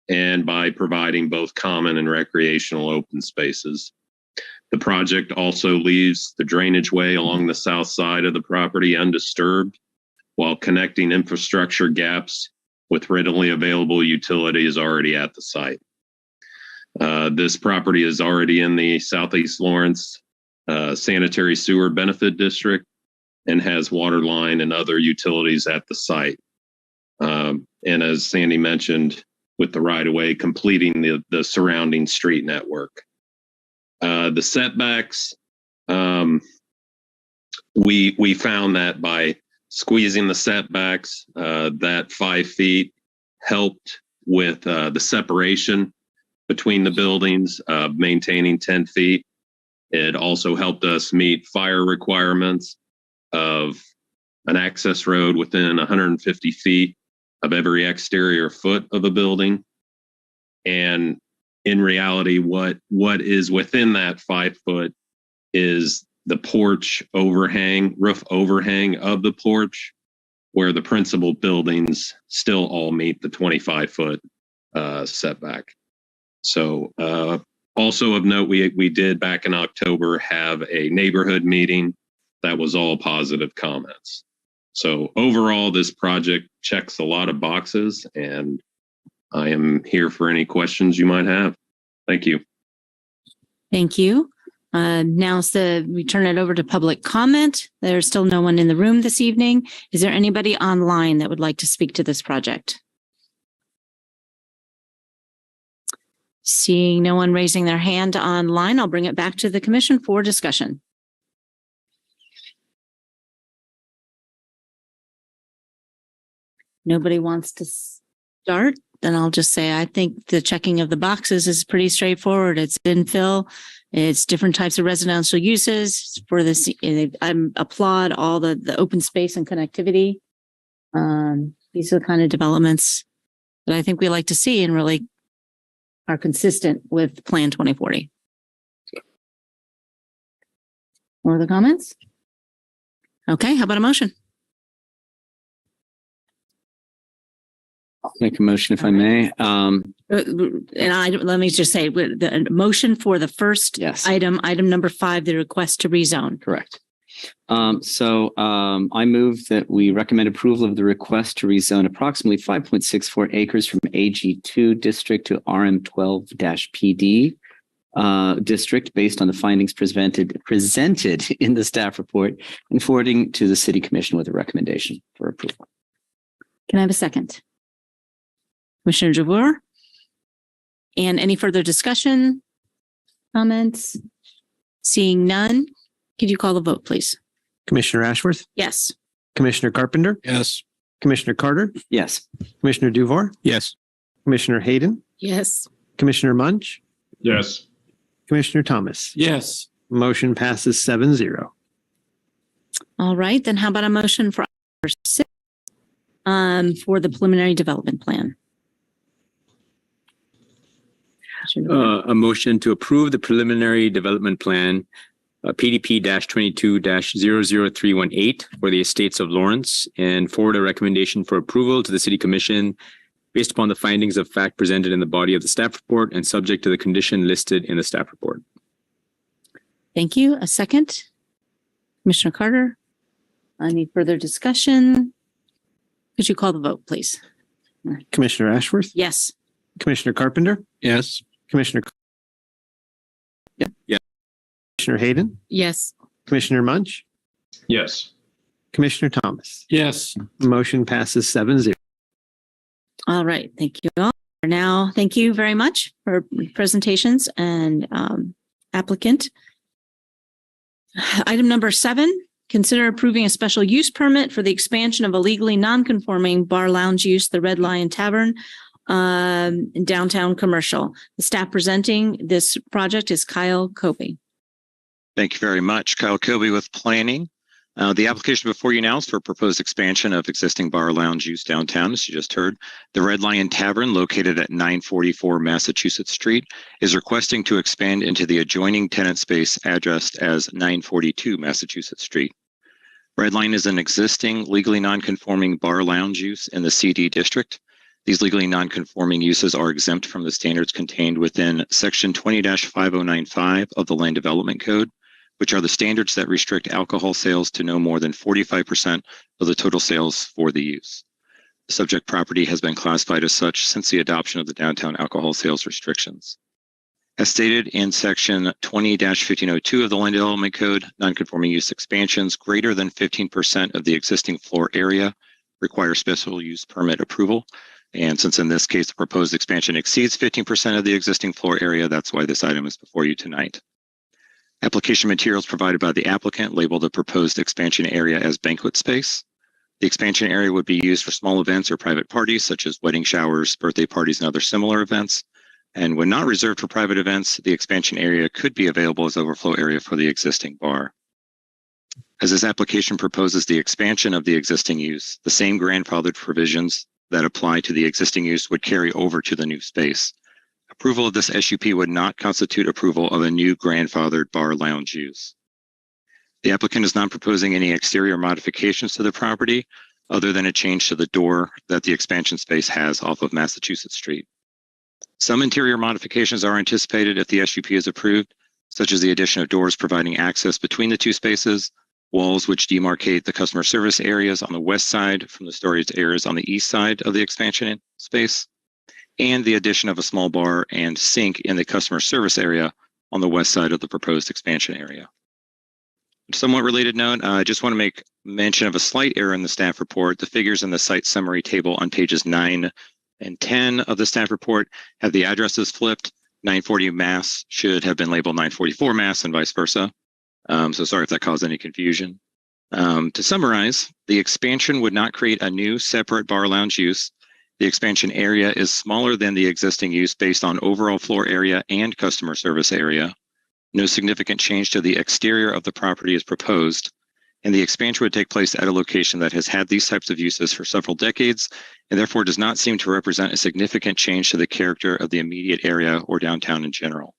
and by providing both common and recreational open spaces. The project also leaves the drainage way along the south side of the property undisturbed, while connecting infrastructure gaps with readily available utilities already at the site. This property is already in the Southeast Lawrence Sanitary Sewer Benefit District and has water line and other utilities at the site. And as Sandy mentioned, with the right-of-way completing the surrounding street network. The setbacks, we found that by squeezing the setbacks, that 5 feet helped with the separation between the buildings, maintaining 10 feet. It also helped us meet fire requirements of an access road within 150 feet of every exterior foot of a building. And in reality, what is within that 5 foot is the porch overhang, roof overhang of the porch, where the principal buildings still all meet the 25-foot setback. So also of note, we did back in October have a neighborhood meeting that was all positive comments. So overall, this project checks a lot of boxes, and I am here for any questions you might have. Thank you. Thank you. Now we turn it over to public comment. There's still no one in the room this evening. Is there anybody online that would like to speak to this project? Seeing no one raising their hand online, I'll bring it back to the commission for discussion. nobody wants to start, then I'll just say I think the checking of the boxes is pretty straightforward. It's infill, it's different types of residential uses for this. I applaud all the open space and connectivity. These are the kind of developments that I think we like to see and really are consistent with Plan 2040. More other comments? Okay, how about a motion? I'll make a motion if I may. Let me just say the motion for the first item number 5, the request to rezone. Correct. I move that we recommend approval of the request to rezone approximately 5.64 acres from AG2 district to RM12-PD district based on the findings presented in the staff report and forwarding to the City Commission with a recommendation for approval. Can I have a second? Commissioner Javor? And any further discussion, comments? Seeing none, could you call the vote, please? Commissioner Ashworth? Yes. Commissioner Carpenter? Yes. Commissioner Carter? Yes. Commissioner Duvar? Yes. Commissioner Hayden? Yes. Commissioner Munch? Yes. Commissioner Thomas? Yes. Motion passes 7-0. All right, then how about a motion for 6 for the preliminary development plan? A motion to approve the preliminary development plan, PDP-22-00318 for the estates of Lawrence, and forward a recommendation for approval to the City Commission based upon the findings of fact presented in the body of the staff report and subject to the condition listed in the staff report. Thank you. A second? Commissioner Carter? Any further discussion? Could you call the vote, please? Commissioner Ashworth? Yes. Commissioner Carpenter? Yes. Commissioner? Yeah. Commissioner Hayden? Yes. Commissioner Munch? Yes. Commissioner Thomas? Yes. Motion passes 7-0. All right. Thank you all. Now, thank you very much for presentations and applicant. Item number 7, consider approving a special use permit for the expansion of a legally non-conforming bar lounge use, the Red Lion Tavern, in downtown commercial. The staff presenting this project is Kyle Kobe. Thank you very much. Kyle Kobe with Planning. The application before you now is for proposed expansion of existing bar lounge use downtown, as you just heard. The Red Lion Tavern, located at 944 Massachusetts Street, is requesting to expand into the adjoining tenant space addressed as 942 Massachusetts Street. Red Lion is an existing legally non-conforming bar lounge use in the CD district. These legally non-conforming uses are exempt from the standards contained within Section 20-5095 of the Land Development Code, which are the standards that restrict alcohol sales to no more than 45% of the total sales for the use. The subject property has been classified as such since the adoption of the downtown alcohol sales restrictions. As stated in Section 20-1502 of the Land Development Code, non-conforming use expansions greater than 15% of the existing floor area require special use permit approval. And since in this case, the proposed expansion exceeds 15% of the existing floor area, that's why this item is before you tonight. Application materials provided by the applicant label the proposed expansion area as banquet space. The expansion area would be used for small events or private parties, such as wedding showers, birthday parties, and other similar events. And when not reserved for private events, the expansion area could be available as overflow area for the existing bar. As this application proposes the expansion of the existing use, the same grandfathered provisions that apply to the existing use would carry over to the new space. Approval of this SUP would not constitute approval of a new grandfathered bar lounge use. The applicant is not proposing any exterior modifications to the property other than a change to the door that the expansion space has off of Massachusetts Street. Some interior modifications are anticipated if the SUP is approved, such as the addition of doors providing access between the two spaces, walls which demarcate the customer service areas on the west side from the storage areas on the east side of the expansion space, and the addition of a small bar and sink in the customer service area on the west side of the proposed expansion area. Somewhat related note, I just want to make mention of a slight error in the staff report. The figures in the site summary table on pages 9 and 10 of the staff report have the addresses flipped. 940 Mass should have been labeled 944 Mass and vice versa. So sorry if that caused any confusion. To summarize, the expansion would not create a new separate bar lounge use. The expansion area is smaller than the existing use based on overall floor area and customer service area. No significant change to the exterior of the property is proposed, and the expansion would take place at a location that has had these types of uses for several decades, and therefore does not seem to represent a significant change to the character of the immediate area or downtown in general.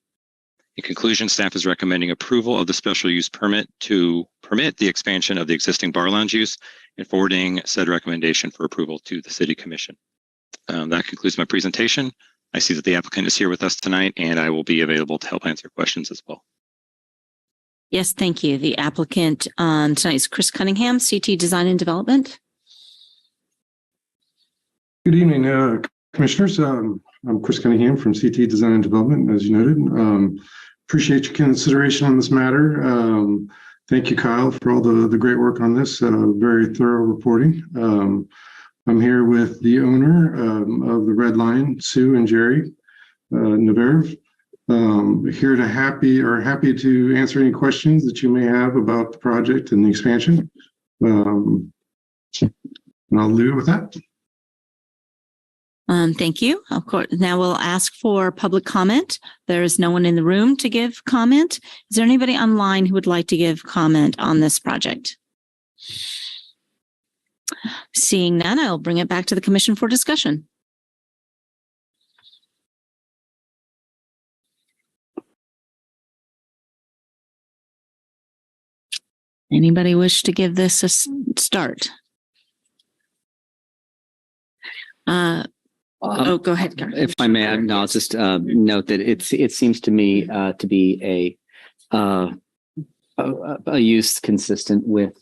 In conclusion, staff is recommending approval of the special use permit to permit the expansion of the existing bar lounge use and forwarding said recommendation for approval to the City Commission. That concludes my presentation. I see that the applicant is here with us tonight, and I will be available to help answer questions as well. Yes, thank you. The applicant tonight is Chris Cunningham, CT Design and Development. Good evening, commissioners. I'm Chris Cunningham from CT Design and Development, as you noted. Appreciate your consideration on this matter. Thank you, Kyle, for all the great work on this. Very thorough reporting. I'm here with the owner of the Red Line, Sue and Jerry Navarre. Here to happy to answer any questions that you may have about the project and the expansion. And I'll leave it with that. Thank you. Of course, now we'll ask for public comment. There is no one in the room to give comment. Is there anybody online who would like to give comment on this project? Seeing none, I'll bring it back to the commission for discussion. Anybody wish to give this a start? Go ahead, Karen. If I may, I'll just note that it seems to me to be a use consistent with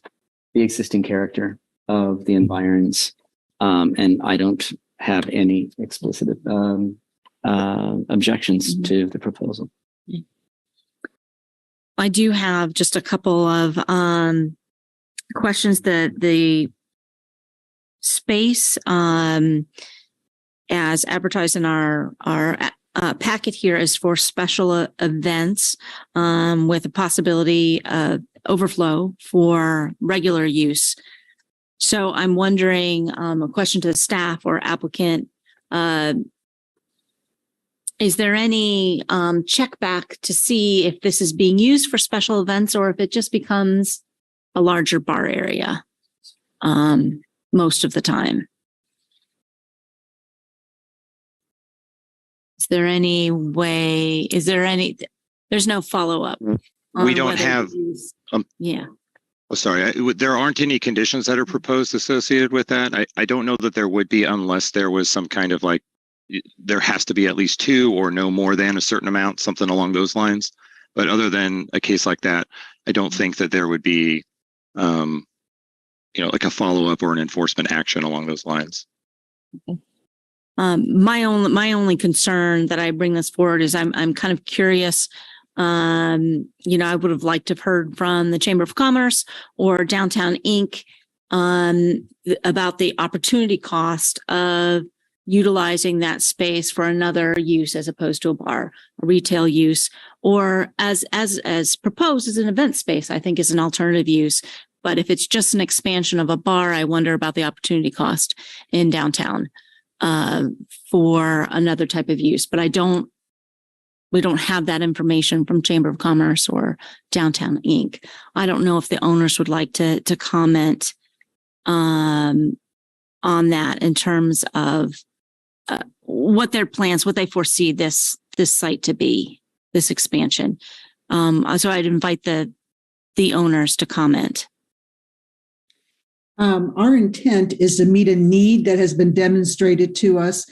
the existing character of the environs, and I don't have any explicit objections to the proposal. I do have just a couple of questions. The space as advertised in our packet here is for special events with a possibility of overflow for regular use. So I'm wondering, a question to the staff or applicant, is there any check back to see if this is being used for special events or if it just becomes a larger bar area most of the time? Is there any way, there's no follow-up? We don't have, yeah. Oh, sorry, there aren't any conditions that are proposed associated with that. I don't know that there would be unless there was some kind of like, there has to be at least two or no more than a certain amount, something along those lines. But other than a case like that, I don't think that there would be, like a follow-up or an enforcement action along those lines. Okay. My only concern that I bring this forward is I'm kind of curious. I would have liked to have heard from the Chamber of Commerce or Downtown Inc. About the opportunity cost of utilizing that space for another use as opposed to a bar, a retail use, or as proposed as an event space, I think is an alternative use. But if it's just an expansion of a bar, I wonder about the opportunity cost in downtown for another type of use. But we don't have that information from Chamber of Commerce or Downtown Inc. I don't know if the owners would like to comment on that in terms of what their plans, what they foresee this site to be, this expansion. So I'd invite the owners to comment. Our intent is to meet a need that has been demonstrated to us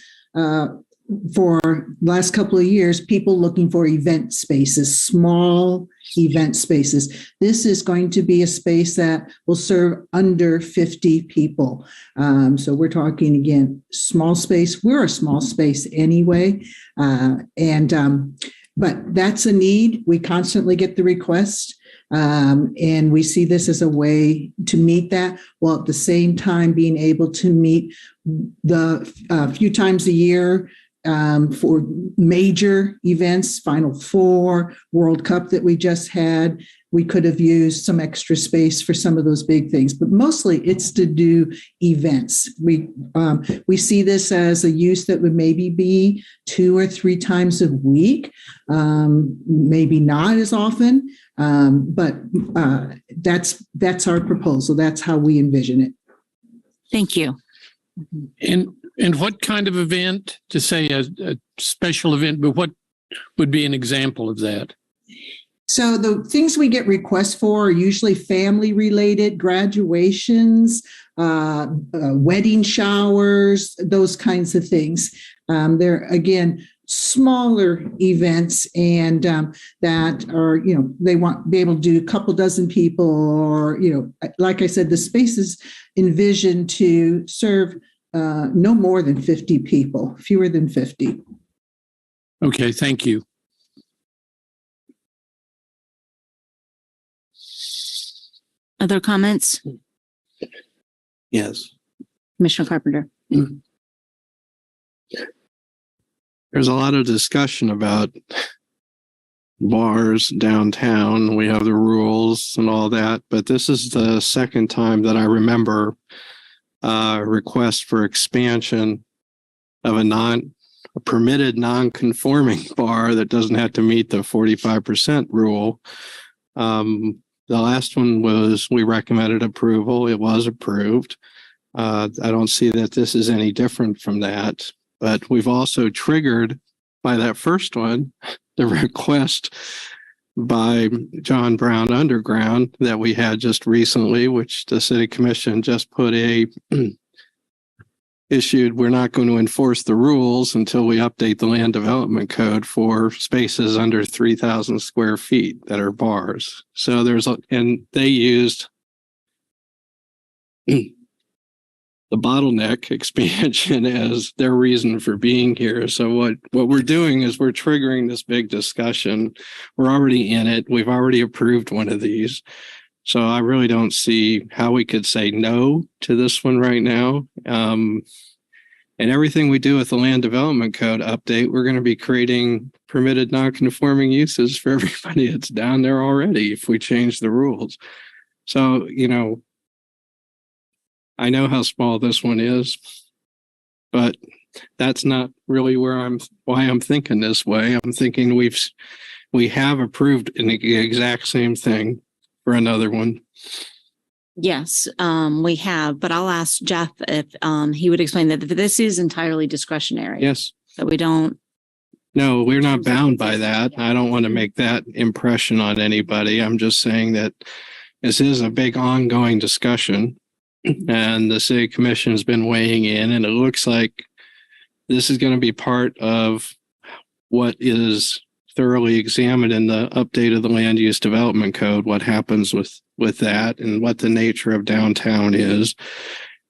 for last couple of years, people looking for event spaces, small event spaces. This is going to be a space that will serve under 50 people. So we're talking, again, small space. We're a small space anyway. But that's a need. We constantly get the request. And we see this as a way to meet that, while at the same time being able to meet the few times a year for major events, Final Four, World Cup that we just had. We could have used some extra space for some of those big things, but mostly it's to do events. We see this as a use that would maybe be 2 or 3 times a week, maybe not as often, but that's our proposal. That's how we envision it. Thank you. And what kind of event, to say a special event, but what would be an example of that? So the things we get requests for are usually family related, graduations, wedding showers, those kinds of things. They're, again, smaller events, and that are, they want to be able to do a couple dozen people, or, like I said, the space is envisioned to serve no more than 50 people, fewer than 50. Okay, thank you. Other comments? Yes. Commissioner Carpenter. There's a lot of discussion about bars downtown. We have the rules and all that, but this is the second time that I remember a request for expansion of a permitted non-conforming bar that doesn't have to meet the 45% rule. The last one was, we recommended approval. It was approved. I don't see that this is any different from that, but we've also triggered by that first one, the request by John Brown Underground that we had just recently, which the City Commission just put issued, we're not going to enforce the rules until we update the land development code for spaces under 3,000 square feet that are bars. So and they used the bottleneck expansion as their reason for being here. So what we're doing is we're triggering this big discussion. We're already in it. We've already approved one of these. So I really don't see how we could say no to this one right now. And everything we do with the land development code update, we're going to be creating permitted non-conforming uses for everybody that's down there already if we change the rules. So, I know how small this one is, but that's not really why I'm thinking this way. I'm thinking we have approved the exact same thing for another one. Yes, we have, but I'll ask Jeff if he would explain that this is entirely discretionary. Yes. So we don't. No, we're not bound by that. I don't want to make that impression on anybody. I'm just saying that this is a big ongoing discussion, and the City Commission has been weighing in, and it looks like this is going to be part of what is thoroughly examined in the update of the land use development code, what happens with that and what the nature of downtown is.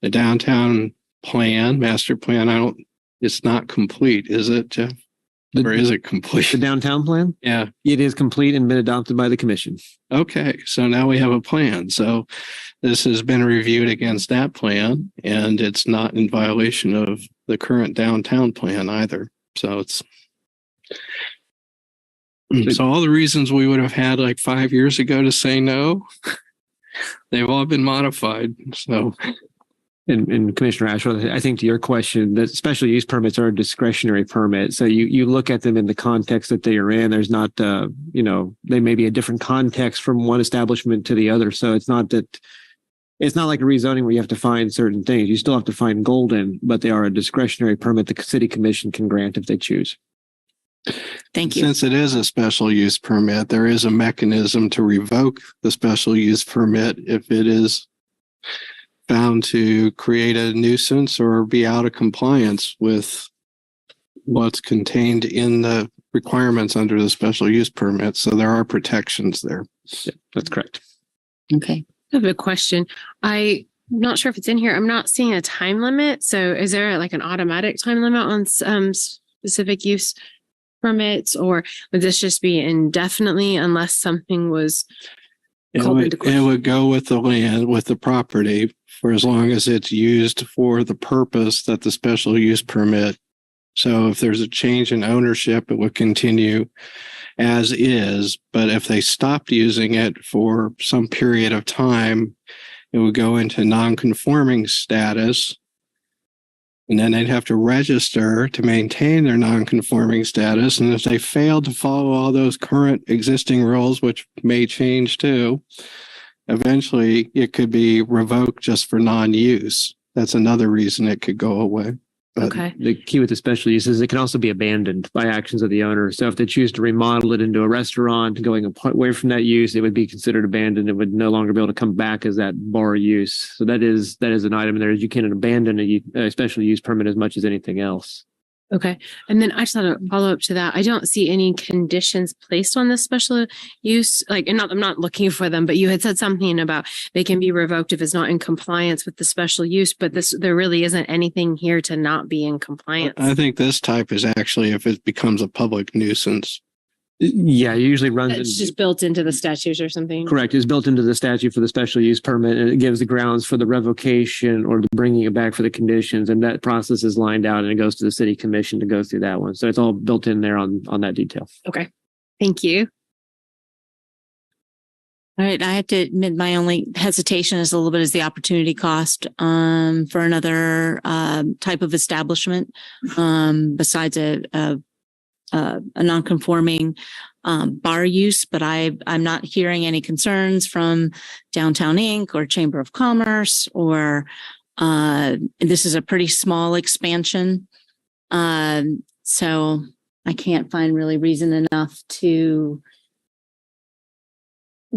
The downtown plan, master plan, it's not complete, is it, Jeff? Or is it complete? The downtown plan? Yeah. It is complete and been adopted by the commission. Okay. So now we have a plan. So this has been reviewed against that plan, and it's not in violation of the current downtown plan either. So so all the reasons we would have had like 5 years ago to say no, they've all been modified. So, and Commissioner Ashworth, I think to your question, that special use permits are a discretionary permit. So you look at them in the context that they are in. There's not, they may be a different context from one establishment to the other. So it's not like a rezoning where you have to find certain things. You still have to find golden, but they are a discretionary permit the City Commission can grant if they choose. Thank you. Since it is a special use permit, there is a mechanism to revoke the special use permit if it is found to create a nuisance or be out of compliance with what's contained in the requirements under the special use permit. So there are protections there. Yeah, that's correct. Okay. I have a question. I'm not sure if it's in here. I'm not seeing a time limit. So is there like an automatic time limit on specific use permits, or would this just be indefinitely unless something was called into question? It would go with the land, with the property, for as long as it's used for the purpose that the special use permit So if there's a change in ownership, it would continue as is. But if they stopped using it for some period of time, it would go into non-conforming status. And then they'd have to register to maintain their non-conforming status. And if they fail to follow all those current existing rules, which may change too, eventually it could be revoked just for non-use. That's another reason it could go away. But Okay. the key with the special use is it can also be abandoned by actions of the owner. So if they choose to remodel it into a restaurant, going away from that use, it would be considered abandoned. It would no longer be able to come back as that bar use. So that is an item there. You can abandon a special use permit as much as anything else. Okay. And then I just had a follow up to that. I don't see any conditions placed on this special use. Like, and I'm not looking for them, but you had said something about they can be revoked if it's not in compliance with the special use, but there really isn't anything here to not be in compliance. I think this type is actually if it becomes a public nuisance. Yeah, it usually runs. It's just built into the statutes or something. Correct. It's built into the statute for the special use permit, and it gives the grounds for the revocation or the bringing it back for the conditions. And that process is lined out and it goes to the city commission to go through that one. So it's all built in there on that detail. Okay. Thank you. All right, I have to admit my only hesitation is a little bit is the opportunity cost for another type of establishment besides a non-conforming bar use, but I'm not hearing any concerns from Downtown Inc. or Chamber of Commerce, or this is a pretty small expansion. So I can't find really reason enough to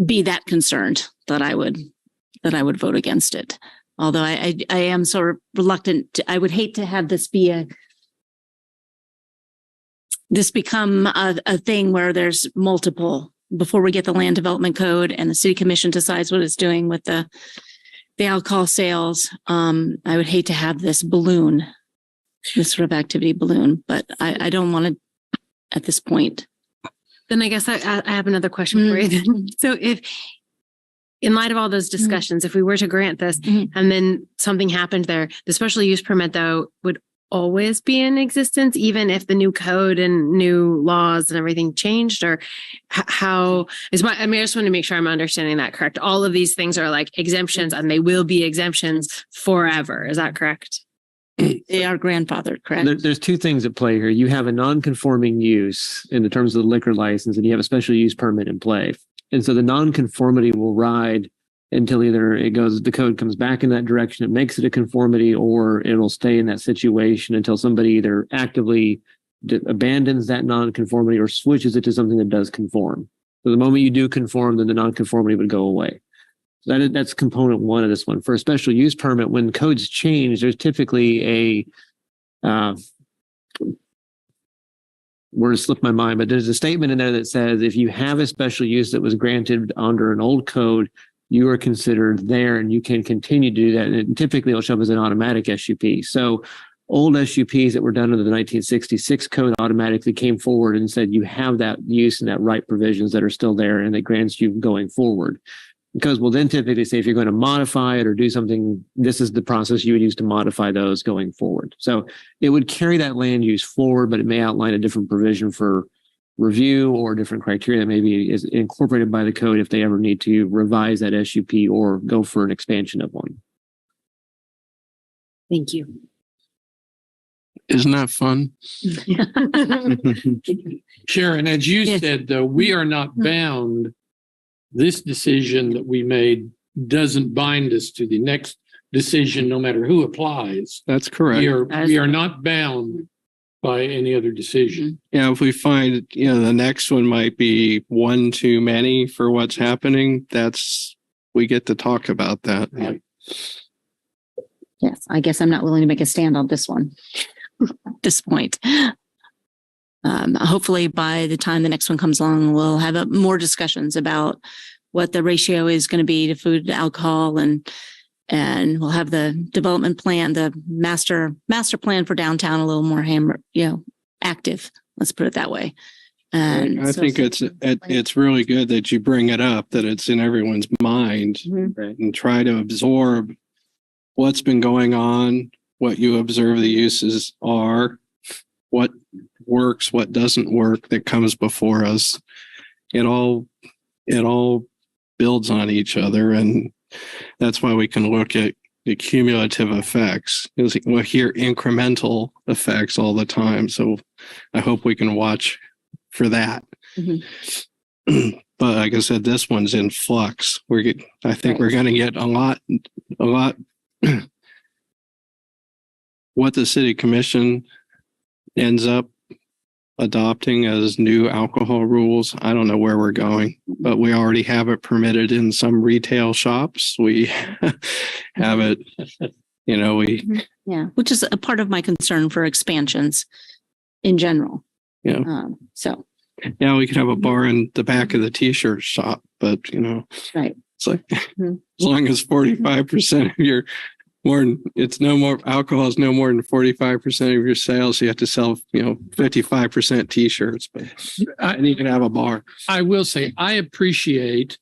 be that concerned that I would vote against it. Although I am sort of reluctant. I would hate to have this become a thing where there's multiple before we get the land development code and the city commission decides what it's doing with the alcohol sales. I would hate to have this sort of activity balloon, but I don't want to at this point. Then I guess I have another question for you. Then. So if, in light of all those discussions, if we were to grant this and then something happened there, the special use permit though would always be in existence, even if the new code and new laws and everything changed, or how is I just want to make sure I'm understanding that correct. All of these things are like exemptions and they will be exemptions forever. Is that correct? They are grandfathered, correct? There's two things at play here. You have a non-conforming use in the terms of the liquor license, and you have a special use permit in play. And so the non-conformity will ride until either the code comes back in that direction, it makes it a conformity, or it'll stay in that situation until somebody either actively abandons that non-conformity or switches it to something that does conform. So the moment you do conform, then the non-conformity would go away. So that's component one of this one. For a special use permit, when codes change, there's typically word slipped my mind, but there's a statement in there that says if you have a special use that was granted under an old code, you are considered there and you can continue to do that. And typically it'll show up as an automatic SUP. So old SUPs that were done under the 1966 code automatically came forward and said you have that use and that right provisions that are still there and that grants you going forward. Because we'll then typically say if you're going to modify it or do something, this is the process you would use to modify those going forward. So it would carry that land use forward, but it may outline a different provision for review or different criteria that maybe is incorporated by the code if they ever need to revise that SUP or go for an expansion of one. Thank you. Isn't that fun? Sharon, as you said, though, we are not bound. This decision that we made doesn't bind us to the next decision, no matter who applies. That's correct. We are not bound by any other decision. Yeah, if we find, the next one might be one too many for what's happening, we get to talk about that. Right. Yes, I guess I'm not willing to make a stand on this one at this point. Hopefully by the time the next one comes along, we'll have more discussions about what the ratio is going to be to food to alcohol, and we'll have the development plan, the master plan for downtown a little more active. Let's put it that way. And I think it's really good that you bring it up, that it's in everyone's mind, and try to absorb what's been going on, what you observe the uses are, what works, what doesn't work that comes before us. It all builds on each other, and that's why we can look at the cumulative effects. We'll hear incremental effects all the time, so I hope we can watch for that. Mm-hmm. But like I said, this one's in flux. I think we're going to get a lot. What the city commission ends up adopting as new alcohol rules, I don't know where we're going, but we already have it permitted in some retail shops. We have it, which is a part of my concern for expansions in general. Yeah. So. Yeah, we could have a bar in the back of the t-shirt shop, but right. It's like as long as 45% of your alcohol is no more than 45% of your sales, you have to sell 55% t-shirts, but and you can have a bar. I will say I appreciate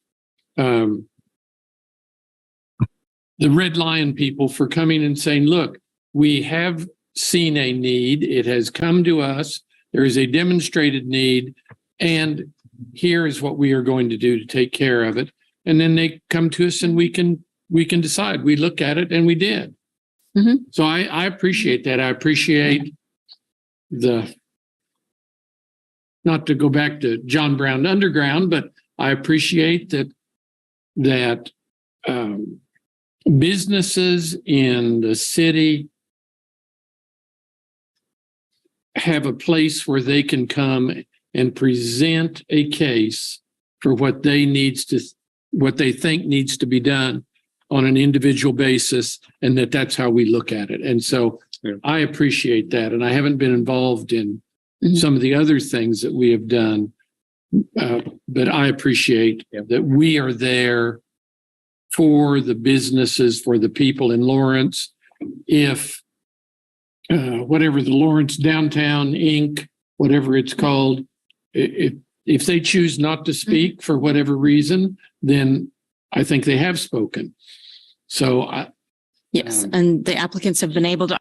the Red Lion people for coming and saying, look, we have seen a need, it has come to us, there is a demonstrated need, and here is what we are going to do to take care of it. And then they come to us and we can decide. We look at it and we did. Mm-hmm. So I appreciate that. I appreciate not to go back to John Brown Underground, but I appreciate that businesses in the city have a place where they can come and present a case for what they think needs to be done on an individual basis, and that's how we look at it. And so I appreciate that. And I haven't been involved in some of the other things that we have done, but I appreciate that we are there for the businesses, for the people in Lawrence. If whatever the Lawrence Downtown Inc., whatever it's called, if they choose not to speak for whatever reason, then I think they have spoken. So yes, and the applicants have been able to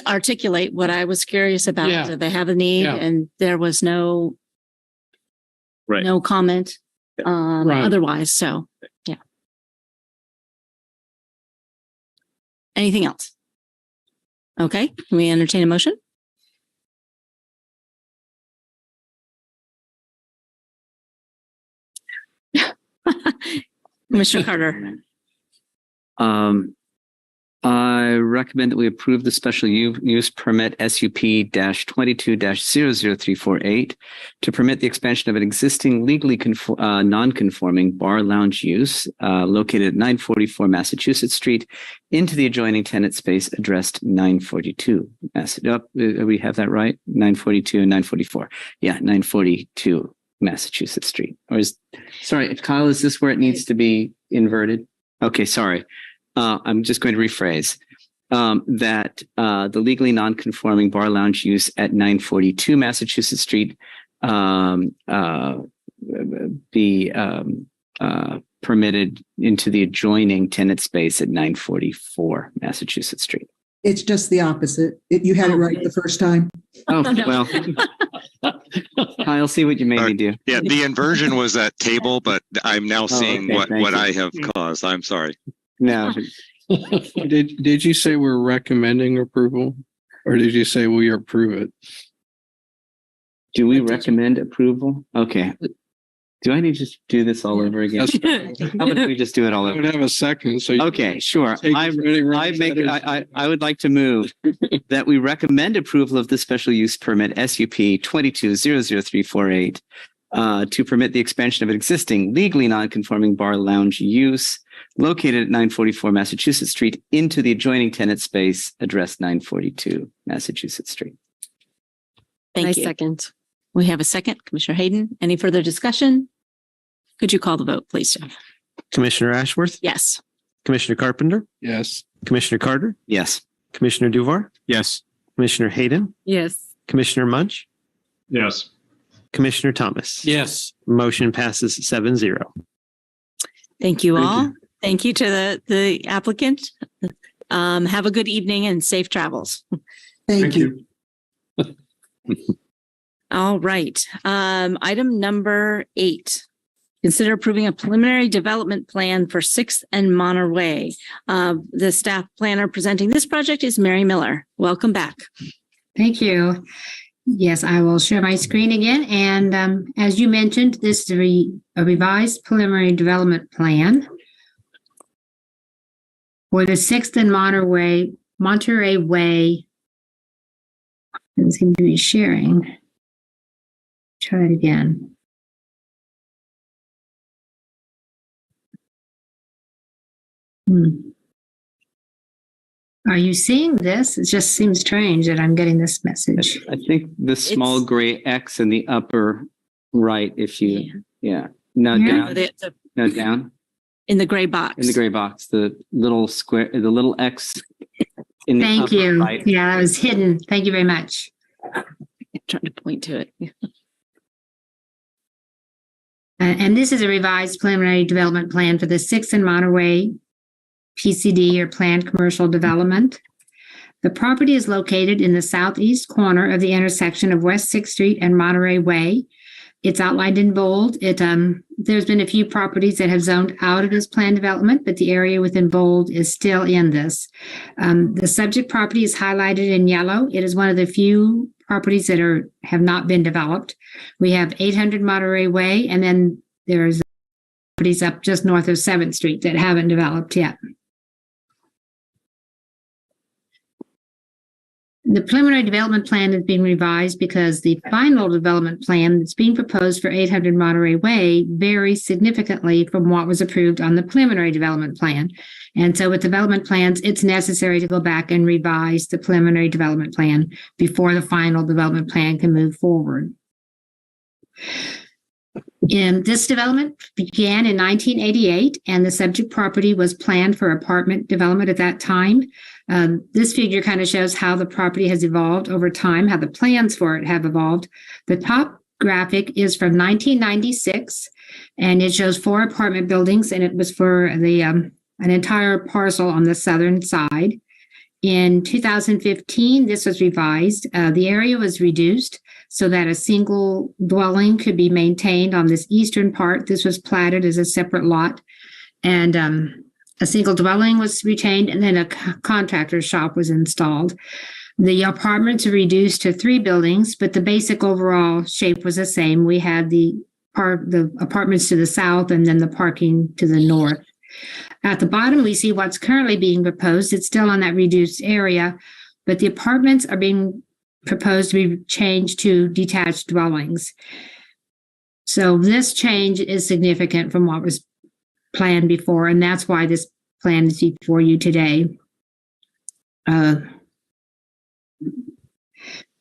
articulate what I was curious about. Yeah. That they have a need, and there was no comment otherwise. So yeah. Anything else? Okay, can we entertain a motion? Commissioner Carter. I recommend that we approve the special use permit SUP-22-000348 to permit the expansion of an existing legally non-conforming bar lounge use located at 944 Massachusetts Street into the adjoining tenant space addressed 942. We have that right? 942 and 944. Yeah, 942 Massachusetts Street. Sorry, Kyle, is this where it needs to be inverted? Okay, sorry. I'm just going to rephrase that the legally non-conforming bar lounge use at 942 Massachusetts Street be permitted into the adjoining tenant space at 944 Massachusetts Street. It's just the opposite. You had it right the first time. Oh, well, I'll see what you made me do. Yeah, the inversion was that table, but I'm now seeing what I have caused. I'm sorry. No. Did you say we're recommending approval, or did you say we approve it? Do we recommend approval? Okay. Do I need to just do this all over again? How about we just do it all over? I would have a second. So okay, sure. I would like to move that we recommend approval of the special use permit SUP 22-00348 to permit the expansion of an existing legally non-conforming bar lounge use located at 944 Massachusetts Street into the adjoining tenant space addressed 942 Massachusetts Street. Thank you. Second. We have a second. Commissioner Hayden, any further discussion? Could you call the vote, please, Jeff? Commissioner Ashworth? Yes. Commissioner Carpenter? Yes. Commissioner Carter? Yes. Commissioner Duvar? Yes. Commissioner Hayden? Yes. Commissioner Munch? Yes. Commissioner Thomas? Yes. Motion passes 7-0. Thank you all. Thank you to the applicant. Have a good evening and safe travels. Thank you. All right. Item number 8. Consider approving a preliminary development plan for 6th and Monterey. The staff planner presenting this project is Mary Miller. Welcome back. Thank you. Yes, I will share my screen again. And as you mentioned, this is a revised preliminary development plan for the 6th and Monterey Way. Doesn't seem to be sharing. Try it again. Are you seeing this? It just seems strange that I'm getting this message. I think the small gray X in the upper right, if you, no, down, no, down. In the gray box. In the gray box, the little square, the little X in the Thank upper you. right. Yeah, that was hidden. Thank you very much. I'm trying to point to it. And this is a revised preliminary development plan for the 6th and Monterey PCD, or planned commercial development. The property is located in the southeast corner of the intersection of West 6th Street and Monterey Way. It's outlined in bold. There's been a few properties that have zoned out of this planned development, but the area within bold is still in this. The subject property is highlighted in yellow. It is one of the few properties that have not been developed. We have 800 Monterey Way, and then there's properties up just north of 7th Street that haven't developed yet. The preliminary development plan is being revised because the final development plan that's being proposed for 800 Monterey Way varies significantly from what was approved on the preliminary development plan. And so with development plans, it's necessary to go back and revise the preliminary development plan before the final development plan can move forward. And this development began in 1988, and the subject property was planned for apartment development at that time. This figure kind of shows how the property has evolved over time, how the plans for it have evolved. The top graphic is from 1996, and it shows 4 apartment buildings, and it was for an entire parcel on the southern side. In 2015, this was revised. The area was reduced so that a single dwelling could be maintained on this eastern part. This was platted as a separate lot, and a single dwelling was retained, and then a contractor's shop was installed. The apartments are reduced to 3 buildings, but the basic overall shape was the same. We had the apartments to the south and then the parking to the north. At the bottom, we see what's currently being proposed. It's still on that reduced area, but the apartments are being proposed to be changed to detached dwellings. So this change is significant from what was planned before, and that's why this plan is before you today. I'll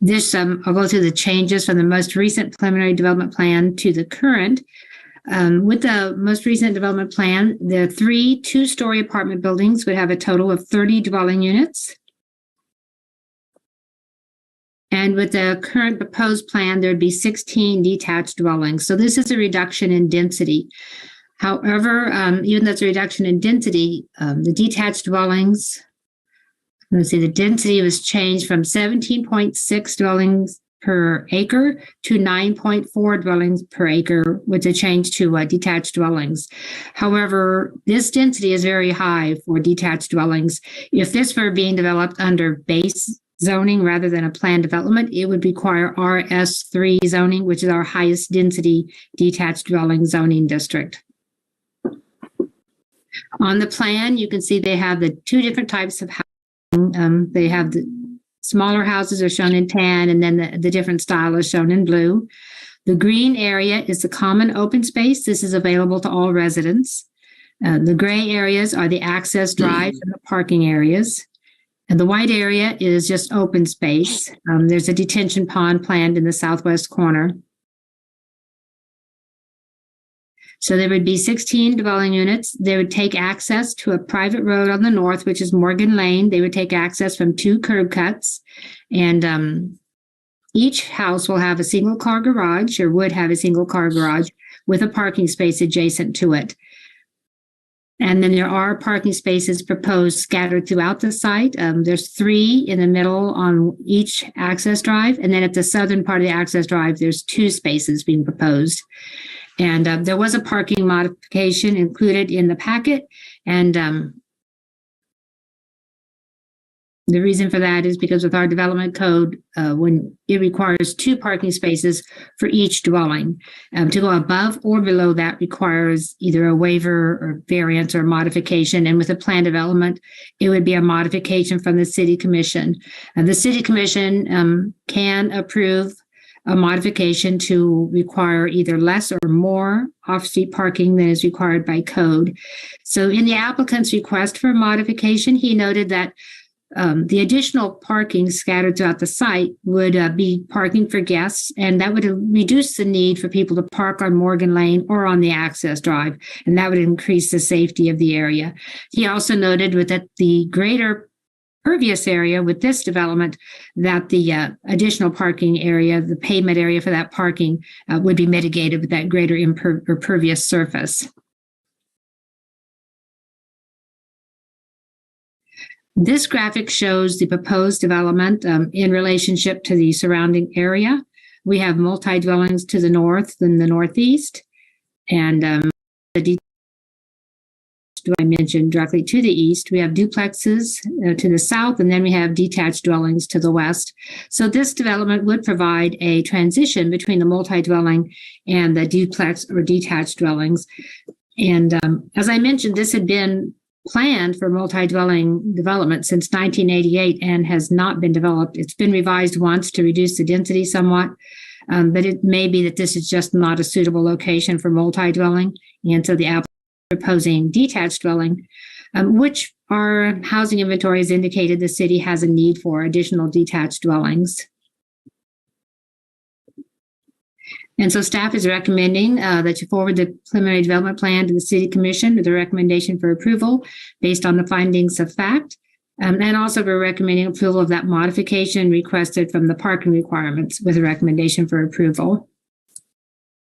go through the changes from the most recent preliminary development plan to the current. With the most recent development plan, the 3 two-story apartment buildings would have a total of 30 dwelling units. And with the current proposed plan, there'd be 16 detached dwellings. So this is a reduction in density. However, even though it's a reduction in density, the detached dwellings, the density was changed from 17.6 dwellings per acre to 9.4 dwellings per acre with a change to detached dwellings. However, this density is very high for detached dwellings. If this were being developed under base zoning rather than a planned development, it would require RS3 zoning, which is our highest density detached dwelling zoning district. On the plan, you can see they have the 2 different types of housing. They have the smaller houses are shown in tan, and then the different style is shown in blue. The green area is the common open space. This is available to all residents. The gray areas are the access drives and the parking areas. And the white area is just open space. There's a detention pond planned in the southwest corner. So there would be 16 dwelling units. They would take access to a private road on the north, which is Morgan Lane. They would take access from 2 curb cuts. And each house will have a single car garage, or would have a single car garage with a parking space adjacent to it. And then there are parking spaces proposed scattered throughout the site. There's 3 in the middle on each access drive. And then at the southern part of the access drive, there's 2 spaces being proposed. And there was a parking modification included in the packet. And the reason for that is because with our development code, when it requires 2 parking spaces for each dwelling, to go above or below that requires either a waiver or variance or modification. And with a plan development, it would be a modification from the city commission. The city commission can approve a modification to require either less or more off-street parking than is required by code. So in the applicant's request for a modification, he noted that the additional parking scattered throughout the site would be parking for guests, and that would reduce the need for people to park on Morgan Lane or on the access drive, and that would increase the safety of the area. He also noted that the greater pervious area with this development, that the additional parking area, the pavement area for that parking would be mitigated with that greater impervious surface. This graphic shows the proposed development in relationship to the surrounding area. We have multi-dwellings to the north and the northeast, and the I mentioned directly to the east. We have duplexes to the south, and then we have detached dwellings to the west. So this development would provide a transition between the multi-dwelling and the duplex or detached dwellings. And as I mentioned, this had been planned for multi-dwelling development since 1988 and has not been developed. It's been revised once to reduce the density somewhat, but it may be that this is just not a suitable location for multi-dwelling. And so the applicant proposing detached dwelling, which our housing inventory has indicated the city has a need for additional detached dwellings. And so staff is recommending that you forward the preliminary development plan to the City Commission with a recommendation for approval based on the findings of fact. And also we're recommending approval of that modification requested from the parking requirements with a recommendation for approval.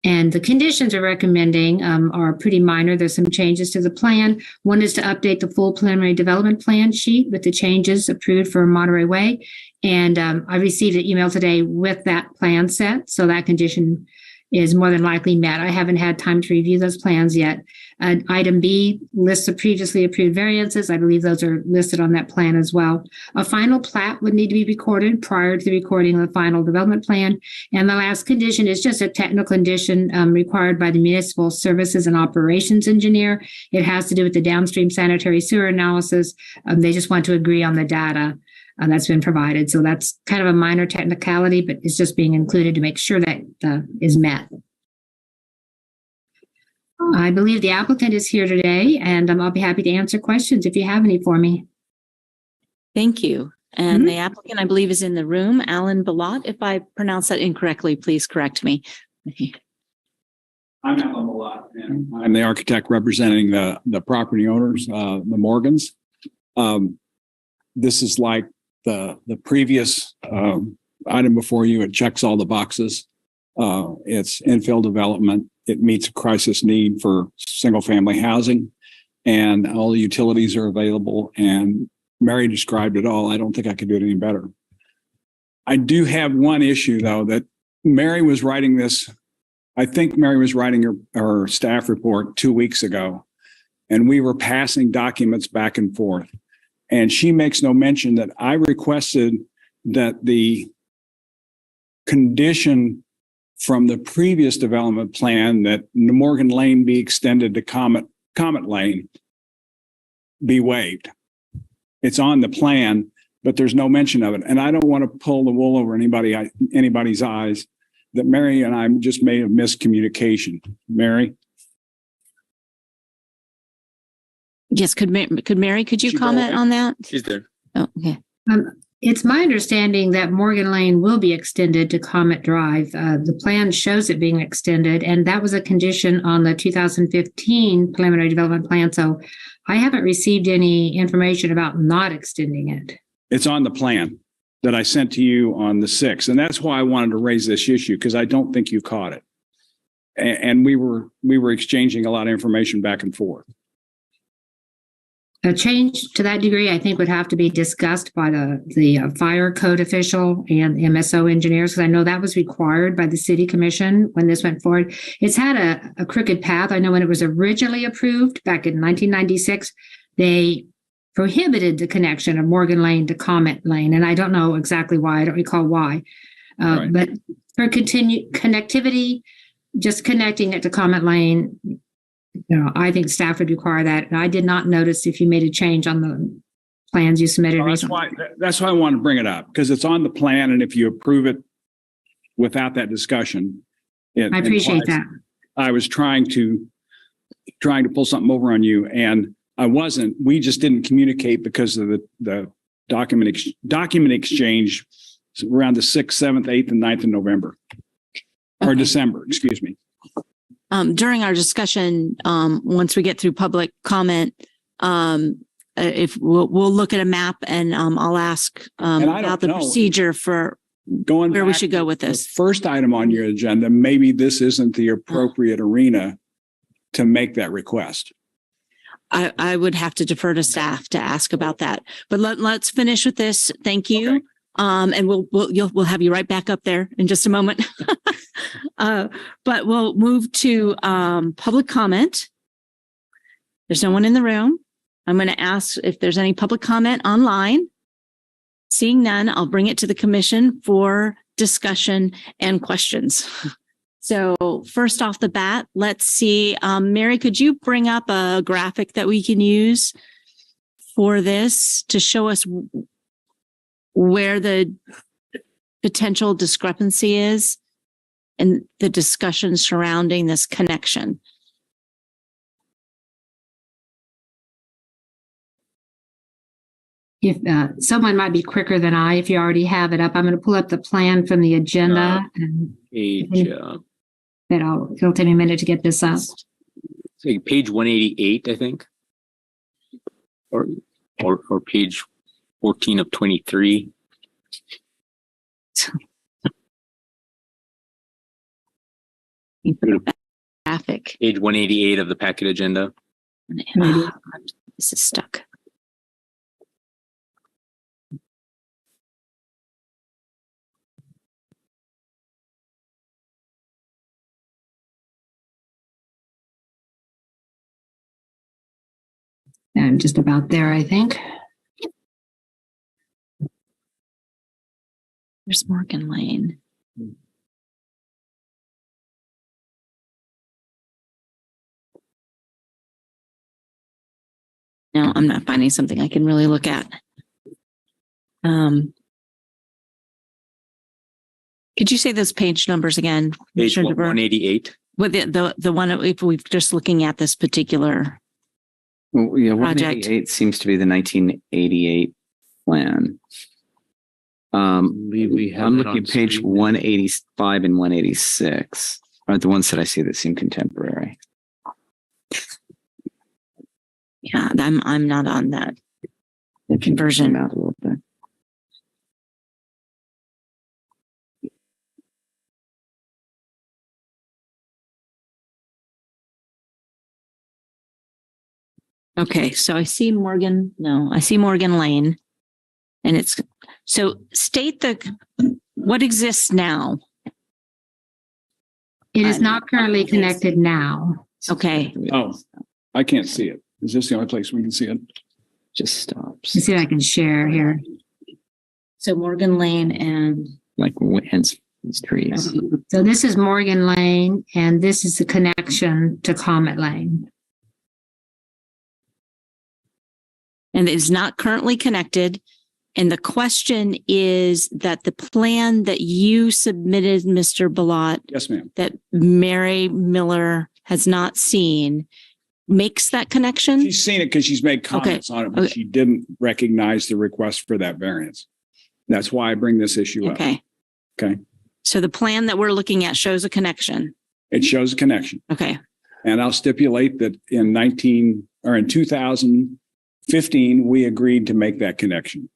And the conditions we're recommending are pretty minor. There's some changes to the plan. One is to update the full preliminary development plan sheet with the changes approved for Monterey Way. And I received an email today with that plan set. So that condition is more than likely met. I haven't had time to review those plans yet. Item B lists the previously approved variances. I believe those are listed on that plan as well. A final plat would need to be recorded prior to the recording of the final development plan. And the last condition is just a technical condition required by the municipal services and operations engineer. It has to do with the downstream sanitary sewer analysis. They just want to agree on the data that's been provided. So that's kind of a minor technicality, but it's just being included to make sure that is met. I believe the applicant is here today, and I'll be happy to answer questions if you have any for me. Thank you. And the applicant, I believe, is in the room, Alan Balot. If I pronounce that incorrectly, please correct me. I'm Alan Balot, and I'm the architect representing the property owners, the Morgans. This is like the previous item before you. It checks all the boxes. It's infill development. It meets a crisis need for single family housing, and all the utilities are available. And Mary described it all. I don't think I could do it any better. I do have one issue though, that Mary was writing this. I think Mary was writing her staff report 2 weeks ago, and we were passing documents back and forth. And she makes no mention that I requested that the condition from the previous development plan that Morgan Lane be extended to Comet Lane be waived. It's on the plan, but there's no mention of it. And I don't want to pull the wool over anybody's eyes that Mary and I just made a miscommunication. Mary? Yes, could Mary, could you comment on that? She's there. Oh, okay. It's my understanding that Morgan Lane will be extended to Comet Drive. The plan shows it being extended, and that was a condition on the 2015 preliminary development plan. So I haven't received any information about not extending it. It's on the plan that I sent to you on the 6th. And that's why I wanted to raise this issue, because I don't think you caught it. And we were exchanging a lot of information back and forth. A change to that degree, I think, would have to be discussed by the fire code official and MSO engineers, because I know that was required by the city commission when this went forward. It's had a crooked path. I know when it was originally approved back in 1996, they prohibited the connection of Morgan Lane to Comet Lane, and I don't know exactly why. I don't recall why. Right. But for continued connectivity, just connecting it to Comet Lane, I think staff would require that. And I did not notice if you made a change on the plans you submitted recently. That's why I wanted to bring it up, because it's on the plan, and if you approve it without that discussion, I appreciate that. I was trying to pull something over on you, and I wasn't. We just didn't communicate because of the document exchange around the 6th, 7th, 8th, and 9th of November or December. Excuse me. During our discussion, once we get through public comment, if we'll look at a map and I'll ask about the procedure for going where we should go with this. The first item on your agenda, maybe this isn't the appropriate arena to make that request. I would have to defer to staff to ask about that. But let's finish with this. Thank you. Okay. And we'll have you right back up there in just a moment. But we'll move to public comment. There's no one in the room. I'm going to ask if there's any public comment online. Seeing none, I'll bring it to the commission for discussion and questions. So first off the bat, let's see. Mary, could you bring up a graphic that we can use for this to show us where the potential discrepancy is in the discussion surrounding this connection? If someone might be quicker than I, if you already have it up, I'm going to pull up the plan from the agenda. It'll take me a minute to get this up. Like page 188, I think, or page 14 of 23. Graphic. Page 188 of the packet agenda. This is stuck. I'm just about there, I think. There's Morgan Lane. No, I'm not finding something I can really look at. Could you say those page numbers again? Page 188. With the one if we're just looking at this particular yeah, project. 188 seems to be the 1988 plan. I'm looking at page 185 and 186 are the ones that I see that seem contemporary. Yeah, I'm not on that. The conversion out a little bit. Okay, so I see Morgan Lane, and it's so state what exists now. It is not currently connected now. Okay. Oh, I can't see it. Is this the only place we can see it? Just stops. Let's see if I can share here. So Morgan Lane and hence these trees. So this is Morgan Lane, and this is the connection to Comet Lane. And it is not currently connected. And the question is that the plan that you submitted, Mr. Ballot, yes, ma'am, that Mary Miller has not seen, makes that connection? She's seen it because she's made comments on it, but she didn't recognize the request for that variance. That's why I bring this issue up. Okay. So the plan that we're looking at shows a connection. It shows a connection. Okay. And I'll stipulate that in 2015, we agreed to make that connection.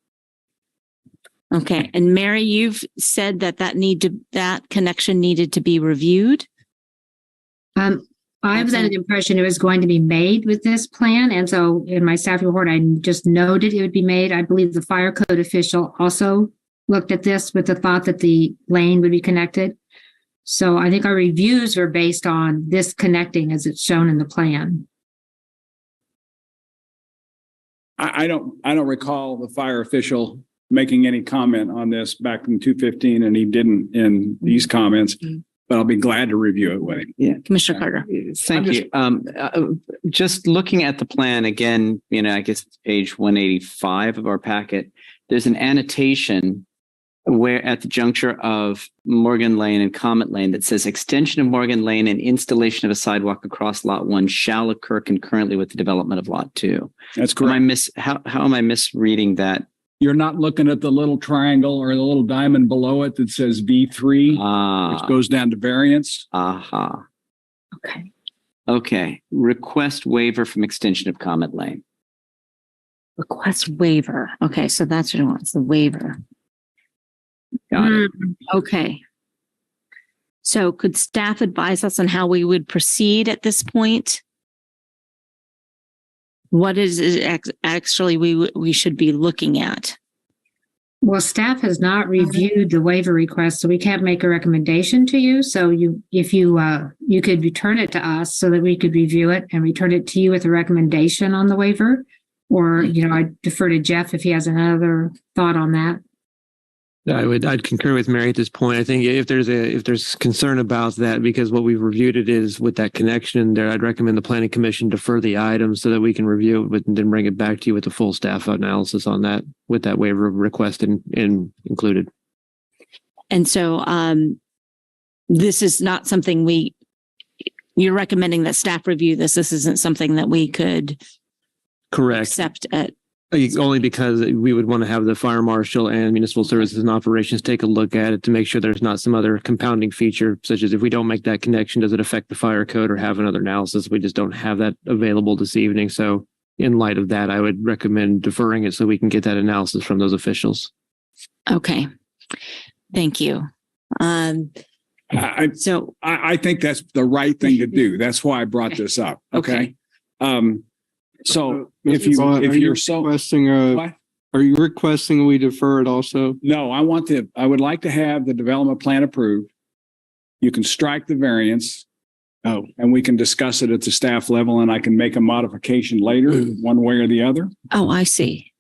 Okay. And Mary, you've said that connection needed to be reviewed. I was under the impression it was going to be made with this plan. And so in my staff report, I just noted it would be made. I believe the fire code official also looked at this with the thought that the lane would be connected. So I think our reviews were based on this connecting as it's shown in the plan. I don't recall the fire official making any comment on this back in 2015, and he didn't in these comments. But I'll be glad to review it with him. Yeah, Commissioner Carter. Thank you. Just looking at the plan again, I guess it's page 185 of our packet. There's an annotation where at the juncture of Morgan Lane and Comet Lane that says extension of Morgan Lane and installation of a sidewalk across Lot 1 shall occur concurrently with the development of Lot 2. That's correct. How am I misreading that? You're not looking at the little triangle or the little diamond below it that says V3, which goes down to variance. Okay. Request waiver from extension of Comet Lane. Request waiver. Okay, so that's what it wants, the waiver. Got it. Okay. So could staff advise us on how we would proceed at this point? What is it actually we should be looking at? Well, staff has not reviewed the waiver request, so we can't make a recommendation to you. So if you could return it to us so that we could review it and return it to you with a recommendation on the waiver. Or, I defer to Jeff if he has another thought on that. I'd concur with Mary at this point. I think if there's concern about that, because what we've reviewed it is with that connection there, I'd recommend the planning commission defer the item so that we can review it and then bring it back to you with the full staff analysis on that, with that waiver request included. And so this is not something you're recommending that staff review this. This isn't something that we could accept at. Only because we would want to have the fire marshal and municipal services and operations take a look at it to make sure there's not some other compounding feature, such as if we don't make that connection, does it affect the fire code or have another analysis? We just don't have that available this evening. So in light of that, I would recommend deferring it so we can get that analysis from those officials. Okay. Thank you. I think that's the right thing to do. That's why I brought this up. Okay. So if you're requesting are you requesting we defer it also? No, I would like to have the development plan approved. You can strike the variance. And we can discuss it at the staff level, and I can make a modification later, one way or the other. Oh, I see.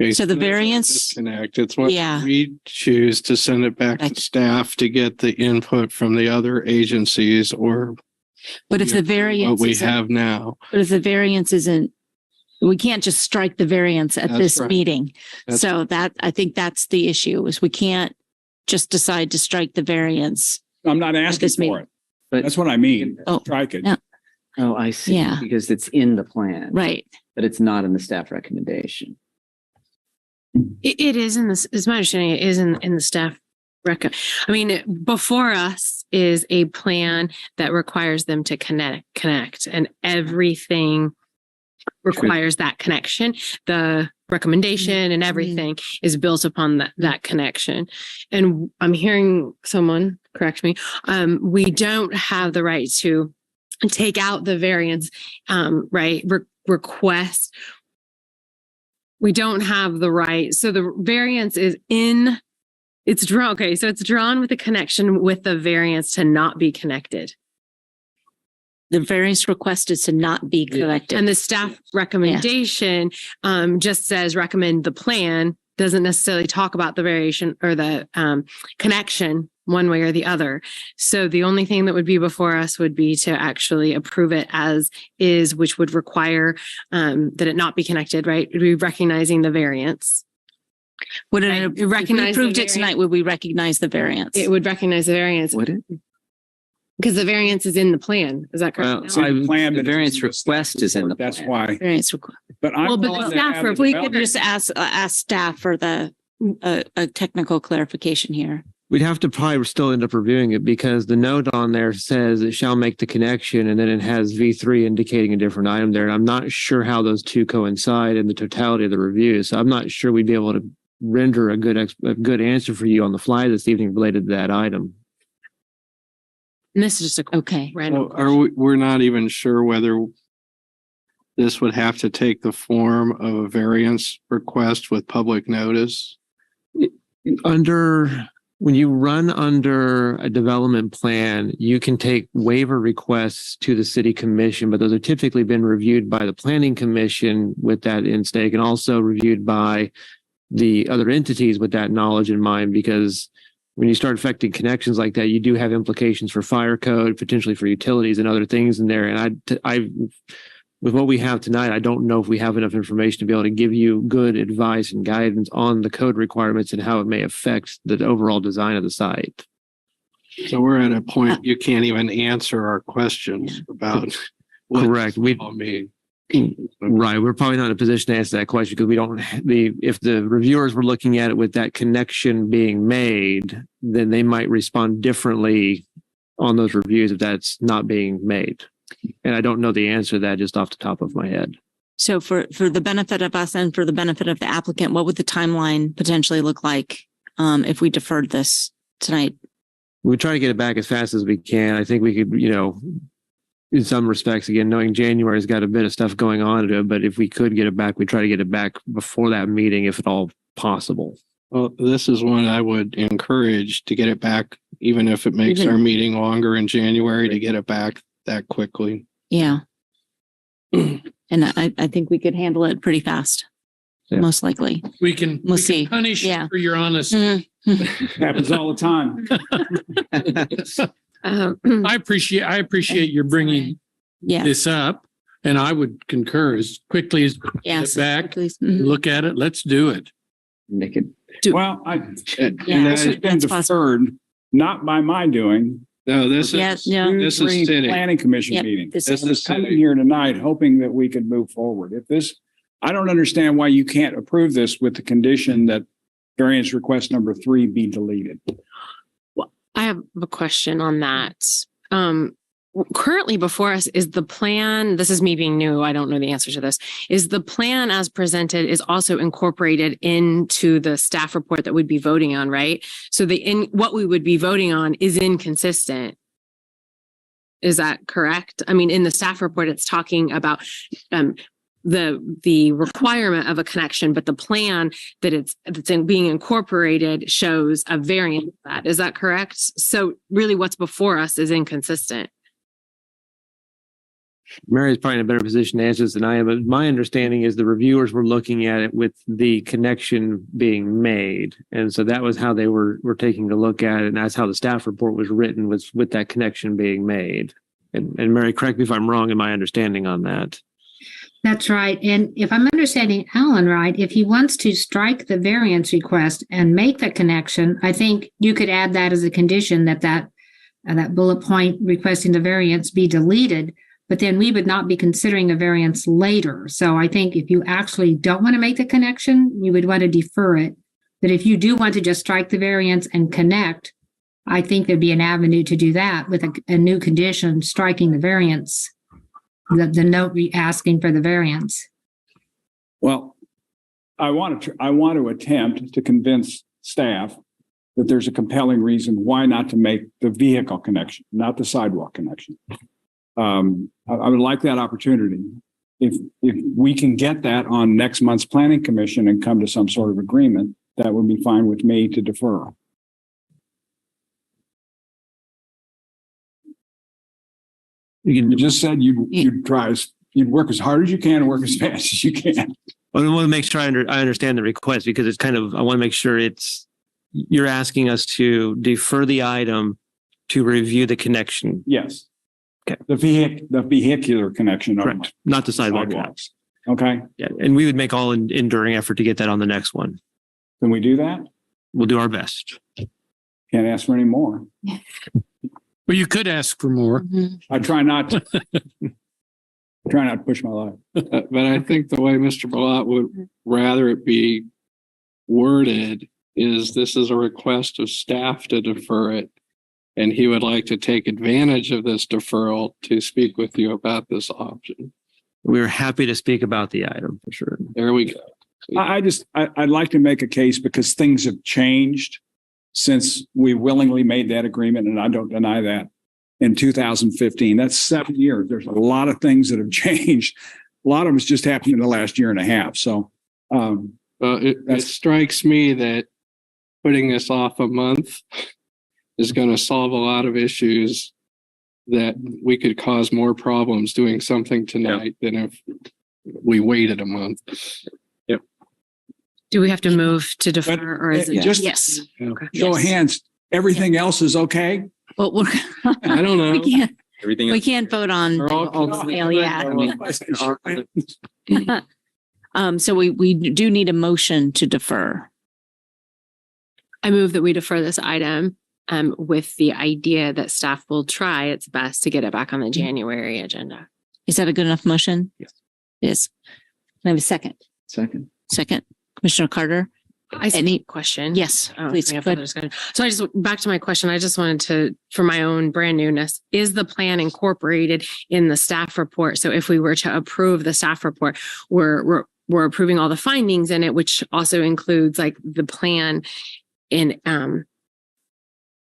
Okay, so the variance disconnect. It's what we choose to send it back to staff to get the input from the other agencies or. But if the variance what we have now. But if the variance isn't, we can't just strike the variance at this meeting. So I think that's the issue, is we can't just decide to strike the variance. I'm not asking for it, but that's what I mean. Strike it. No. Oh, I see. Yeah. Because it's in the plan. Right. But it's not in the staff recommendation. It is in this, is my understanding, it is in the staff record. I mean, before us is a plan that requires them to connect, and everything requires that connection. The recommendation and everything is built upon that connection. And I'm hearing someone correct me. We don't have the right to take out the variance, right? Request. We don't have the right. So the variance is it's drawn. Okay. So it's drawn with a connection with the variance to not be connected. The variance request is to not be collected. And the staff recommendation just says recommend the plan, doesn't necessarily talk about the variation or the connection one way or the other. So the only thing that would be before us would be to actually approve it as is, which would require that it not be connected, right? We'd be recognizing the variance. Would it if we approved it tonight, would we recognize the variance? It would recognize the variance. Would it? Because the variance is in the plan. Is that correct? The variance request is in the plan. That's why. Variance request. But the staff, if we could just ask staff for the a technical clarification here. We'd have to probably still end up reviewing it because the note on there says it shall make the connection, and then it has V3 indicating a different item there. And I'm not sure how those two coincide in the totality of the review. So I'm not sure we'd be able to render a good answer for you on the fly this evening related to that item. And this is just a Okay. random. We're not even sure whether this would have to take the form of a variance request with public notice. When you run under a development plan, you can take waiver requests to the city commission, but those have typically been reviewed by the planning commission with that in stake, and also reviewed by the other entities with that knowledge in mind, because when you start affecting connections like that, you do have implications for fire code, potentially for utilities and other things in there. And I with what we have tonight, I don't know if we have enough information to be able to give you good advice and guidance on the code requirements and how it may affect the overall design of the site. So we're at a point you can't even answer our questions about what Correct. We all mean. Right. We're probably not in a position to answer that question because we don't if the reviewers were looking at it with that connection being made, then they might respond differently on those reviews if that's not being made. And I don't know the answer to that just off the top of my head. So for the benefit of us and for the benefit of the applicant, what would the timeline potentially look like if we deferred this tonight? We try to get it back as fast as we can. I think we could, in some respects, again, knowing January's got a bit of stuff going on to it, but if we could get it back, we try to get it back before that meeting, if at all possible. Well, this is one I would encourage to get it back, even if it makes our meeting longer in January, to get it back that quickly. Yeah. And I think we could handle it pretty fast. Yeah. Most likely. We'll see. Punish for your honesty. Happens all the time. I appreciate your bringing this up, and I would concur as quickly as get back, look at it. Let's do it. Make it. Well, it's been deferred, not by my doing. No, this is city planning commission meeting. This is coming here tonight, hoping that we could move forward. I don't understand why you can't approve this with the condition that variance request number 3 be deleted. Well, I have a question on that. Currently before us is the plan. This is me being new. I don't know the answer to this. Is the plan as presented is also incorporated into the staff report that we'd be voting on, right? So what we would be voting on is inconsistent. Is that correct? I mean, in the staff report, it's talking about the requirement of a connection, but the plan that's being incorporated shows a variant of that. Is that correct? So really what's before us is inconsistent. Mary's probably in a better position to answer this than I am, but my understanding is the reviewers were looking at it with the connection being made. And so that was how they were taking a look at it. And that's how the staff report was written, was with that connection being made. And Mary, correct me if I'm wrong in my understanding on that. That's right. And if I'm understanding Alan right, if he wants to strike the variance request and make the connection, I think you could add that as a condition that bullet point requesting the variance be deleted, but then we would not be considering a variance later. So I think if you actually don't want to make the connection, you would want to defer it. But if you do want to just strike the variance and connect, I think there'd be an avenue to do that with a new condition, striking the variance. The note asking for the variance. Well, I want to attempt to convince staff that there's a compelling reason why not to make the vehicle connection, not the sidewalk connection. I would like that opportunity. If we can get that on next month's planning commission and come to some sort of agreement, that would be fine with me to defer. You just said you'd work as hard as you can and work as fast as you can. Well, I want to make sure I understand the request, because it's I want to make sure you're asking us to defer the item to review the connection. Yes. Okay. The vehicular connection. Correct. Not the sidewalks. Okay. Yeah. And we would make all enduring effort to get that on the next one. Can we do that? We'll do our best. Can't ask for any more. Well, you could ask for more. Mm-hmm. I try not to. Try not to push my luck. But I think the way Mr. Ballot would rather it be worded is this is a request of staff to defer it. And he would like to take advantage of this deferral to speak with you about this option. We're happy to speak about the item for sure. There we go. I'd like to make a case because things have changed since we willingly made that agreement, and I don't deny that. in 2015. That's 7 years. There's a lot of things that have changed. A lot of them has just happened in the last year and a half. So it strikes me that putting this off a month is going to solve a lot of issues that we could cause more problems doing something tonight than if we waited a month. Yep. Do we have to move to defer or is it just yes? Okay. Show of hands. Everything else is okay. Well, I don't know. We can't vote on. So we do need a motion to defer. I move that we defer this item with the idea that staff will try its best to get it back on the January agenda. Is that a good enough motion? Yes. Yes. Can I have a second? Second. Commissioner Carter. Any question? Yes, please. So I just, back to my question, I just wanted to, for my own brand newness, is the plan incorporated in the staff report? So if we were to approve the staff report, we're approving all the findings in it, which also includes like the plan in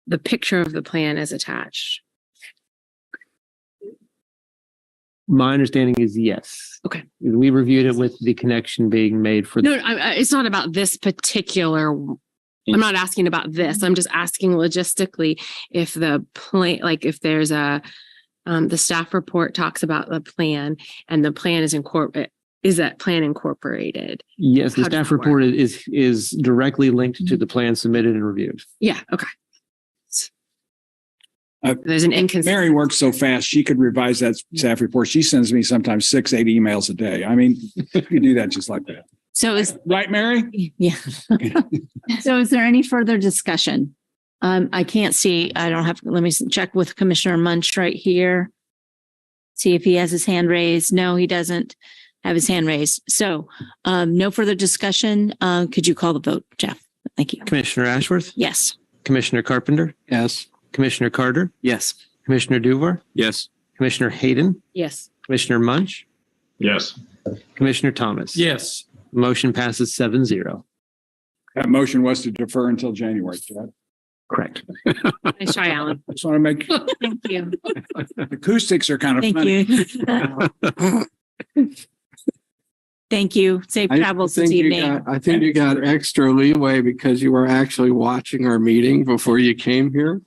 the picture of the plan is attached. My understanding is yes. Okay. We reviewed it with the connection being made for. No, it's not about this particular. I'm not asking about this. I'm just asking logistically if the plan, like if there's a, the staff report talks about the plan and the plan is is that plan incorporated? Yes, the staff report is directly linked to the plan submitted and reviewed. Yeah. Okay. There's an inconsistency. Mary works so fast, she could revise that staff report. She sends me sometimes 6-8 emails a day. I mean, you do that just like that. So is right, Mary? Yeah. So is there any further discussion? I can't see. I don't have. Let me check with Commissioner Munch right here. See if he has his hand raised. No, he doesn't have his hand raised. So no further discussion. Could you call the vote, Jeff? Thank you. Commissioner Ashworth? Yes. Commissioner Carpenter? Yes. Commissioner Carter? Yes. Commissioner Duvar? Yes. Commissioner Hayden? Yes. Commissioner Munch? Yes. Commissioner Thomas? Yes. Motion passes 7-0. That motion was to defer until January, Chad. Correct. Nice try, Alan. I just want to make Thank you. acoustics are kind of Thank funny. you. Thank you. Safe travels this evening. I think you got extra leeway because you were actually watching our meeting before you came here.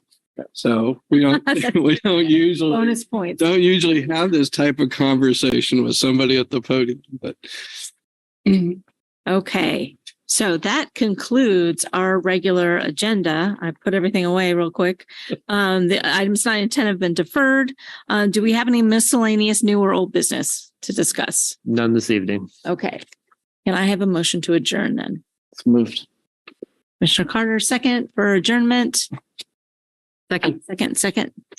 So we don't usually bonus points. Don't usually have this type of conversation with somebody at the podium. But okay. So that concludes our regular agenda. I put everything away real quick. The items 9 and 10 have been deferred. Do we have any miscellaneous new or old business to discuss? None this evening. Okay. Can I have a motion to adjourn then? It's moved. Commissioner Carter, second for adjournment. Second.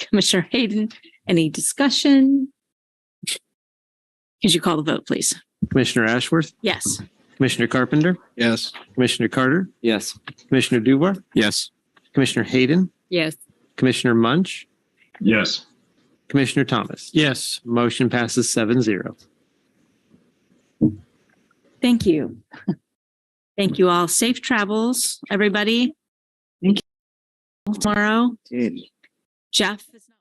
Commissioner Hayden, any discussion? Could you call the vote, please? Commissioner Ashworth? Yes. Commissioner Carpenter? yes. Commissioner Carter? Yes. Commissioner Duvar? Yes. Commissioner Hayden? Yes. Commissioner Munch? Yes. Commissioner Thomas? Yes. Motion passes 7-0. Thank you. Thank you all. Safe travels, everybody. Thank you. Tomorrow. Jeff is not